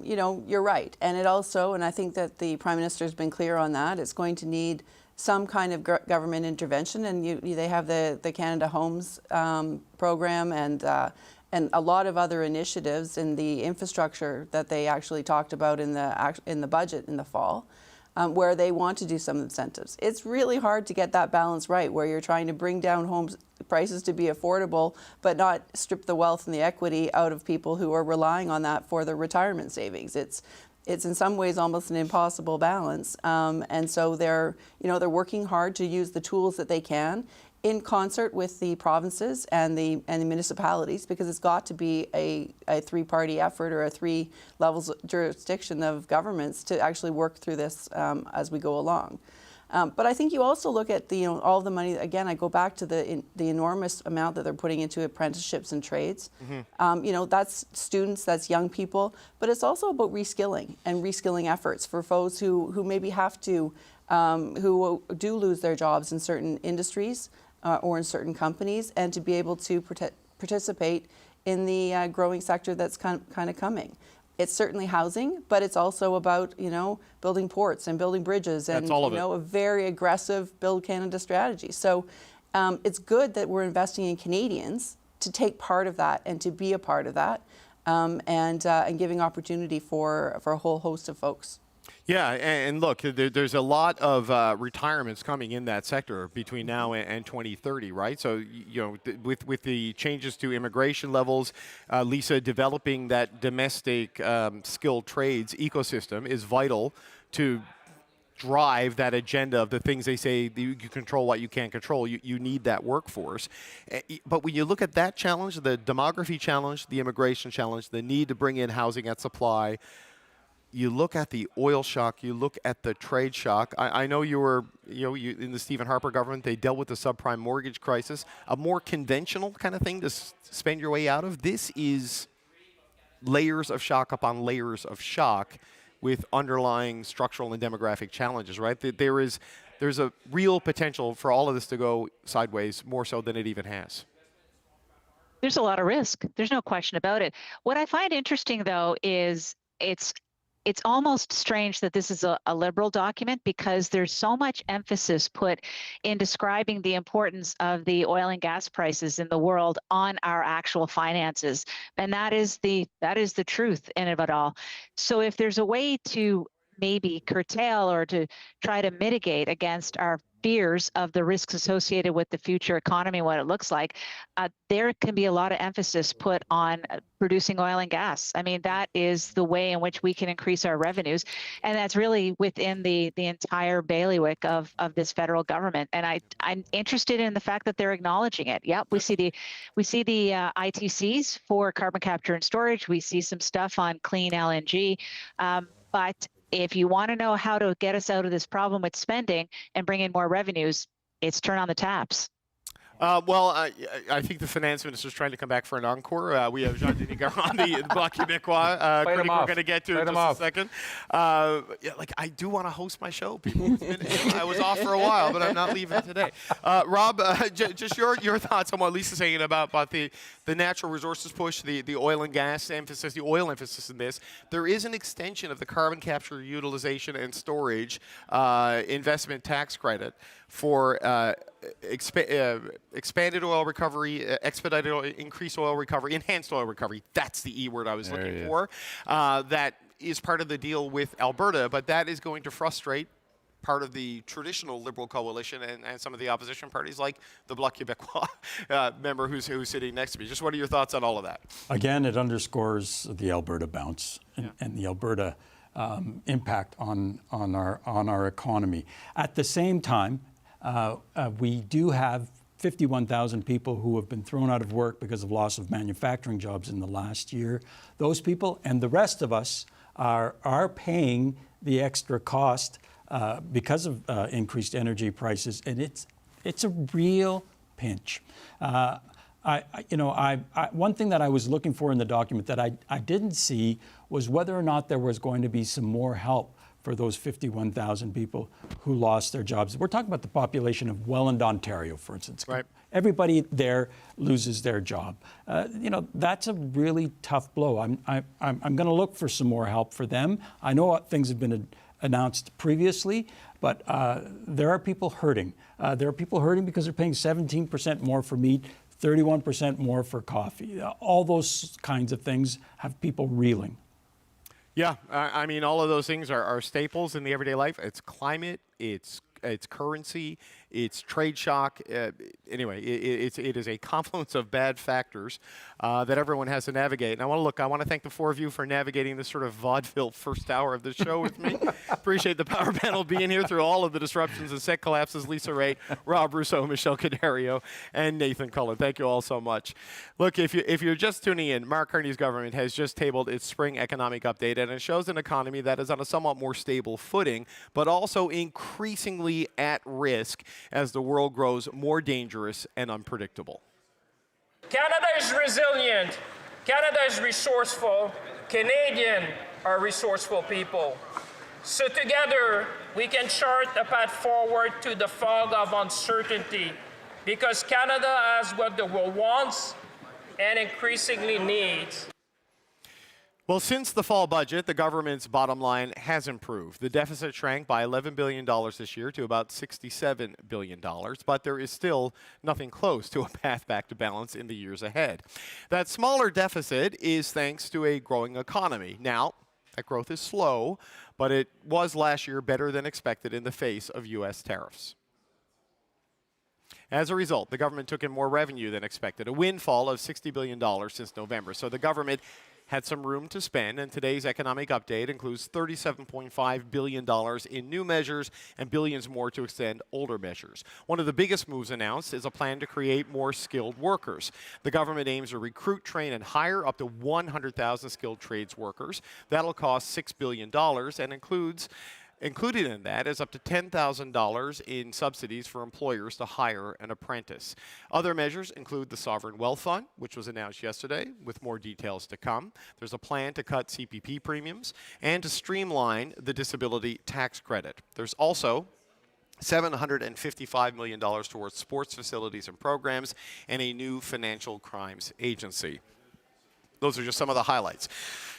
you're right. And it also, and I think that the Prime Minister has been clear on that, it's going to need some kind of government intervention. And they have the Canada Homes program and a lot of other initiatives in the infrastructure that they actually talked about in the budget in the fall, where they want to do some incentives. It's really hard to get that balance right, where you're trying to bring down homes prices to be affordable, but not strip the wealth and the equity out of people who are relying on that for their retirement savings. It's in some ways almost an impossible balance, and so they're working hard to use the tools that they can in concert with the provinces and the municipalities, because it's got to be a three-party effort or a three levels jurisdiction of governments to actually work through this as we go along. But I think you also look at all the money. Again, I go back to the enormous amount that they're putting into apprenticeships and trades. That's students, that's young people, but it's also about reskilling and reskilling efforts for folks who maybe have to, who do lose their jobs in certain industries or in certain companies, and to be able to participate in the growing sector that's kind of coming. It's certainly housing, but it's also about, building ports and building bridges and, a very aggressive Build Canada strategy. So it's good that we're investing in Canadians to take part of that and to be a part of that, and giving opportunity for a whole host of folks. Yeah, and look, there's a lot of retirements coming in that sector between now and 2030, right? So, with the changes to immigration levels, Lisa, developing that domestic skilled trades ecosystem is vital to drive that agenda of the things they say you can control what you can't control. You need that workforce. But when you look at that challenge, the demography challenge, the immigration challenge, the need to bring in housing at supply, you look at the oil shock, you look at the trade shock. I know you were, in the Stephen Harper government, they dealt with the subprime mortgage crisis, a more conventional kind of thing to spend your way out of. This is layers of shock upon layers of shock with underlying structural and demographic challenges, right? There's a real potential for all of this to go sideways, more so than it even has. There's a lot of risk. There's no question about it. What I find interesting, though, is it's almost strange that this is a Liberal document, because there's so much emphasis put in describing the importance of the oil and gas prices in the world on our actual finances. And that is the truth in it all. So if there's a way to maybe curtail or to try to mitigate against our fears of the risks associated with the future economy, what it looks like, there can be a lot of emphasis put on producing oil and gas. I mean, that is the way in which we can increase our revenues. And that's really within the entire bailiwick of this federal government. And I'm interested in the fact that they're acknowledging it. Yep, we see the ITCs for carbon capture and storage. We see some stuff on clean LNG. But if you want to know how to get us out of this problem with spending and bring in more revenues, it's turn on the taps. I think the finance minister is trying to come back for an encore. We have Jean-Denis Garon, the Bloc Quebecois critic we're going to get to in just a second. I do want to host my show, people. I was off for a while, but I'm not leaving today. Rob, just your thoughts on what Lisa's saying about the natural resources push, the oil and gas emphasis, the oil emphasis in this. There is an extension of the carbon capture, utilization, and storage investment tax credit for expanded oil recovery, expedited oil, increased oil recovery, enhanced oil recovery. That's the E word I was looking for. That is part of the deal with Alberta, but that is going to frustrate part of the traditional Liberal coalition and some of the opposition parties like the Bloc Quebecois member who's sitting next to me. Just what are your thoughts on all of that? Again, it underscores the Alberta bounce and the Alberta impact on our economy. At the same time, we do have 51,000 people who have been thrown out of work because of loss of manufacturing jobs in the last year. Those people and the rest of us are paying the extra cost because of increased energy prices, and it's a real pinch. One thing that I was looking for in the document that I didn't see was whether or not there was going to be some more help for those 51,000 people who lost their jobs. We're talking about the population of Welland, Ontario, for instance. Right. Everybody there loses their job. That's a really tough blow. I'm going to look for some more help for them. I know things have been announced previously, but there are people hurting. There are people hurting because they're paying 17% more for meat, 31% more for coffee. All those kinds of things have people reeling. Yeah, I mean, all of those things are staples in the everyday life. It's climate, it's currency, it's trade shock. Anyway, it is a confluence of bad factors that everyone has to navigate. And I want to thank the four of you for navigating this sort of vaudeville first hour of the show with me. Appreciate the power panel being here through all of the disruptions and set collapses. Lisa Raitt, Rob Rousseau, Michelle Cadario, and Nathan Cullen. Thank you all so much. Look, if you're just tuning in, Mark Carney's government has just tabled its spring economic update, and it shows an economy that is on a somewhat more stable footing, but also increasingly at risk as the world grows more dangerous and unpredictable. Canada is resilient. Canada is resourceful. Canadians are resourceful people. So together, we can chart a path forward to the fog of uncertainty, because Canada has what the world wants and increasingly needs. Well, since the fall budget, the government's bottom line has improved. The deficit shrank by $11 billion this year to about $67 billion, but there is still nothing close to a path back to balance in the years ahead. That smaller deficit is thanks to a growing economy. Now, that growth is slow, but it was last year better than expected in the face of U.S. tariffs. As a result, the government took in more revenue than expected, a windfall of $60 billion since November. So the government had some room to spend, and today's economic update includes $37.5 billion in new measures and billions more to extend older measures. One of the biggest moves announced is a plan to create more skilled workers. The government aims to recruit, train, and hire up to 100,000 skilled trades workers. That'll cost $6 billion and included in that is up to $10,000 in subsidies for employers to hire an apprentice. Other measures include the Sovereign Wealth Fund, which was announced yesterday, with more details to come. There's a plan to cut CPP premiums and to streamline the disability tax credit. There's also $755 million towards sports facilities and programs and a new financial crimes agency. Those are just some of the highlights.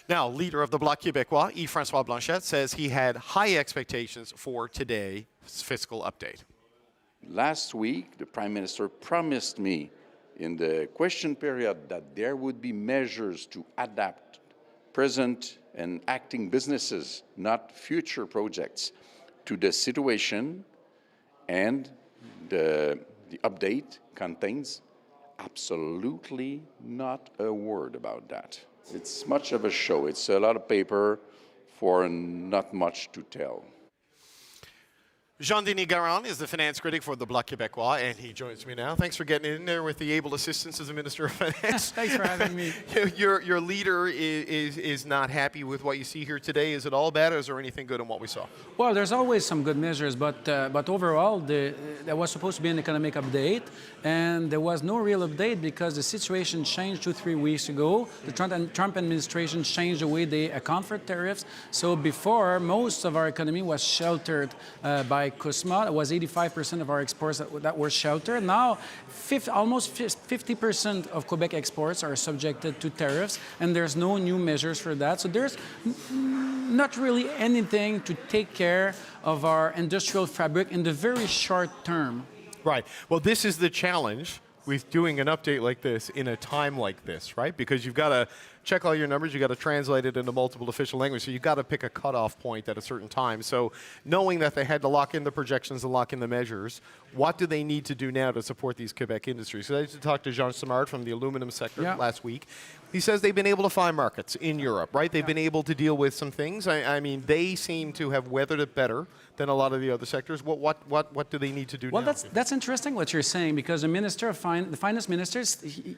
Now, leader of the Bloc Quebecois, Yves-François Blanchet, says he had high expectations for today's fiscal update. Last week, the Prime Minister promised me in the question period that there would be measures to adapt present and acting businesses, not future projects, to the situation, and the update contains absolutely not a word about that. It's much of a show. It's a lot of paper for not much to tell. Jean-Denis Garand is the finance critic for the Bloc Quebecois, and he joins me now. Thanks for getting in there with the able assistance of the Minister of Finance. Thanks for having me. Your leader is not happy with what you see here today. Is it all bad, or is there anything good in what we saw? Well, there's always some good measures, but overall, there was supposed to be an economic update, and there was no real update because the situation changed 2-3 weeks ago. The Trump administration changed the way they account for tariffs. So before, most of our economy was sheltered by CUSMA. It was 85% of our exports that were sheltered. Now, almost 50% of Quebec exports are subjected to tariffs, and there's no new measures for that. So there's not really anything to take care of our industrial fabric in the very short term. Right. Well, this is the challenge with doing an update like this in a time like this, right? Because you've got to check all your numbers, you got to translate it into multiple official languages. So you got to pick a cutoff point at a certain time. So knowing that they had to lock in the projections and lock in the measures, what do they need to do now to support these Quebec industries? So I used to talk to Jean Simard from the aluminum sector last week. He says they've been able to find markets in Europe, right? They've been able to deal with some things. I mean, they seem to have weathered it better than a lot of the other sectors. What do they need to do now? Well, that's interesting what you're saying, because the Minister of the Finance Minister,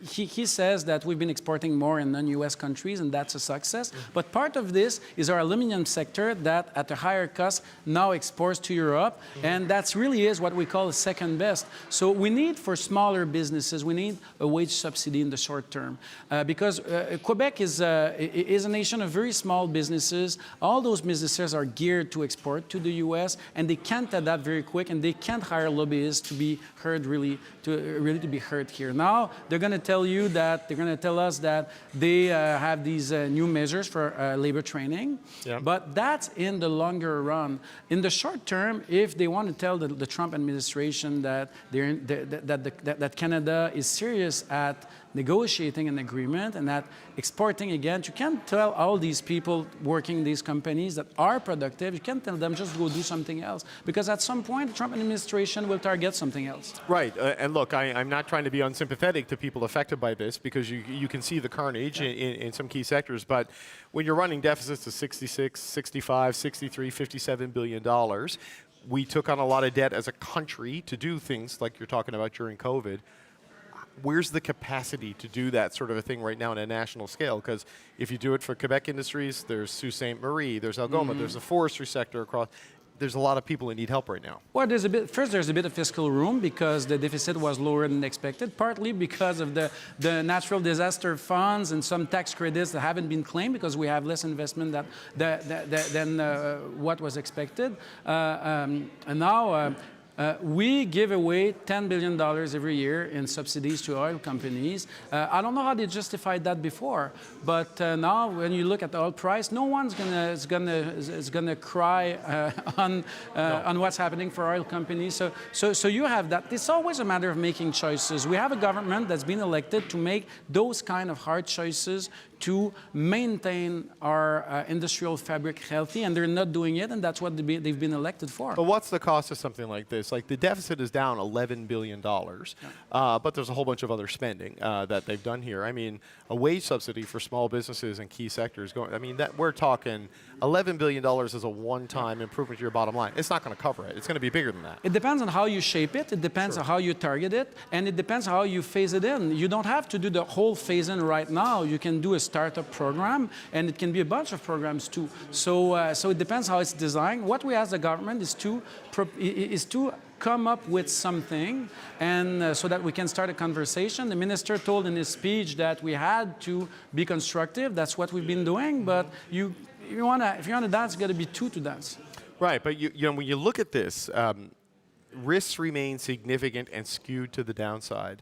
he says that we've been exporting more in non-U.S. countries, and that's a success. But part of this is our aluminum sector that, at a higher cost, now exports to Europe, and that really is what we call a second best. So we need, for smaller businesses, we need a wage subsidy in the short term, because Quebec is a nation of very small businesses. All those businesses are geared to export to the U.S., and they can't adapt very quick, and they can't hire lobbyists to be heard to be heard here. Now they're going to tell you that they're going to tell us that they have these new measures for labor training, but that's in the longer run. In the short term, if they want to tell the Trump administration that that Canada is serious at negotiating an agreement and that exporting again, you can't tell all these people working in these companies that are productive, you can't tell them just go do something else, because at some point the Trump administration will target something else. Right, and look, I'm not trying to be unsympathetic to people affected by this, because you can see the carnage in some key sectors, but when you're running deficits of 66, 65, 63, 57 billion dollars, we took on a lot of debt as a country to do things like you're talking about during COVID. Where's the capacity to do that sort of a thing right now on a national scale? Because if you do it for Quebec industries, there's Sault Ste. Marie, there's Algoma, there's the forestry sector across. There's a lot of people who need help right now. Well, there's a bit of fiscal room because the deficit was lower than expected, partly because of the natural disaster funds and some tax credits that haven't been claimed because we have less investment than what was expected. And now we give away $10 billion every year in subsidies to oil companies. I don't know how they justified that before, but now when you look at the oil price, no one's gonna cry on what's happening for oil companies. So you have that. It's always a matter of making choices. We have a government that's been elected to make those kind of hard choices to maintain our industrial fabric healthy, and they're not doing it, and that's what they've been elected for. But what's the cost of something like this? Like, the deficit is down $11 billion, but there's a whole bunch of other spending that they've done here. I mean, a wage subsidy for small businesses and key sectors we're talking $11 billion as a one-time improvement to your bottom line. It's not going to cover it. It's going to be bigger than that. It depends on how you shape it. It depends on how you target it, and it depends on how you phase it in. You don't have to do the whole phase-in right now. You can do a startup program, and it can be a bunch of programs too. So it depends how it's designed. What we ask the government is to come up with something, and so that we can start a conversation. The minister told in his speech that we had to be constructive. That's what we've been doing. But if you want to dance, you got to be two to dance. Right, but you know, when you look at this, risks remain significant and skewed to the downside.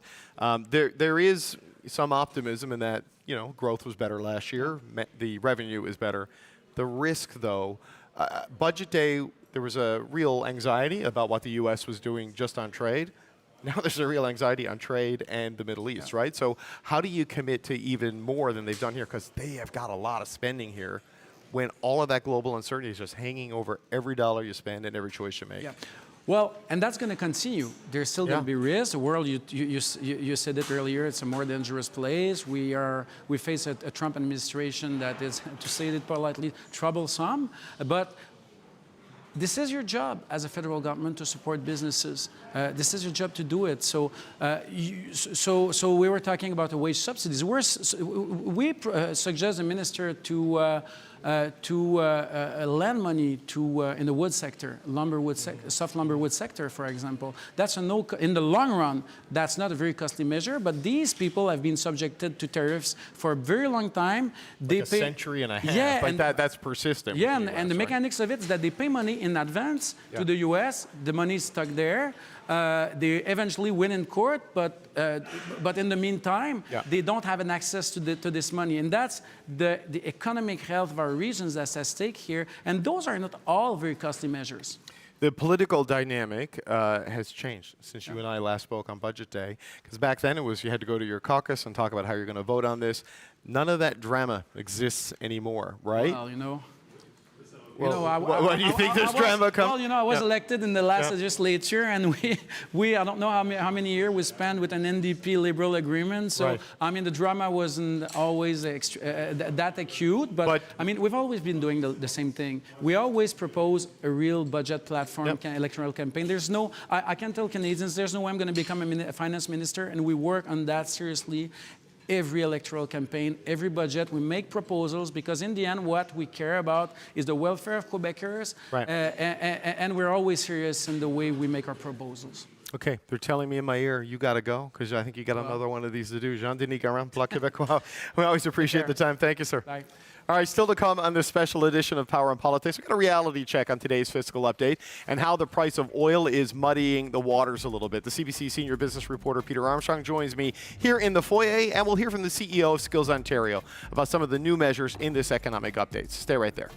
There is some optimism in that, you know, growth was better last year. The revenue is better. The risk, though, budget day, there was a real anxiety about what the U.S. was doing just on trade. Now there's a real anxiety on trade and the Middle East, right? So how do you commit to even more than they've done here? Because they have got a lot of spending here when all of that global uncertainty is just hanging over every dollar you spend and every choice you make. Yeah. Well, and that's going to continue. There's still going to be risks. The world, you said it earlier, it's a more dangerous place. We face a Trump administration that is, to say it politely, troublesome. But this is your job as a federal government to support businesses. This is your job to do it. So, so we were talking about the wage subsidies. We suggest the minister to lend money to in the wood sector, soft lumber wood sector, for example. That's in the long run, that's not a very costly measure. But these people have been subjected to tariffs for a very long time. They pay a century and a half. But that's persistent. Yeah, and the mechanics of it is that they pay money in advance to the U.S. The money is stuck there. They eventually win in court, but in the meantime, they don't have an access to this money, and that's the economic health of our regions that's at stake here. And those are not all very costly measures. The political dynamic has changed since you and I last spoke on Budget Day. Because back then it was you had to go to your caucus and talk about how you're going to vote on this. None of that drama exists anymore, right? Well, you know. What do you think this drama comes? Well, I was elected in the last legislature, and we I don't know how many years we spent with an NDP Liberal agreement. So I mean, the drama wasn't always that acute, but I mean, we've always been doing the same thing. We always propose a real budget platform, electoral campaign. There's no, I can tell Canadians, there's no way I'm going to become a finance minister, and we work on that seriously. Every electoral campaign, every budget, we make proposals because in the end, what we care about is the welfare of Quebecers, and we're always serious in the way we make our proposals. Okay, they're telling me in my ear, you got to go, because I think you got another one of these to do. Jean-Denis Garand, Bloc Quebecois. We always appreciate the time. Thank you, sir. Bye. All right, still to come on this special edition of Power and Politics, we've got a reality check on today's fiscal update and how the price of oil is muddying the waters a little bit. The CBC senior business reporter Peter Armstrong joins me here in the foyer, and we'll hear from the CEO of Skills Ontario about some of the new measures in this economic update. Stay right there.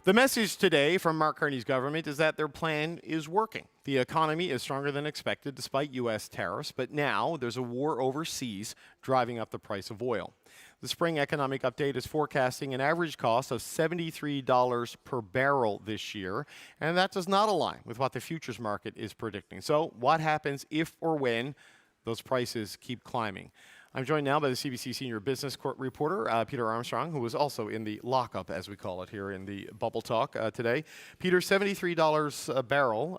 The message today from Mark Carney's government is that their plan is working. The economy is stronger than expected despite U.S. tariffs, but now there's a war overseas driving up the price of oil. The spring economic update is forecasting an average cost of $73 per barrel this year, and that does not align with what the futures market is predicting. So what happens if or when those prices keep climbing? I'm joined now by the CBC senior business court reporter, Peter Armstrong, who was also in the lockup, as we call it here in the Bubble Talk today. Peter, $73 a barrel.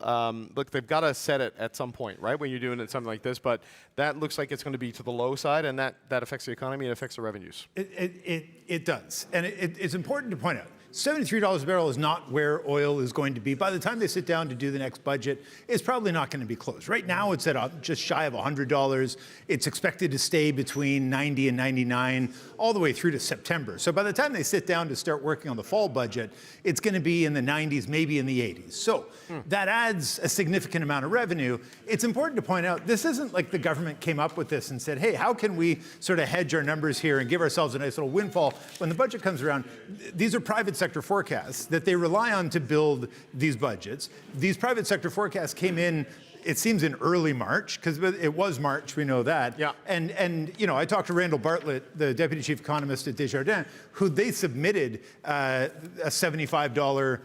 Look, they've got to set it at some point, right, when you're doing it something like this, but that looks like it's going to be to the low side, and that affects the economy and affects the revenues. It does, and it's important to point out, $73 a barrel is not where oil is going to be. By the time they sit down to do the next budget, it's probably not going to be close. Right now, it's at just shy of $100. It's expected to stay between 90 and 99 all the way through to September. So by the time they sit down to start working on the fall budget, it's going to be in the 90s, maybe in the 80s. So that adds a significant amount of revenue. It's important to point out, this isn't like the government came up with this and said, hey, how can we sort of hedge our numbers here and give ourselves a nice little windfall? When the budget comes around, these are private sector forecasts that they rely on to build these budgets. These private sector forecasts came in, it seems, in early March, because it was March, we know that. Yeah. And you know, I talked to Randall Bartlett, the deputy chief economist at Desjardins, who they submitted a $75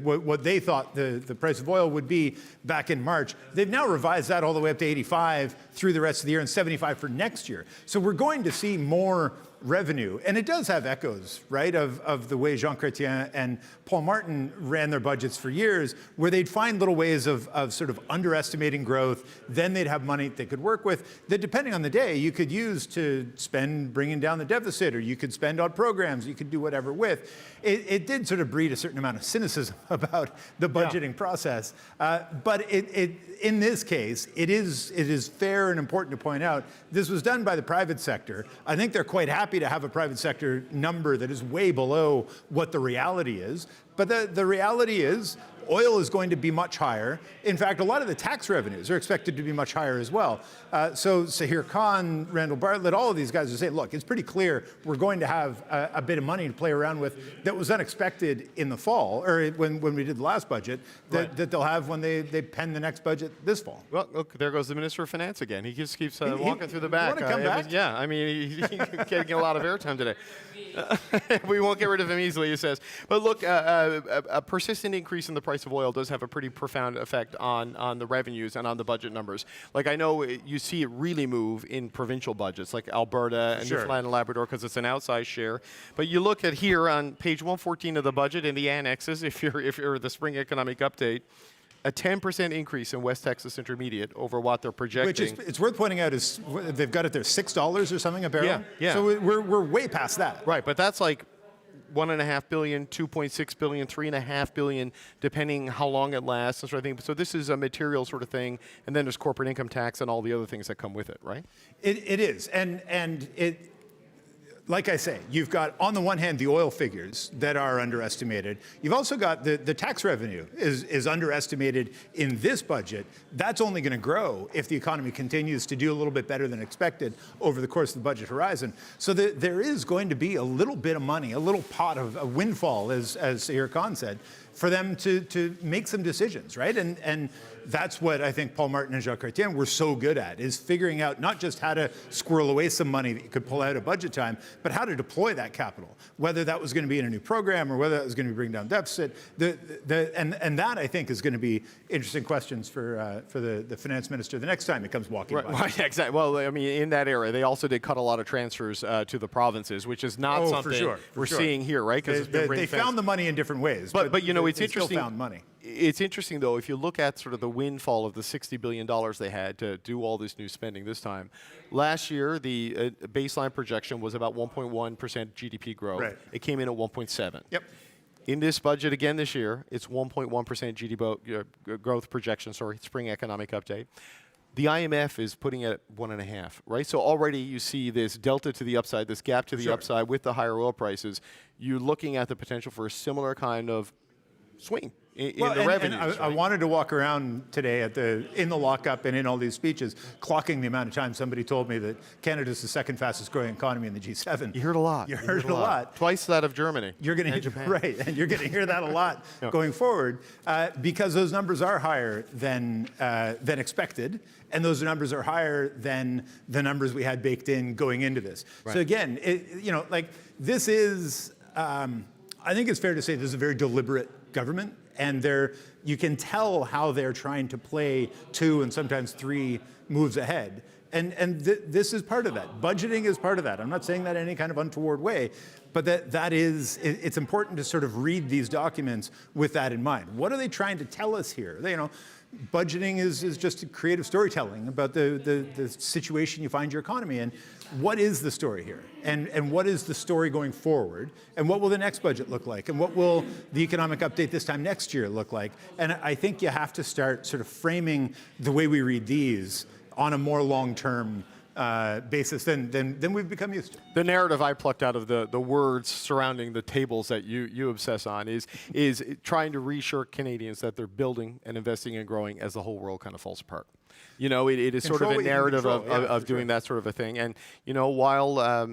what they thought the price of oil would be back in March. They've now revised that all the way up to 85 through the rest of the year and 75 for next year. So we're going to see more revenue. And it does have echoes, right, of the way Jean Chrétien and Paul Martin ran their budgets for years, where they'd find little ways of sort of underestimating growth. Then they'd have money they could work with that, depending on the day, you could use to spend bringing down the deficit, or you could spend on programs, you could do whatever with. It did sort of breed a certain amount of cynicism about the budgeting process. But in this case, it is fair and important to point out, this was done by the private sector. I think they're quite happy to have a private sector number that is way below what the reality is. But the reality is, oil is going to be much higher. In fact, a lot of the tax revenues are expected to be much higher as well. So Sahir Khan, Randall Bartlett, all of these guys are saying, look, it's pretty clear we're going to have a bit of money to play around with that was unexpected in the fall, or when we did the last budget, that they'll have when they pen the next budget this fall. Well, look, there goes the Minister of Finance again. He just keeps walking through the back. Come back? Yeah, I mean, he's getting a lot of airtime today. We won't get rid of him easily, he says. But look, a persistent increase in the price of oil does have a pretty profound effect on the revenues and on the budget numbers. Like, I know you see it really move in provincial budgets, like Alberta and Newfoundland and Labrador, because it's an outsized share. But you look at here on page 114 of the budget in the annexes, if you're the spring economic update, a 10% increase in West Texas Intermediate over what they're projecting. Which it's worth pointing out is they've got it there $6 or something a barrel. Yeah. So we're way past that. Right, but that's like $1.5 billion, $2.6 billion, $3.5 billion, depending how long it lasts, and sort of thing. So this is a material sort of thing, and then there's corporate income tax and all the other things that come with it, right? It is, and it. Like I say, you've got, on the one hand, the oil figures that are underestimated. You've also got the tax revenue is underestimated in this budget. That's only going to grow if the economy continues to do a little bit better than expected over the course of the budget horizon. So there is going to be a little bit of money, a little pot of a windfall, as Sahir Khan said, for them to make some decisions, right? And that's what I think Paul Martin and Jean Chrétien were so good at, is figuring out not just how to squirrel away some money that you could pull out at budget time, but how to deploy that capital, whether that was going to be in a new program or whether that was going to bring down deficit. And that, I think, is going to be interesting questions for the finance minister the next time it comes walking by. Right, exactly. Well, I mean, in that era, they also did cut a lot of transfers to the provinces, which is not something we're seeing here, right? Because they found the money in different ways. But you know, it's interesting. Still found money. It's interesting, though, if you look at sort of the windfall of the $60 billion they had to do all this new spending this time. Last year, the baseline projection was about 1.1% GDP growth. Right. It came in at 1.7. Yep. In this budget again this year, it's 1.1% GDP growth projection, spring economic update. The IMF is putting it at 1.5, right? So already you see this delta to the upside, this gap to the upside with the higher oil prices. You're looking at the potential for a similar kind of swing in the revenues. I wanted to walk around today in the lockup and in all these speeches, clocking the amount of time somebody told me that Canada's the second fastest growing economy in the G7. You heard a lot. You heard a lot. Twice that of Germany. You're going to Japan. Right, and you're going to hear that a lot going forward because those numbers are higher than expected, and those numbers are higher than the numbers we had baked in going into this. Right. So again, this is. I think it's fair to say this is a very deliberate government, and you can tell how they're trying to play 2 and sometimes 3 moves ahead. And this is part of that. Budgeting is part of that. I'm not saying that in any kind of untoward way, but it's important to sort of read these documents with that in mind. What are they trying to tell us here? Budgeting is just creative storytelling about the situation you find your economy in. What is the story here? And what is the story going forward? And what will the next budget look like? And what will the economic update this time next year look like? And I think you have to start sort of framing the way we read these on a more long-term basis than we've become used to. The narrative I plucked out of the words surrounding the tables that you obsess on is trying to reassure Canadians that they're building and investing and growing as the whole world kind of falls apart. It is sort of a narrative of doing that sort of a thing. And, while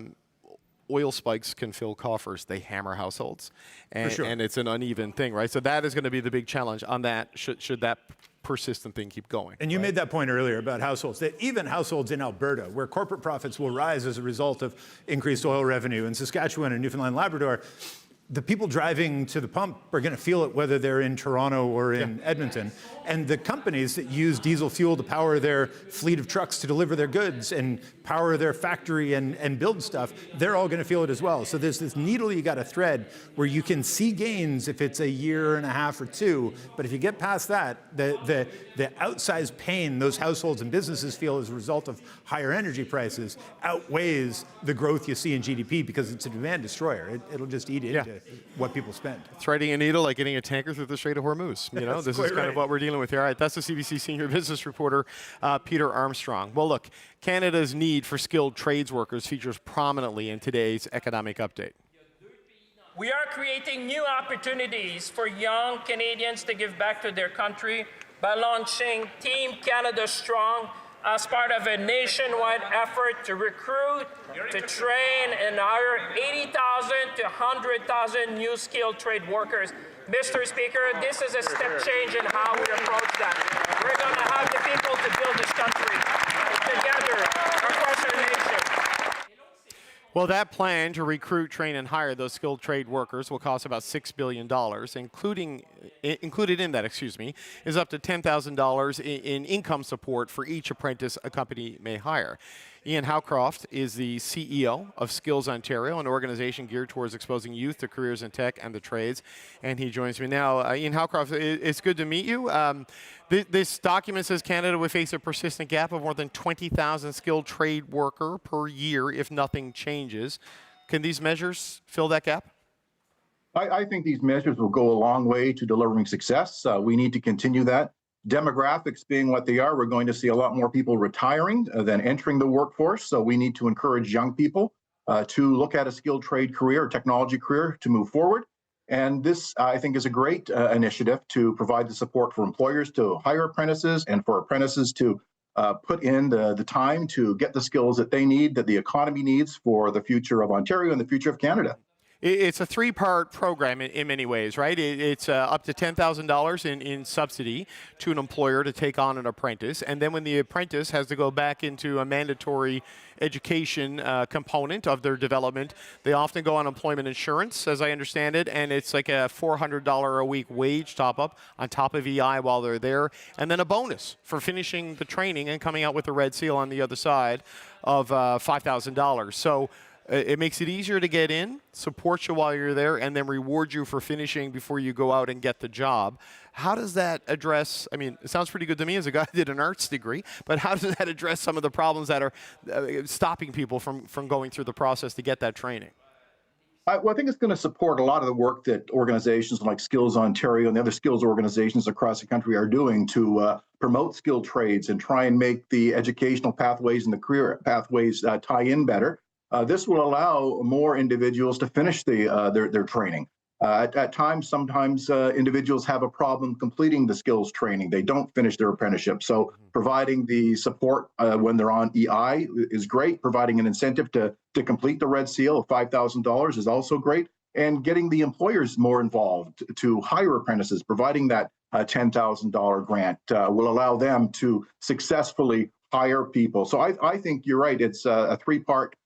oil spikes can fill coffers, they hammer households. And it's an uneven thing, right? So that is going to be the big challenge on that, should that persistent thing keep going. And you made that point earlier about households, that even households in Alberta, where corporate profits will rise as a result of increased oil revenue, in Saskatchewan and Newfoundland, Labrador, the people driving to the pump are going to feel it whether they're in Toronto or in Edmonton. And the companies that use diesel fuel to power their fleet of trucks to deliver their goods and power their factory and build stuff, they're all going to feel it as well. So there's this needle you got to thread where you can see gains if it's a year and a half or 2. But if you get past that, the outsized pain those households and businesses feel as a result of higher energy prices outweighs the growth you see in GDP because it's a demand destroyer. It'll just eat into what people spend. Threading a needle like getting a tanker through the Strait of Hormuz. This is kind of what we're dealing with here. All right, that's the CBC senior business reporter, Peter Armstrong. Well, look, Canada's need for skilled trades workers features prominently in today's economic update. We are creating new opportunities for young Canadians to give back to their country by launching Team Canada Strong as part of a nationwide effort to recruit, to train, and hire 80,000 to 100,000 new skilled trade workers. Mr. Speaker, this is a step change in how we approach that. We're going to have the people to build this country together across our nation. Well, that plan to recruit, train, and hire those skilled trade workers will cost about $6 billion, included in that, is up to $10,000 in income support for each apprentice a company may hire. Ian Howcroft is the CEO of Skills Ontario, an organization geared towards exposing youth to careers in tech and the trades. And he joins me now. Ian Howcroft, it's good to meet you. This document says Canada would face a persistent gap of more than 20,000 skilled trade worker per year if nothing changes. Can these measures fill that gap? I think these measures will go a long way to delivering success. We need to continue that. Demographics being what they are, we're going to see a lot more people retiring than entering the workforce. So we need to encourage young people to look at a skilled trade career or technology career to move forward. And this, I think, is a great initiative to provide the support for employers to hire apprentices and for apprentices to put in the time to get the skills that they need, that the economy needs for the future of Ontario and the future of Canada. It's a 3-part program in many ways, right? It's up to $10,000 in subsidy to an employer to take on an apprentice. And then when the apprentice has to go back into a mandatory education component of their development, they often go on employment insurance, as I understand it, and it's like a $400 a week wage top-up on top of EI while they're there, and then a bonus for finishing the training and coming out with a red seal on the other side of $5,000. So it makes it easier to get in, support you while you're there, and then reward you for finishing before you go out and get the job. How does that address, it sounds pretty good to me as a guy who did an arts degree, but how does that address some of the problems that are stopping people from going through the process to get that training? Well, I think it's going to support a lot of the work that organizations like Skills Ontario and the other skills organizations across the country are doing to promote skilled trades and try and make the educational pathways and the career pathways tie in better. This will allow more individuals to finish their training. At times, sometimes individuals have a problem completing the skills training. They don't finish their apprenticeship. So providing the support when they're on EI is great. Providing an incentive to complete the Red Seal of $5,000 is also great. And getting the employers more involved to hire apprentices, providing that $10,000 grant will allow them to successfully hire people. So I think you're right. It's a three-part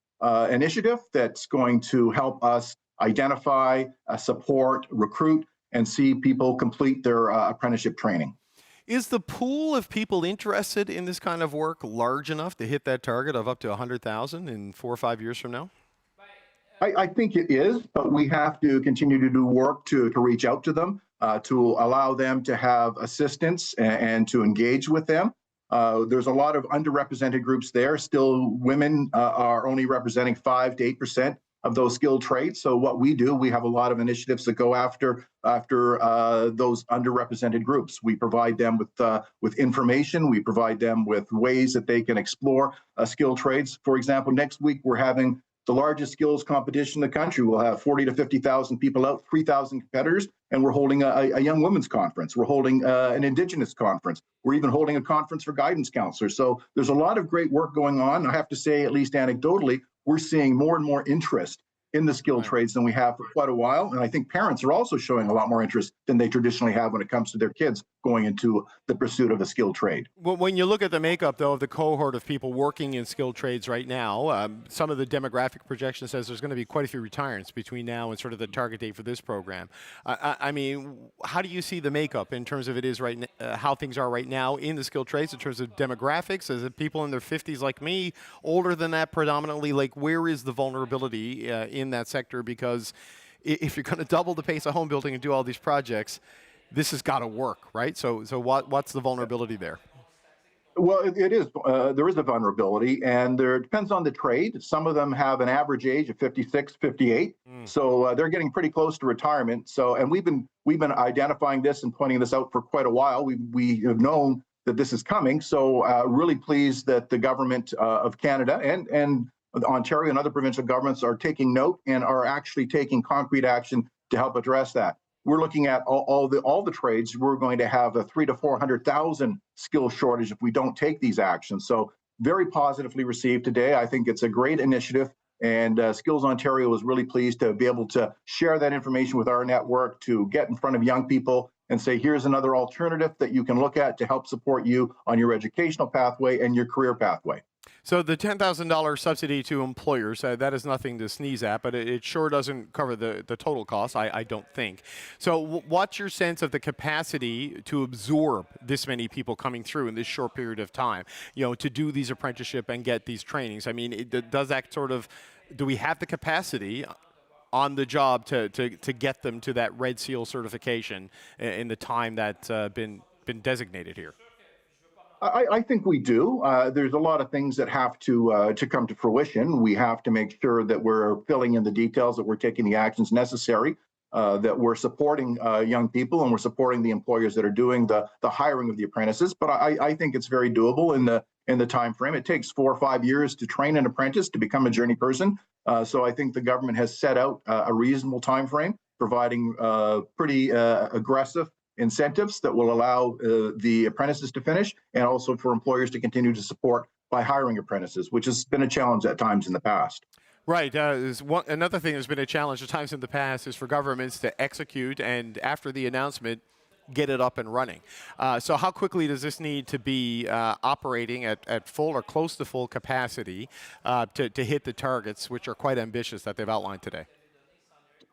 initiative that's going to help us identify, support, recruit, and see people complete their apprenticeship training. Is the pool of people interested in this kind of work large enough to hit that target of up to 100,000 in 4 or 5 years from now? I think it is, but we have to continue to do work to reach out to them, to allow them to have assistance and to engage with them. There's a lot of underrepresented groups there. Still, women are only representing 5 to 8% of those skilled trades. So what we do, we have a lot of initiatives that go after those underrepresented groups. We provide them with information. We provide them with ways that they can explore skilled trades. For example, next week we're having the largest skills competition in the country. We'll have 40 to 50,000 people out, 3,000 competitors, and we're holding a young women's conference. We're holding an Indigenous conference. We're even holding a conference for guidance counselors. So there's a lot of great work going on. I have to say, at least anecdotally, we're seeing more and more interest in the skilled trades than we have for quite a while. And I think parents are also showing a lot more interest than they traditionally have when it comes to their kids going into the pursuit of a skilled trade. Well, when you look at the makeup, though, of the cohort of people working in skilled trades right now, some of the demographic projection says there's going to be quite a few retirements between now and sort of the target date for this program. I mean, how do you see the makeup in terms of it is right how things are right now in the skilled trades in terms of demographics? Is it people in their 50s like me, older than that predominantly? Like, where is the vulnerability in that sector? Because if you're going to double the pace of home building and do all these projects, this has got to work, right? So what's the vulnerability there? Well, it is. There is a vulnerability, and it depends on the trade. Some of them have an average age of 56, 58, so they're getting pretty close to retirement. So, and we've been identifying this and pointing this out for quite a while. We have known that this is coming. So, really pleased that the government of Canada and Ontario and other provincial governments are taking note and are actually taking concrete action to help address that. We're looking at all the trades. We're going to have a 300,000 to 400,000 skill shortage if we don't take these actions. So very positively received today. I think it's a great initiative, and Skills Ontario is really pleased to be able to share that information with our network, to get in front of young people and say, here's another alternative that you can look at to help support you on your educational pathway and your career pathway. So the $10,000 subsidy to employers, that is nothing to sneeze at, but it sure doesn't cover the total cost, I don't think. So what's your sense of the capacity to absorb this many people coming through in this short period of time, to do these apprenticeship and get these trainings? I mean, does that do we have the capacity on the job to get them to that Red Seal certification in the time that's been designated here? I think we do. There's a lot of things that have to come to fruition. We have to make sure that we're filling in the details, that we're taking the actions necessary, that we're supporting young people, and we're supporting the employers that are doing the hiring of the apprentices. But I think it's very doable in the time frame. It takes 4 or 5 years to train an apprentice to become a journey person. So I think the government has set out a reasonable time frame, providing pretty aggressive incentives that will allow the apprentices to finish, and also for employers to continue to support by hiring apprentices, which has been a challenge at times in the past. Right. Another thing that's been a challenge at times in the past is for governments to execute and, after the announcement, get it up and running. So how quickly does this need to be operating at full or close to full capacity to hit the targets, which are quite ambitious, that they've outlined today?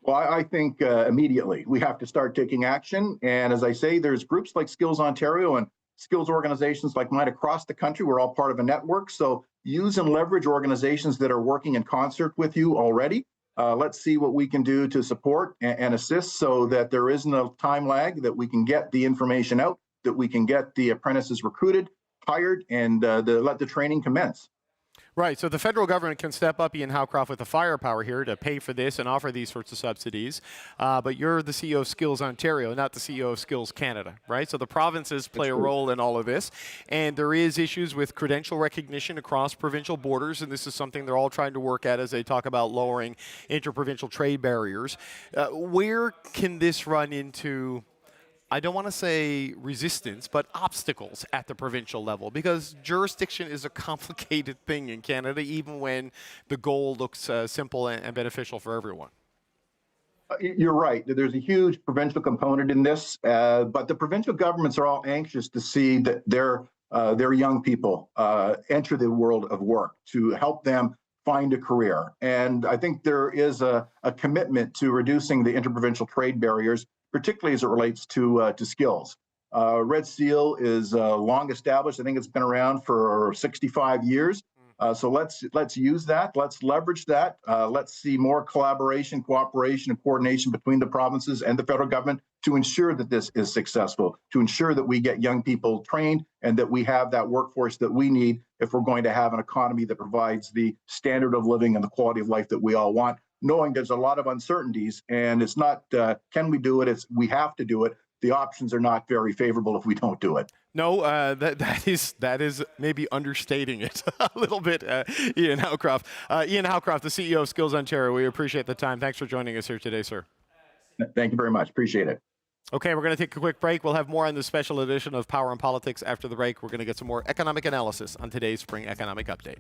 Well, I think immediately we have to start taking action. And as I say, there's groups like Skills Ontario and skills organizations like mine across the country. We're all part of a network. So use and leverage organizations that are working in concert with you already. Let's see what we can do to support and assist so that there isn't a time lag, that we can get the information out, that we can get the apprentices recruited, hired, and let the training commence. Right, so the federal government can step up, Ian Howcroft, with the firepower here to pay for this and offer these sorts of subsidies. But you're the CEO of Skills Ontario, not the CEO of Skills Canada, right? So the provinces play a role in all of this. And there is issues with credential recognition across provincial borders, and this is something they're all trying to work at as they talk about lowering interprovincial trade barriers. Where can this run into, I don't want to say resistance, but obstacles at the provincial level? Because jurisdiction is a complicated thing in Canada, even when the goal looks simple and beneficial for everyone. You're right. There's a huge provincial component in this, but the provincial governments are all anxious to see that their young people enter the world of work, to help them find a career. And I think there is a commitment to reducing the interprovincial trade barriers, particularly as it relates to skills. Red Seal is long established. I think it's been around for 65 years. So let's use that. Let's leverage that. Let's see more collaboration, cooperation, and coordination between the provinces and the federal government to ensure that this is successful, to ensure that we get young people trained and that we have that workforce that we need if we're going to have an economy that provides the standard of living and the quality of life that we all want, knowing there's a lot of uncertainties. And it's not, can we do it? It's we have to do it. The options are not very favorable if we don't do it. No, that is maybe understating it a little bit, Ian Howcroft. Ian Howcroft, the CEO of Skills Ontario, we appreciate the time. Thanks for joining us here today, sir. Thank you very much. Appreciate it. Okay, we're going to take a quick break. We'll have more on this special edition of Power and Politics after the break. We're going to get some more economic analysis on today's Spring Economic Update.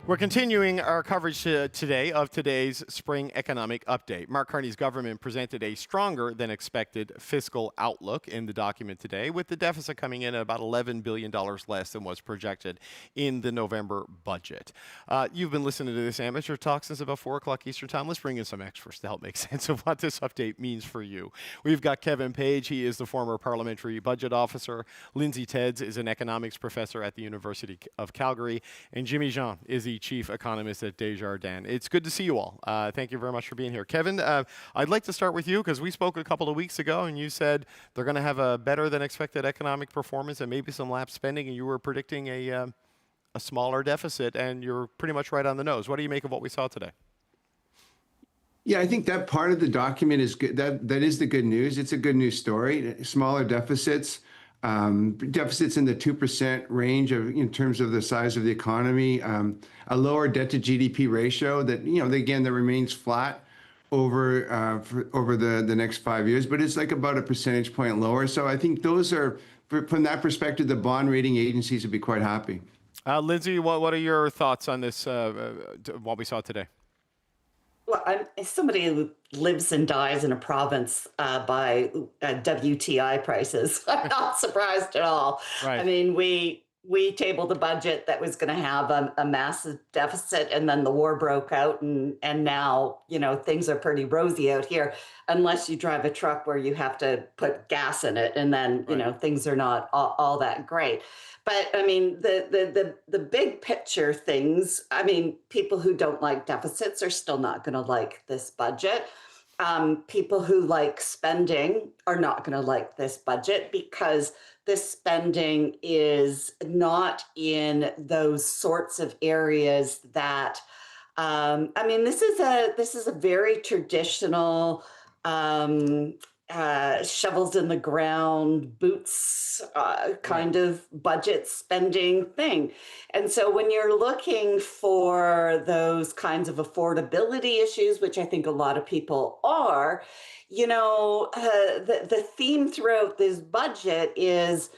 We're continuing our coverage today of today's spring economic update. Mark Carney's government presented a stronger than expected fiscal outlook in the document today, with the deficit coming in at about $11 billion less than was projected in the November budget. You've been listening to this amateur talk since about 4 o'clock Eastern Time. Let's bring in some experts to help make sense of what this update means for you. We've got Kevin Page. He is the former parliamentary budget officer. Lindsay Tedds is an economics professor at the University of Calgary. And Jimmy Jean is the chief economist at Desjardins. It's good to see you all. Thank you very much for being here. Kevin, I'd like to start with you because we spoke a couple of weeks ago and you said they're going to have a better than expected economic performance and maybe some lapsed spending, and you were predicting a smaller deficit, and you're pretty much right on the nose. What do you make of what we saw today? Yeah, I think that part of the document is good. That is the good news. It's a good news story. Smaller deficits. Deficits in the 2% range in terms of the size of the economy, a lower debt to GDP ratio that, that remains flat over the next 5 years, but it's like about a percentage point lower. So I think those are, from that perspective, the bond rating agencies would be quite happy. Lindsay, what are your thoughts on this, what we saw today? Well, I'm somebody who lives and dies in a province by WTI prices. I'm not surprised at all. Right. I mean, we tabled a budget that was going to have a massive deficit, and then the war broke out, and now, things are pretty rosy out here, unless you drive a truck where you have to put gas in it, and then, things are not all that great. But I mean, the big picture things, I mean, people who don't like deficits are still not going to like this budget. People who like spending are not going to like this budget because this spending is not in those sorts of areas that, I mean, this is a very traditional, shovels in the ground, boots kind of budget spending thing. And so when you're looking for those kinds of affordability issues, which I think a lot of people are, the theme throughout this budget is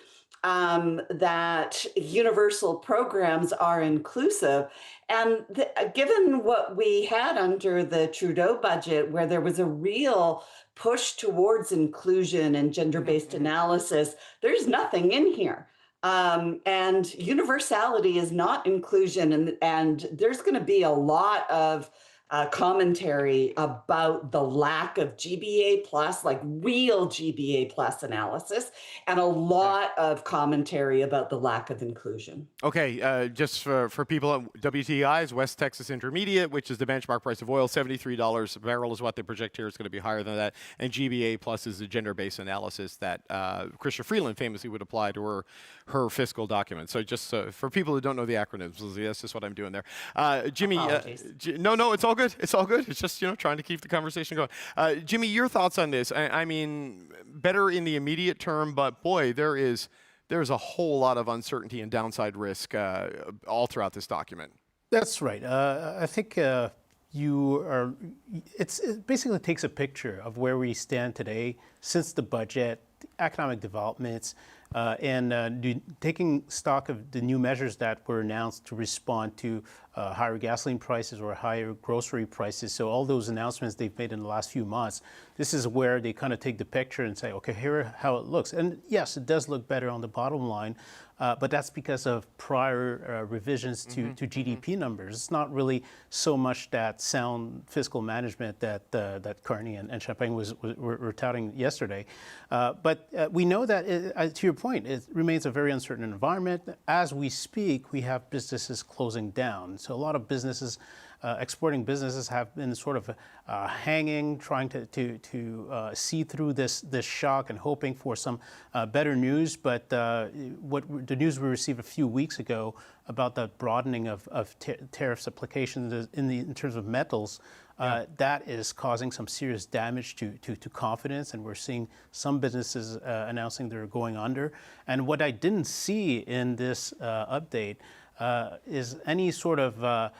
that universal programs are inclusive. And given what we had under the Trudeau budget, where there was a real push towards inclusion and gender-based analysis, there's nothing in here. And universality is not inclusion. And there's going to be a lot of commentary about the lack of GBA plus, like real GBA plus analysis, and a lot of commentary about the lack of inclusion. Okay, just for people, WTI is West Texas Intermediate, which is the benchmark price of oil. $73 a barrel is what they project here. It's going to be higher than that. And GBA plus is the gender-based analysis that Chrystia Freeland famously would apply to her fiscal document. So just for people who don't know the acronyms, Lizzie, that's just what I'm doing there. Jimmy, no, it's all good. It's all good. It's just, trying to keep the conversation going. Jimmy, your thoughts on this? I mean, better in the immediate term, but boy, there's a whole lot of uncertainty and downside risk all throughout this document. That's right. I think it basically takes a picture of where we stand today since the budget, economic developments, and taking stock of the new measures that were announced to respond to higher gasoline prices or higher grocery prices. So all those announcements they've made in the last few months, this is where they kind of take the picture and say, okay, here how it looks. And yes, it does look better on the bottom line, but that's because of prior revisions to GDP numbers. It's not really so much that sound fiscal management that Carney and Champagne were touting yesterday. But we know that, to your point, it remains a very uncertain environment. As we speak, we have businesses closing down. So a lot of businesses, exporting businesses, have been sort of hanging, trying to see through this shock and hoping for some better news. But what the news we received a few weeks ago about the broadening of tariffs applications in terms of metals, that is causing some serious damage to confidence, and we're seeing some businesses announcing they're going under. And what I didn't see in this update is any sort of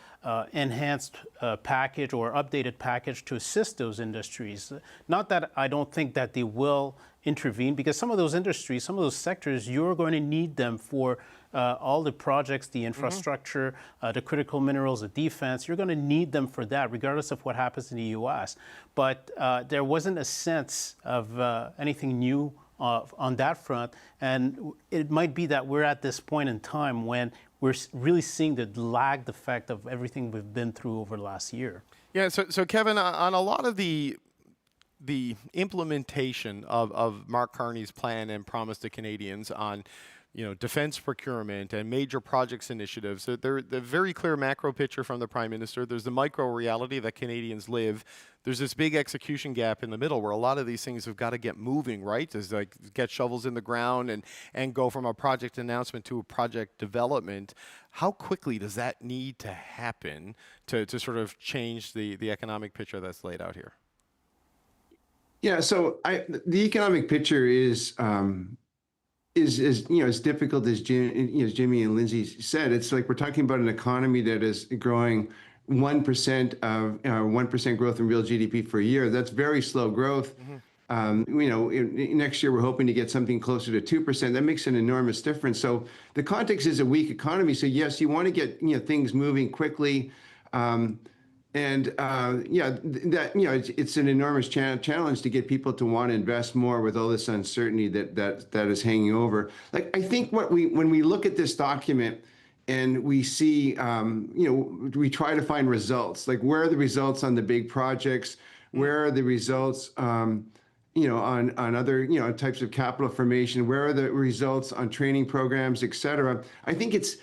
enhanced package or updated package to assist those industries. Not that I don't think that they will intervene, because some of those industries, some of those sectors, you're going to need them for all the projects, the infrastructure, the critical minerals, the defense. You're going to need them for that, regardless of what happens in the U.S. But there wasn't a sense of anything new on that front. And it might be that we're at this point in time when we're really seeing the lagged effect of everything we've been through over the last year. Yeah, so Kevin, on a lot of the implementation of Mark Carney's plan and promise to Canadians on, defense procurement and major projects initiatives, the very clear macro picture from the Prime Minister. There's the micro reality that Canadians live. There's this big execution gap in the middle where a lot of these things have got to get moving, right? Is like get shovels in the ground and go from a project announcement to a project development. How quickly does that need to happen to sort of change the economic picture that's laid out here? Yeah, so the economic picture is as difficult as Jimmy and Lindsay said. It's like we're talking about an economy that is growing 1% of 1% growth in real GDP for a year. That's very slow growth. Next year we're hoping to get something closer to 2%. That makes an enormous difference. So the context is a weak economy. So yes, you want to get things moving quickly. It's an enormous challenge to get people to want to invest more with all this uncertainty that is hanging over. Like, I think when we look at this document and we see, we try to find results. Like, where are the results on the big projects? Where are the results, on other, types of capital formation? Where are the results on training programs, et cetera? I think that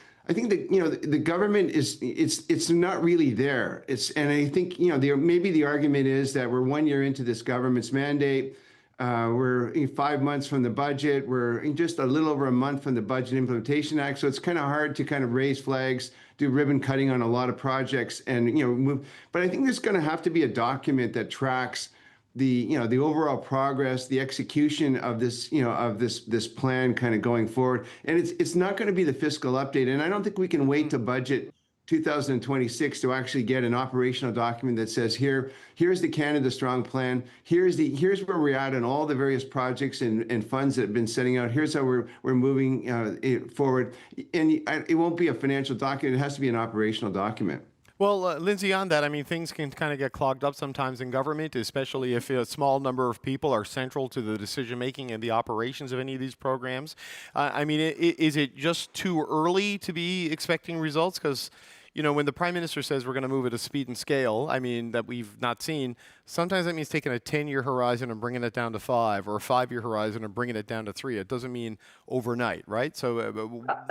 the government it's not really there. And I think maybe the argument is that we're 1 year into this government's mandate. We're 5 months from the budget. We're just a little over a month from the Budget Implementation Act. So it's kind of hard to kind of raise flags, do ribbon cutting on a lot of projects, and move. But I think there's going to have to be a document that tracks the overall progress, the execution of this this plan kind of going forward. And it's not going to be the fiscal update. And I don't think we can wait to budget 2026 to actually get an operational document that says here's the Canada Strong Plan, here's where we're at on all the various projects and funds that have been setting out, here's how we're moving forward. And it won't be a financial document, it has to be an operational document. Well, Lindsay, on that, I mean, things can kind of get clogged up sometimes in government, especially if a small number of people are central to the decision-making and the operations of any of these programs. Is it just too early to be expecting results? Because, when the Prime Minister says we're going to move at a speed and scale, that we've not seen, sometimes that means taking a 10-year horizon and bringing it down to 5, or a 5-year horizon and bringing it down to 3. It doesn't mean overnight, right? So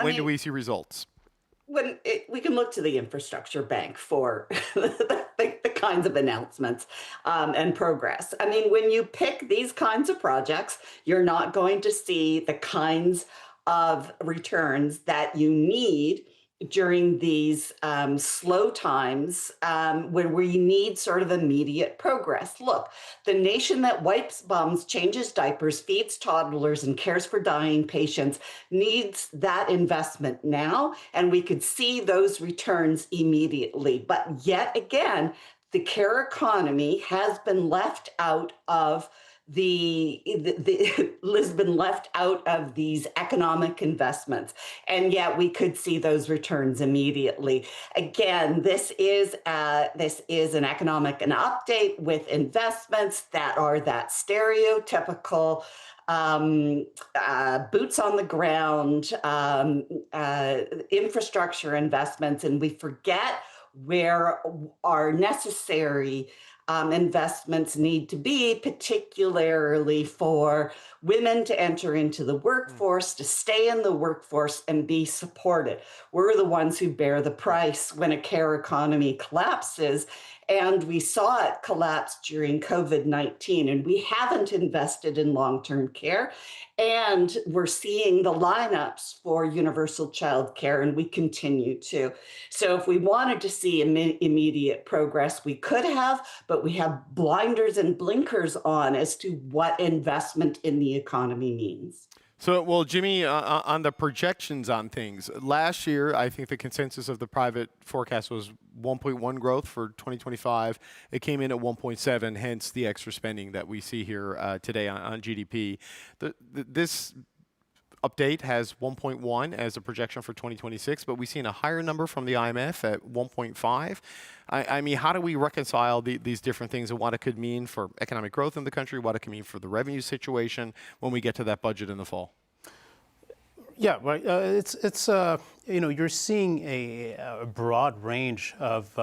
when do we see results? We can look to the infrastructure bank for the kinds of announcements and progress. When you pick these kinds of projects, you're not going to see the kinds of returns that you need during these slow times where we need sort of immediate progress. Look, the nation that wipes bums, changes diapers, feeds toddlers, and cares for dying patients needs that investment now, and we could see those returns immediately. But yet again, the care economy has been left out of Lisbon left out of these economic investments, and yet we could see those returns immediately. Again, this is an economic update with investments that are that stereotypical boots on the ground infrastructure investments, and we forget where our necessary investments need to be, particularly for women to enter into the workforce, to stay in the workforce and be supported. We're the ones who bear the price when a care economy collapses. And we saw it collapse during COVID-19, and we haven't invested in long-term care. And we're seeing the lineups for universal child care, and we continue to. So if we wanted to see immediate progress, we could have, but we have blinders and blinkers on as to what investment in the economy means. So, well, Jimmy, on the projections on things, last year, I think the consensus of the private forecast was 1.1 growth for 2025. It came in at 1.7, hence the extra spending that we see here today on GDP. This update has 1.1 as a projection for 2026, but we've seen a higher number from the IMF at 1.5. I mean, how do we reconcile these different things and what it could mean for economic growth in the country, what it can mean for the revenue situation when we get to that budget in the fall? Yeah, right. You're seeing a broad range of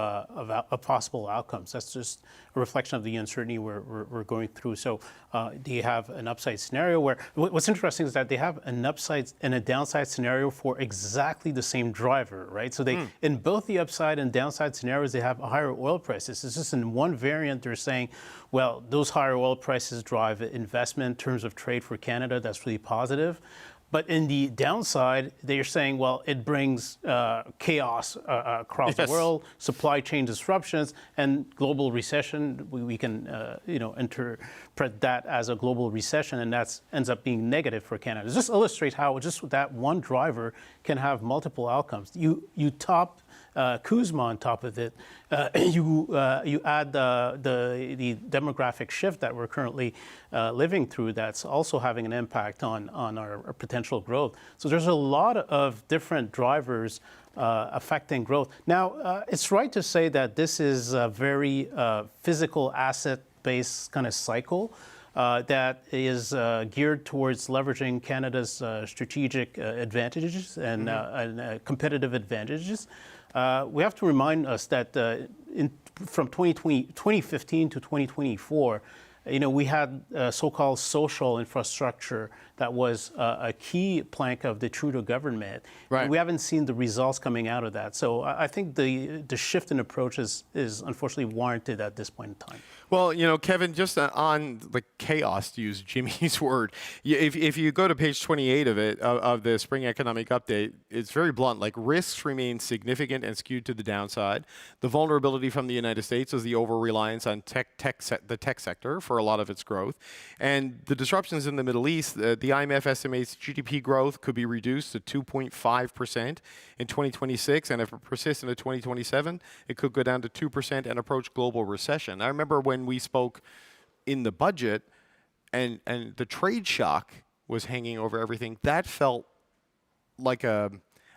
possible outcomes. That's just a reflection of the uncertainty we're going through. So, do you have an upside scenario where what's interesting is that they have an upside and a downside scenario for exactly the same driver, right? So they in both the upside and downside scenarios, they have higher oil prices. It's just in one variant they're saying, well, those higher oil prices drive investment in terms of trade for Canada. That's really positive. But in the downside, they're saying, well, it brings chaos across the world, supply chain disruptions, and global recession. We can, interpret that as a global recession, and that ends up being negative for Canada. It just illustrates how just that one driver can have multiple outcomes. You top CUSMA on top of it, you add the demographic shift that we're currently living through that's also having an impact on our potential growth. So there's a lot of different drivers affecting growth. Now, it's right to say that this is a very physical asset-based kind of cycle that is geared towards leveraging Canada's strategic advantages and competitive advantages. We have to remind us that from 2015 to 2024, we had so-called social infrastructure that was a key plank of the Trudeau government. Right. We haven't seen the results coming out of that. So I think the shift in approach is unfortunately warranted at this point in time. Well, Kevin, just on the chaos, to use Jimmy's word, if you go to page 28 of the Spring Economic Update, it's very blunt. Like, risks remain significant and skewed to the downside. The vulnerability from the United States is the over-reliance on the tech sector for a lot of its growth. And the disruptions in the Middle East, the IMF estimates GDP growth could be reduced to 2.5% in 2026, and if it persists into 2027, it could go down to 2% and approach global recession. I remember when we spoke in the budget and the trade shock was hanging over everything, that felt like a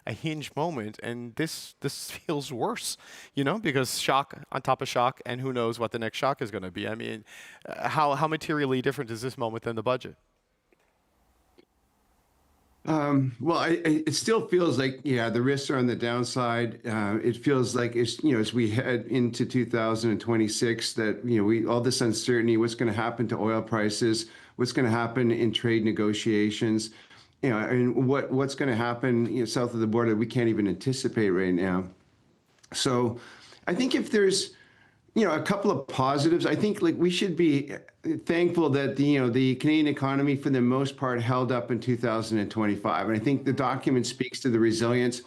hinge moment, and this feels worse, because shock on top of shock, and who knows what the next shock is going to be. I mean, how materially different is this moment than the budget? It still feels like, the risks are on the downside. It feels like, as we head into 2026, that, all this uncertainty, what's going to happen to oil prices, what's going to happen in trade negotiations, and what's going to happen, south of the border, we can't even anticipate right now. So I think if there's, a couple of positives, I think we should be thankful that the Canadian economy for the most part held up in 2025. And I think the document speaks to the resilience.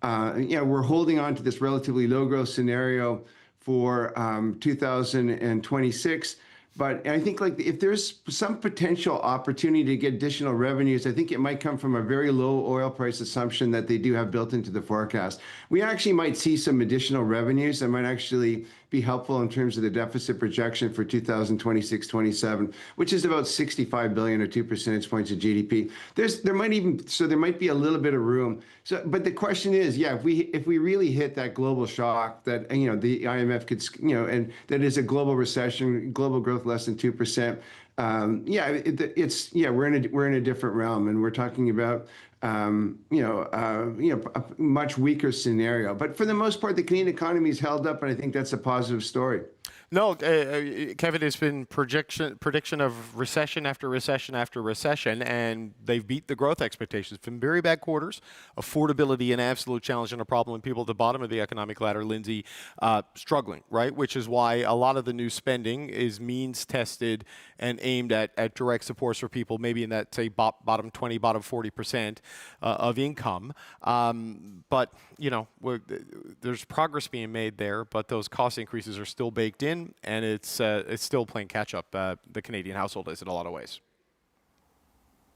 We're holding on to this relatively low growth scenario for 2026. But I think if there's some potential opportunity to get additional revenues, I think it might come from a very low oil price assumption that they do have built into the forecast. We actually might see some additional revenues that might actually be helpful in terms of the deficit projection for 2026-27, which is about $65 billion or 2 percentage points of GDP. There might be a little bit of room. So, but the question is, if we really hit that global shock that the IMF could, and that is a global recession, global growth less than 2%. We're in a different realm, and we're talking about a much weaker scenario. But for the most part, the Canadian economy is held up, and I think that's a positive story. No, Kevin, it's been prediction of recession after recession after recession, and they've beat the growth expectations. It's been very bad quarters. Affordability, an absolute challenge and a problem, and people at the bottom of the economic ladder, Lindsay, struggling, right? Which is why a lot of the new spending is means tested and aimed at direct supports for people, maybe in that, say, bottom 20, bottom 40% of income. But, there's progress being made there, but those cost increases are still baked in. And it's still playing catch up, the Canadian household is in a lot of ways.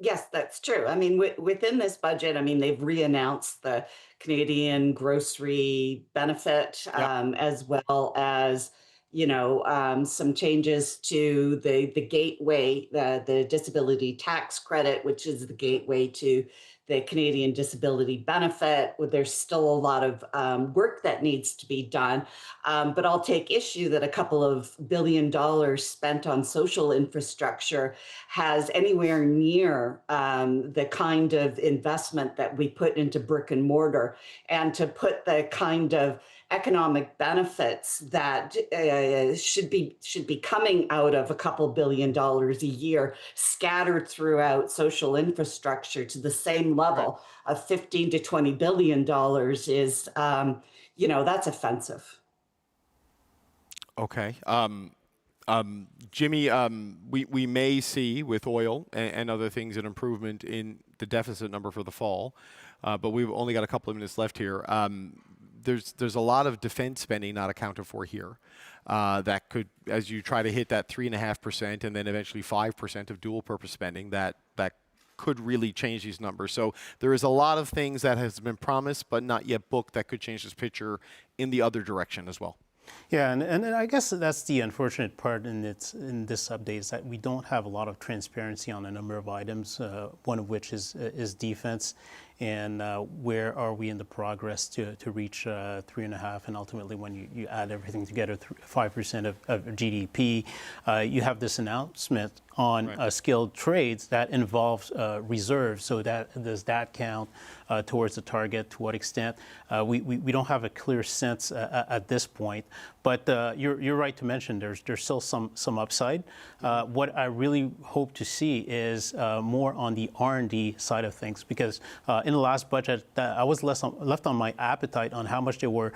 Yes, that's true. I mean, within this budget, I mean, they've re-announced the Canadian grocery benefit, as well as, some changes to the gateway, the disability tax credit, which is the gateway to the Canadian disability benefit. There's still a lot of work that needs to be done. But I'll take issue that a couple of $1 billion spent on social infrastructure has anywhere near the kind of investment that we put into brick and mortar, and to put the kind of economic benefits that should be coming out of a couple $1 billion a year scattered throughout social infrastructure to the same level of $15 to $20 billion is, that's offensive. Okay. Jimmy, we may see with oil and other things an improvement in the deficit number for the fall, but we've only got a couple of minutes left here. There's a lot of defense spending not accounted for here that could, as you try to hit that 3.5% and then eventually 5% of dual purpose spending, that could really change these numbers. So there is a lot of things that has been promised but not yet booked that could change this picture in the other direction as well. Yeah, and I guess that's the unfortunate part in this update, is that we don't have a lot of transparency on a number of items, one of which is defense. And where are we in the progress to reach 3.5%? And ultimately, when you add everything together, 5% of GDP, you have this announcement on skilled trades that involves reserves. So does that count towards the target? To what extent? We don't have a clear sense at this point. But you're right to mention there's still some upside. What I really hope to see is more on the R&D side of things, because in the last budget, I was left on my appetite on how much they were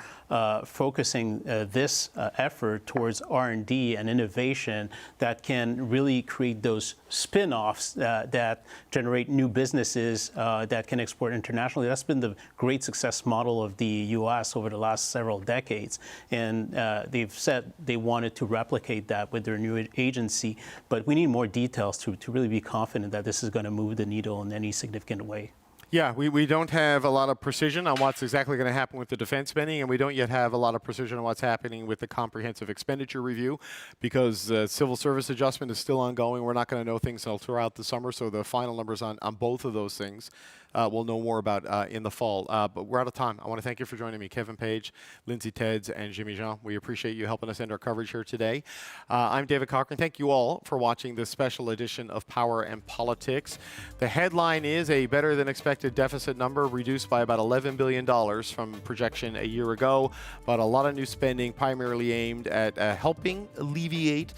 focusing this effort towards R&D and innovation that can really create those spin-offs that generate new businesses that can export internationally. That's been the great success model of the U.S. over the last several decades. And they've said they wanted to replicate that with their new agency. But we need more details to really be confident that this is going to move the needle in any significant way. Yeah, we don't have a lot of precision on what's exactly going to happen with the defense spending, and we don't yet have a lot of precision on what's happening with the comprehensive expenditure review, because civil service adjustment is still ongoing. We're not going to know things until throughout the summer, so the final numbers on both of those things we'll know more about in the fall. But we're out of time. I want to thank you for joining me, Kevin Page, Lindsay Tedds, and Jimmy Jean. We appreciate you helping us end our coverage here today. I'm David Cochrane. Thank you all for watching this special edition of Power and Politics. The headline is a better than expected deficit number, reduced by about $11 billion from projection a year ago, but a lot of new spending primarily aimed at helping alleviate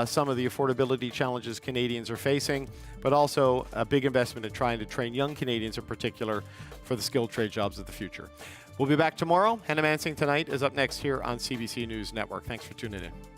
some of the affordability challenges Canadians are facing, but also a big investment in trying to train young Canadians in particular for the skilled trade jobs of the future. We'll be back tomorrow. Hannah Mansing Tonight is up next here on CBC News Network. Thanks for tuning in.